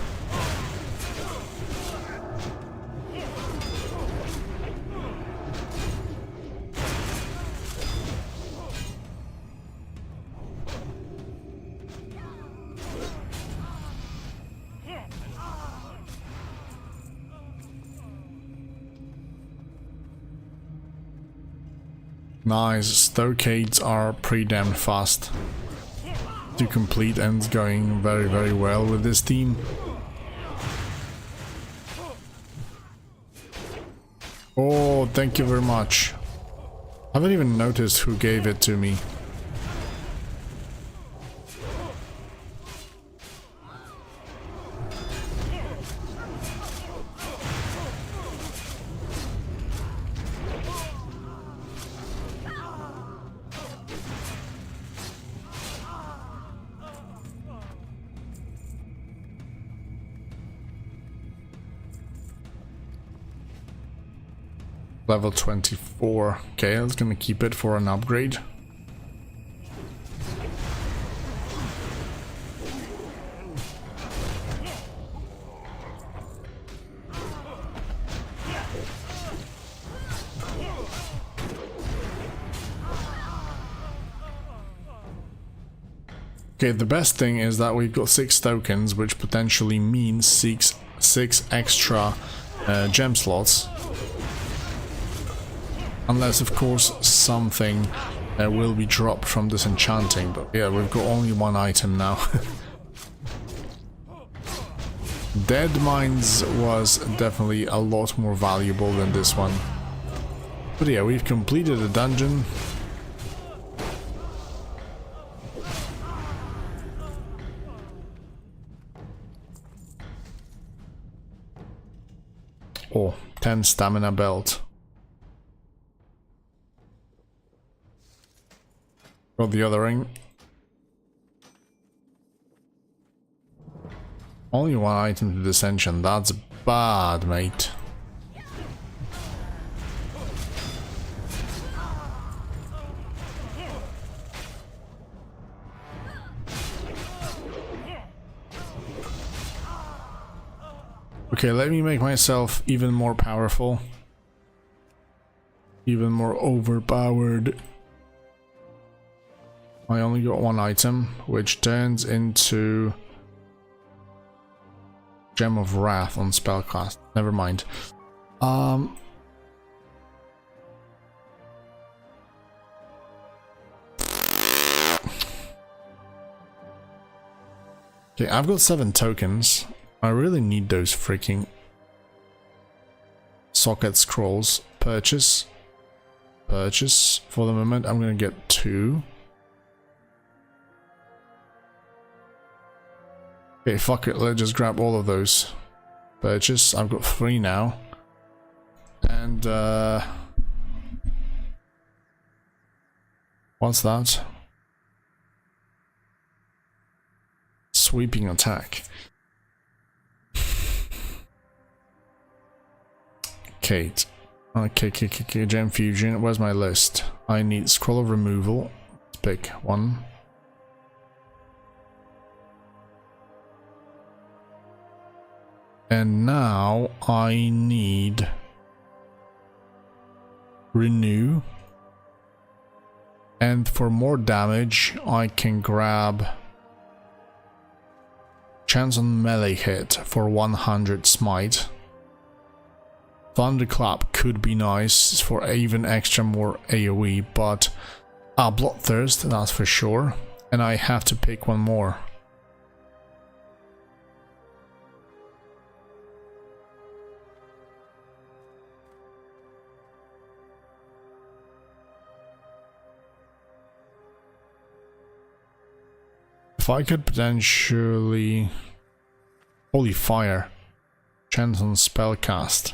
Nice, stockades are pretty damn fast to complete and going very well with this team. Oh, thank you very much. I haven't even noticed who gave it to me. Level 24. Okay, I was gonna keep it for an upgrade. Okay, the best thing is that we've got 6 tokens, which potentially means 6 extra gem slots. Unless, of course, something will be dropped from this enchanting. But yeah, we've got only 1 item now. Dead Mines was definitely a lot more valuable than this one. But yeah, we've completed the dungeon. Oh, 10 stamina belt. Got the other ring. Only 1 item to dissension. That's bad, mate. Okay, let me make myself even more powerful. Even more overpowered. I only got 1 item, which turns into Gem of Wrath on spellcast. Never mind. Okay, I've got 7 tokens. I really need those freaking socket scrolls. Purchase. Purchase. For the moment, I'm gonna get 2. Okay, fuck it, let's just grab all of those. Purchase. I've got 3 now. And, what's that? Sweeping attack. Kate. Okay, gem fusion. Where's my list? I need scroll of removal. Let's pick 1. And now I need renew. And for more damage, I can grab chance on melee hit for 100 smite. Thunderclap could be nice for even extra more AoE, but Bloodthirst, that's for sure. And I have to pick 1 more. If I could potentially... Holy fire. Chance on spellcast.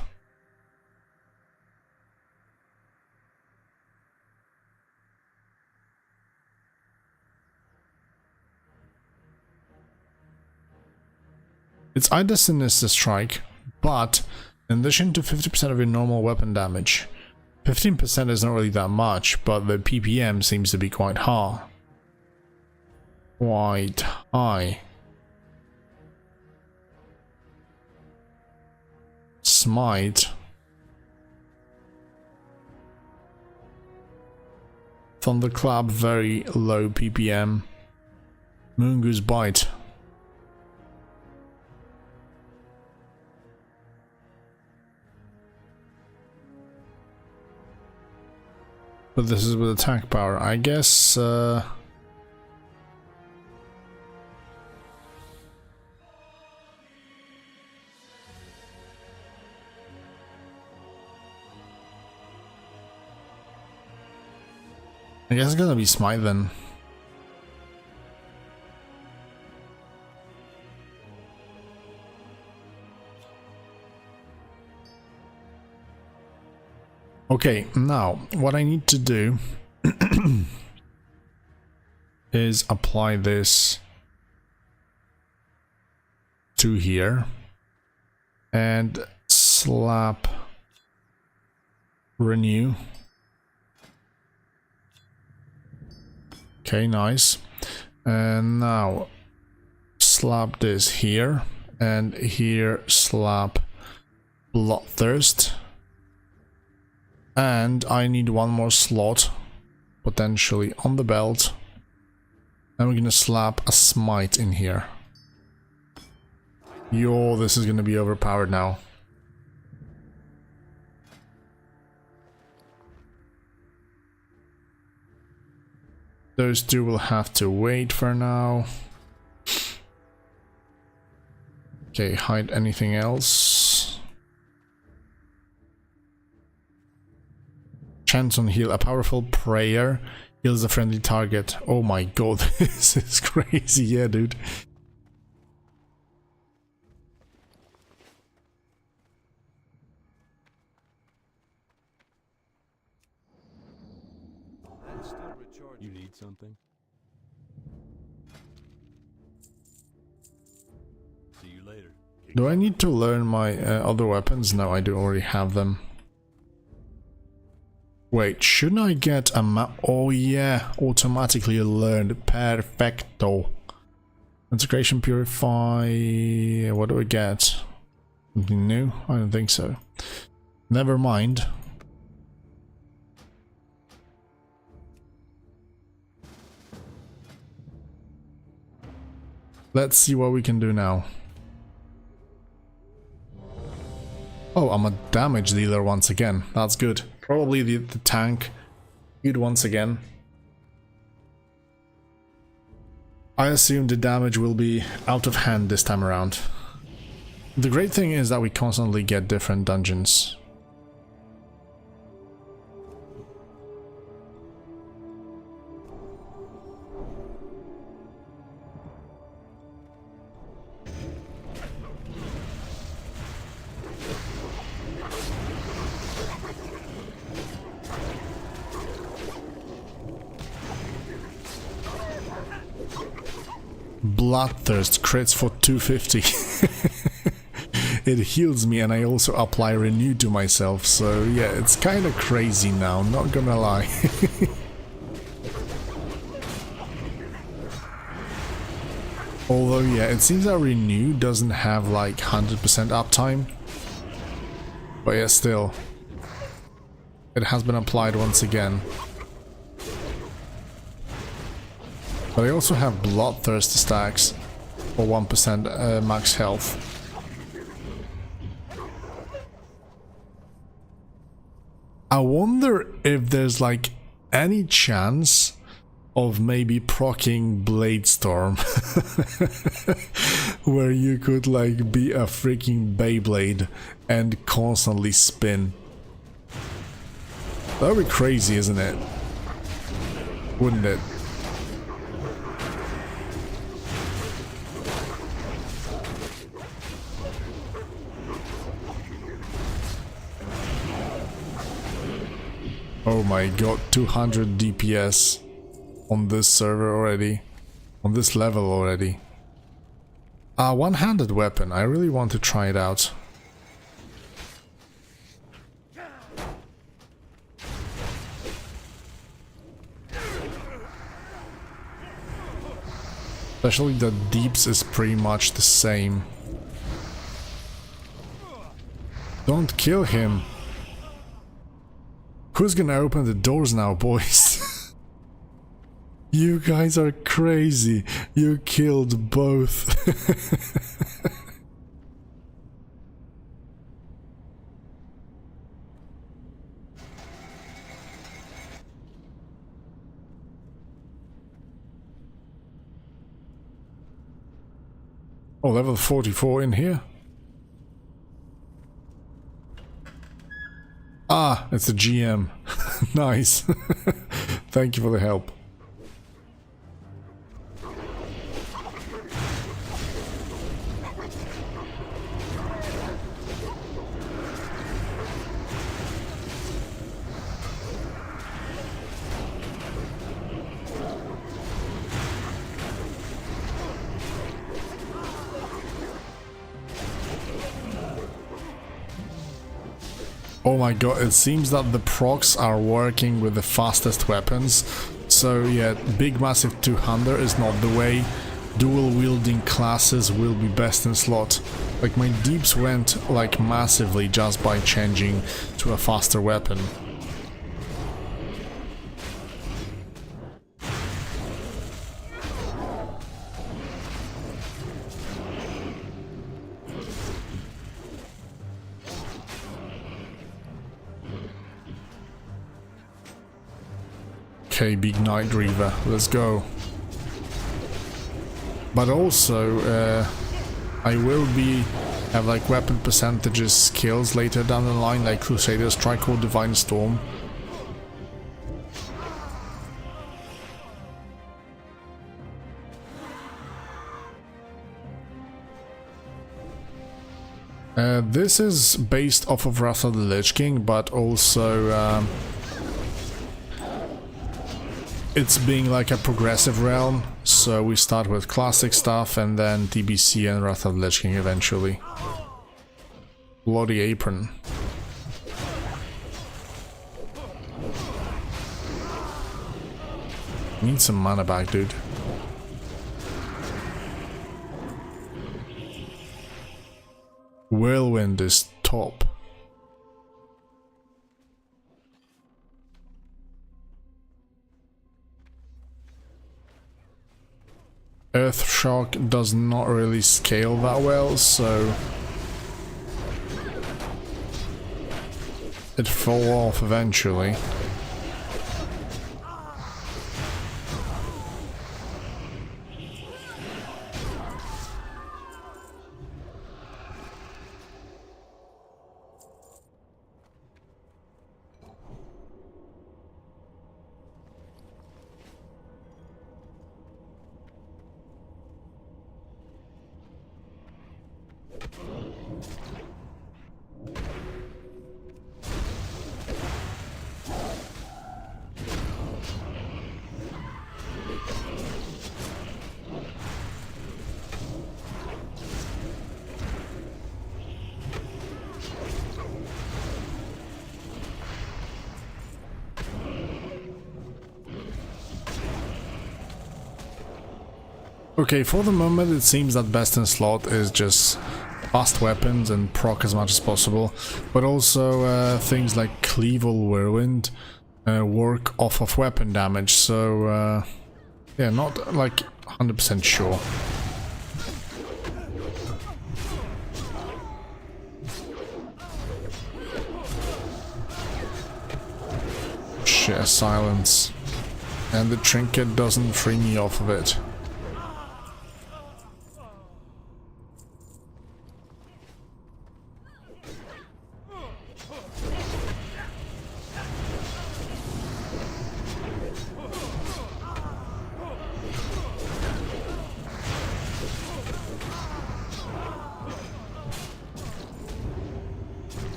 It's either Sinister Strike, but in addition to 50% of your normal weapon damage. 15% is not really that much, but the PPM seems to be quite high. Quite high. Smite. Thunderclap, very low PPM. Moongoose Bite. But this is with attack power. I guess it's gonna be Smite then. Okay, now what I need to do is apply this to here and slap Renew. Okay, nice. And now slap this here, and here slap Bloodthirst. And I need one more slot, potentially on the belt. And we're gonna slap a Smite in here. Yo, this is gonna be overpowered now. Those two will have to wait for now. Okay, hide anything else. Chance on heal. A powerful prayer heals a friendly target. Oh my god, this is crazy. Yeah, dude. You need something? See you later. Do I need to learn my other weapons? No, I do already have them. Wait, shouldn't I get a map? Oh yeah, automatically learned. Perfecto. Integration Purify. What do I get? Something new? I don't think so. Never mind. Let's see what we can do now. Oh, I'm a damage dealer once again. That's good. Probably the tank hit once again. I assume the damage will be out of hand this time around. The great thing is that we constantly get different dungeons. Bloodthirst crits for 250. It heals me and I also apply renew to myself, so yeah, it's kind of crazy now, not gonna lie. Although yeah, it seems that renew doesn't have like 100% uptime. But yeah, still. It has been applied once again. But I also have Bloodthirst stacks for 1% max health. I wonder if there's like any chance of maybe proccing Bladestorm, where you could like be a freaking Beyblade and constantly spin. That would be crazy, isn't it? Wouldn't it? Oh my god, 200 DPS on this server already, on this level already. One-handed weapon, I really want to try it out. Especially the deeps is pretty much the same. Don't kill him. Who's gonna open the doors now, boys? You guys are crazy. You killed both. Oh, level 44 in here? Ah, it's the GM. Nice. Thank you for the help. Oh my god, it seems that the procs are working with the fastest weapons. So yeah, big massive two-hander is not the way. Dual wielding classes will be best in slot. Like my deeps went like massively just by changing to a faster weapon. Okay, big Night Reaver, let's go. But also, I will have like weapon percentages skills later down the line, like Crusader Strike or Divine Storm. This is based off of Wrath of the Lich King, but also it's being like a progressive realm, so we start with classic stuff and then TBC and Wrath of the Lich King eventually. Bloody Apron. Need some mana back, dude. Whirlwind is top. Earthshock does not really scale that well, so it fall off eventually. Okay, for the moment it seems that best in slot is just fast weapons and proc as much as possible, but also things like Cleaval Whirlwind work off of weapon damage, so yeah, not like 100% sure. Shit, silence. And the trinket doesn't free me off of it.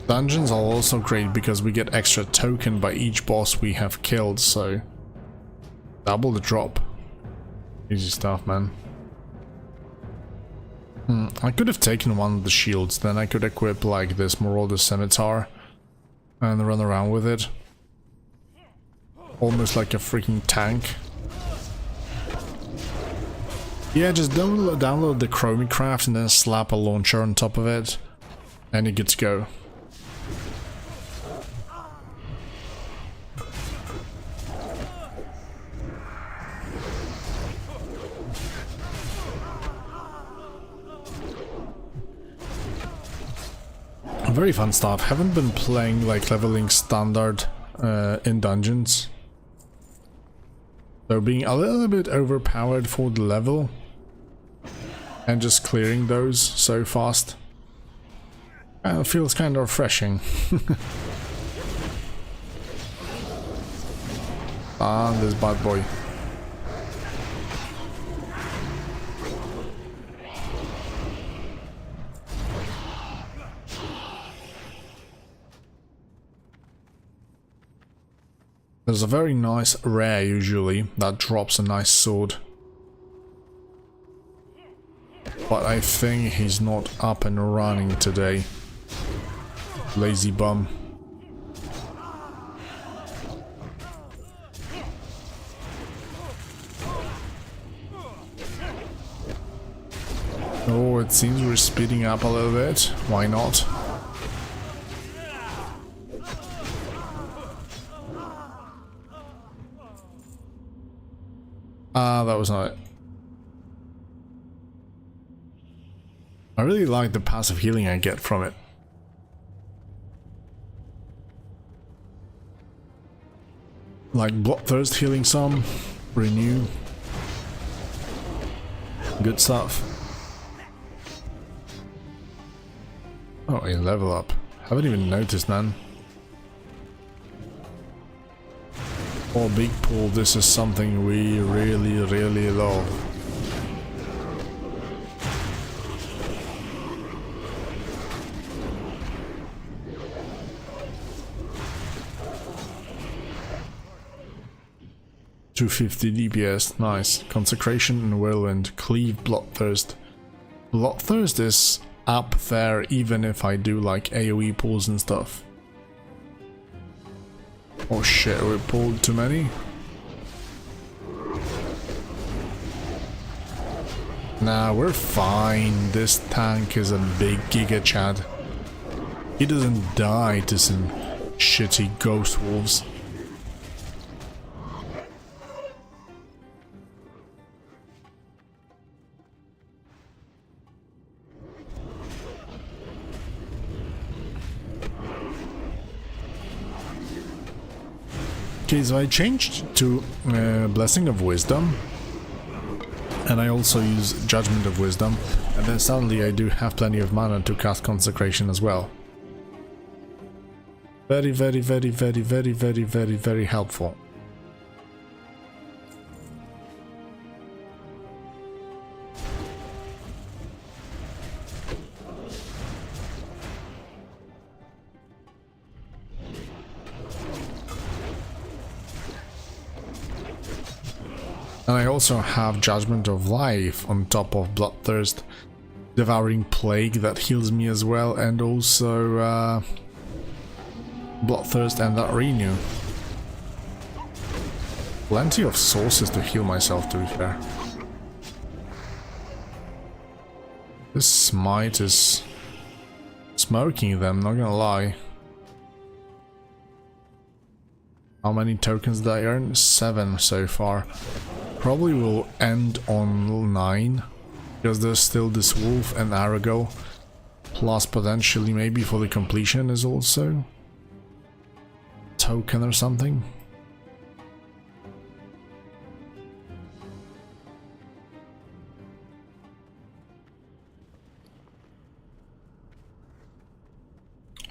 Dungeons are also great because we get extra token by each boss we have killed, so double the drop. Easy stuff, man. I could have taken one of the shields, then I could equip like this Marauder Scimitar and run around with it. Almost like a freaking tank. Yeah, just download the Chromicraft and then slap a launcher on top of it, and you're good to go. Very fun stuff. Haven't been playing like leveling standard in dungeons, so being a little bit overpowered for the level and just clearing those so fast feels kind of refreshing. Ah, this bad boy. There's a very nice rare usually that drops a nice sword, but I think he's not up and running today. Lazy bum. Oh, it seems we're speeding up a little bit. Why not? Ah, that was not it. I really like the passive healing I get from it. Like Bloodthirst healing some, renew. Good stuff. Oh, a level up. Haven't even noticed, man. Oh, big pool, this is something we really love. .250 DPS, nice. Consecration and Whirlwind, Cleave, Bloodthirst. Bloodthirst is up there even if I do like AoE pulls and stuff. Oh shit, we pulled too many? Nah, we're fine. This tank is a big Giga Chad. He doesn't die to some shitty ghost wolves. Okay, so I changed to Blessing of Wisdom, and I also use Judgment of Wisdom, and then suddenly I do have plenty of mana to cast Consecration as well. Very helpful. And I also have Judgment of Life on top of Bloodthirst, Devouring Plague that heals me as well, and also Bloodthirst and that Renew. Plenty of sources to heal myself, to be fair. This Smite is smoking them, not gonna lie. How many tokens did I earn? 7 so far. Probably will end on 9, because there's still this wolf and Arago, plus potentially maybe for the completion is also token or something.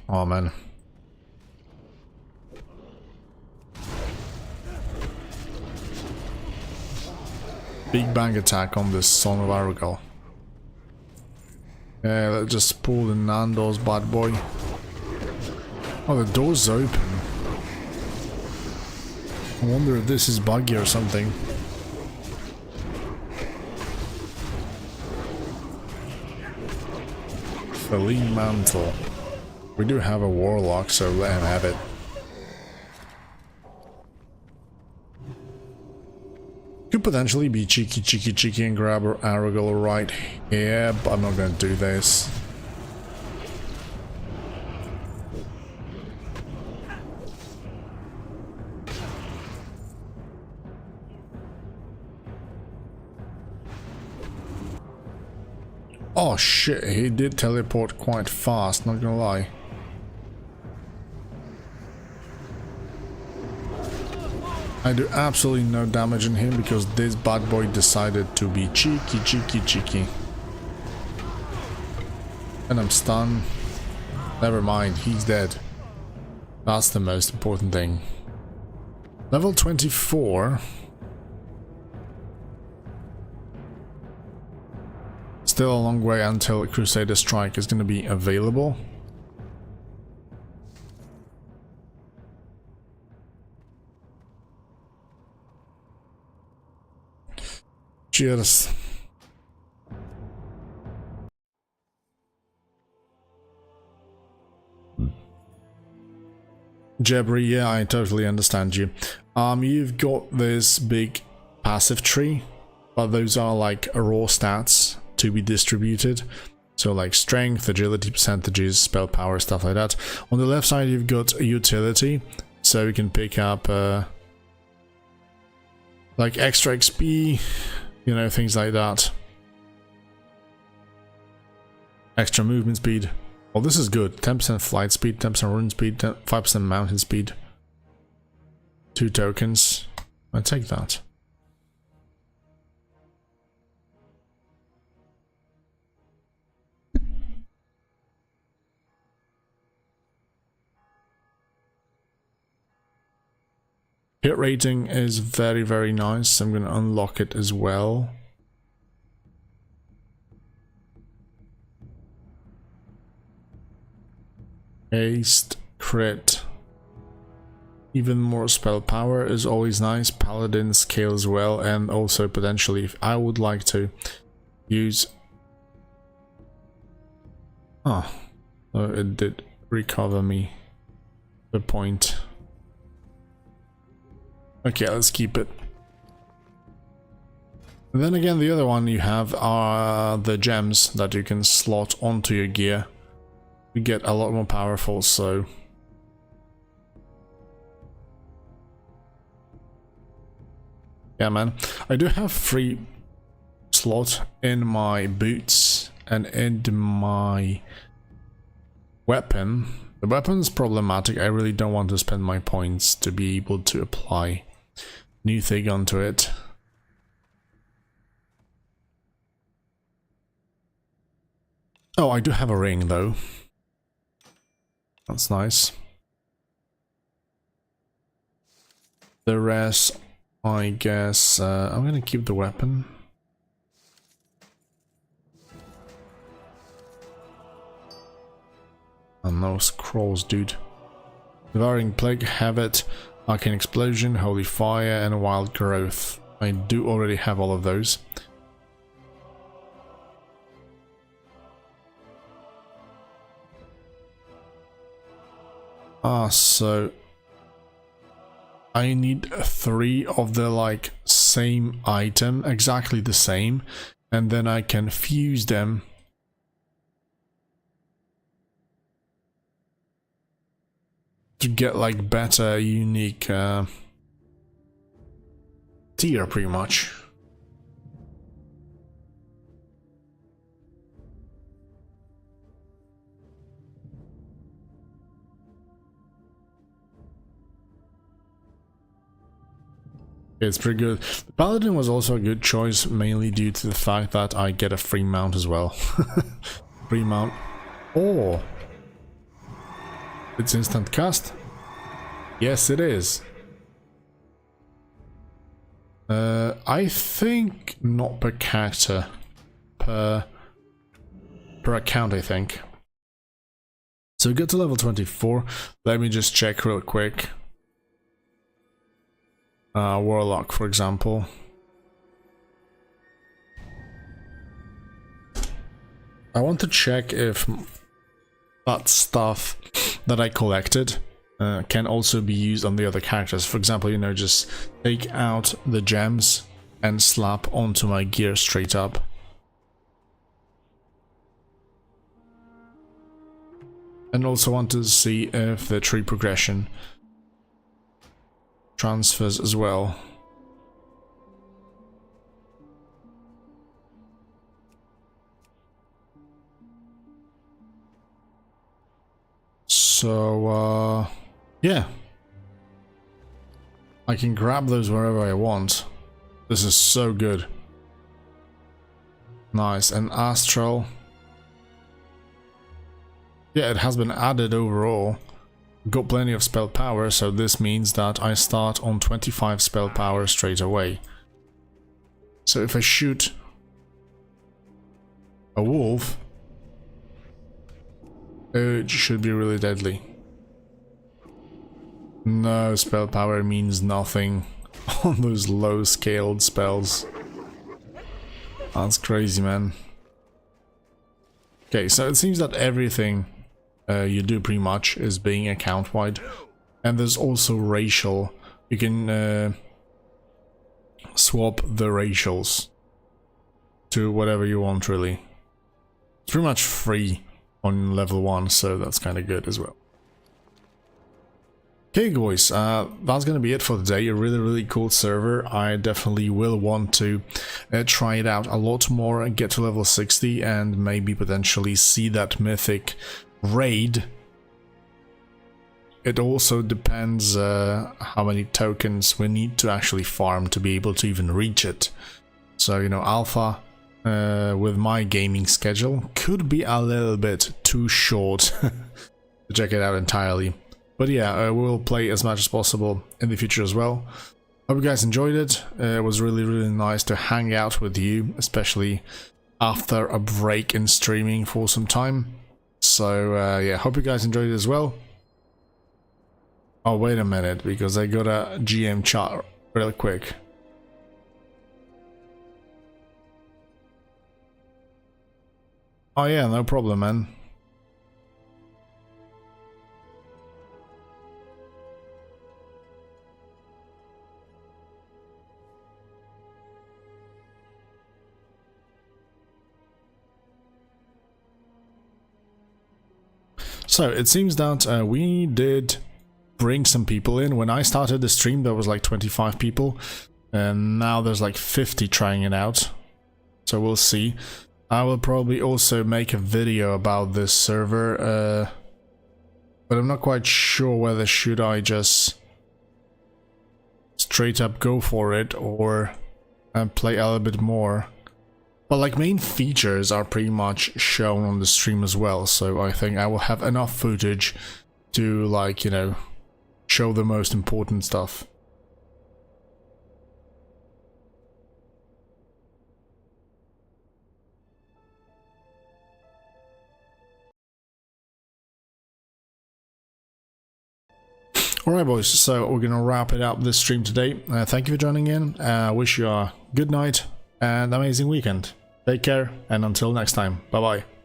Oh man. Big bang attack on this Song of Aragal. Yeah, let's just pull the Nando's bad boy. Oh, the door's open. I wonder if this is buggy or something. Feline Mantle. We do have a Warlock, so let him have it. Could potentially be cheeky and grab our Aragal right here, but I'm not gonna do this. Oh shit, he did teleport quite fast, not gonna lie. I do absolutely no damage on him because this bad boy decided to be cheeky. And I'm stunned. Never mind, he's dead. That's the most important thing. Level 24. Still a long way until Crusader Strike is going to be available. Cheers. Jebri, yeah, I totally understand you. You've got this big passive tree, but those are like raw stats. to be distributed. So like strength, agility percentages, spell power, stuff like that. On the left side you've got utility, so you can pick up like extra XP, you know, things like that. Extra movement speed. Well, this is good. 10% flight speed, 10% rune speed, 5% mountain speed. 2 tokens. I take that. Hit rating is very, very nice. I'm going to unlock it as well. Haste, crit. Even more spell power is always nice. Paladin scale as well, and also potentially if I would like to use... Oh, it did recover me the point. Okay, let's keep it. And then again, the other one you have are the gems that you can slot onto your gear. You get a lot more powerful, so... Yeah, man. I do have free slot in my boots and in my weapon. The weapon's problematic. I really don't want to spend my points to be able to apply new thing onto it. Oh, I do have a ring though. That's nice. The rest, I guess, I'm gonna keep the weapon. And no scrolls, dude. Devouring Plague, Habit, Arcane Explosion, Holy Fire, and Wild Growth. I do already have all of those. So I need 3 of the like same item, exactly the same, and then I can fuse them to get like better unique tier pretty much. It's pretty good. The Paladin was also a good choice, mainly due to the fact that I get a free mount as well. Free mount. Oh! It's instant cast? Yes, it is. I think not per character. Per account, I think. So get to level 24. Let me just check real quick. Warlock, for example. I want to check if that stuff that I collected can also be used on the other characters. For example, you know, just take out the gems and slap onto my gear straight up. And also want to see if the tree progression transfers as well. So, yeah. I can grab those wherever I want. This is so good. Nice. And Astral. Yeah, it has been added overall. Got plenty of spell power, so this means that I start on 25 spell power straight away. So if I shoot a wolf, it should be really deadly. No, spell power means nothing on those low scaled spells. That's crazy, man. Okay, so it seems that everything you do pretty much is being account wide, and there's also racial. You can swap the racials. to whatever you want, really. It's pretty much free on level 1, so that's kind of good as well. Okay guys, that's gonna be it for today. A really cool server. I definitely will want to try it out a lot more and get to level 60 and maybe potentially see that mythic raid. It also depends how many tokens we need to actually farm to be able to even reach it. So, you know, alpha with my gaming schedule could be a little bit too short to check it out entirely. But yeah, we'll play as much as possible in the future as well. Hope you guys enjoyed it. It was really nice to hang out with you, especially after a break in streaming for some time. So yeah, hope you guys enjoyed it as well. Oh, wait a minute, because I got a GM chat real quick. Oh yeah, no problem, man. So it seems that we did bring some people in. When I started the stream there was like 25 people, and now there's like 50 trying it out. So we'll see. I will probably also make a video about this server, but I'm not quite sure whether should I just straight up go for it or play a little bit more. But like main features are pretty much shown on the stream as well, so I think I will have enough footage to, like, you know, show the most important stuff. Alright boys, so we're gonna wrap it up this stream today. Thank you for joining in. I wish you a good night and amazing weekend. Take care, and until next time, bye bye.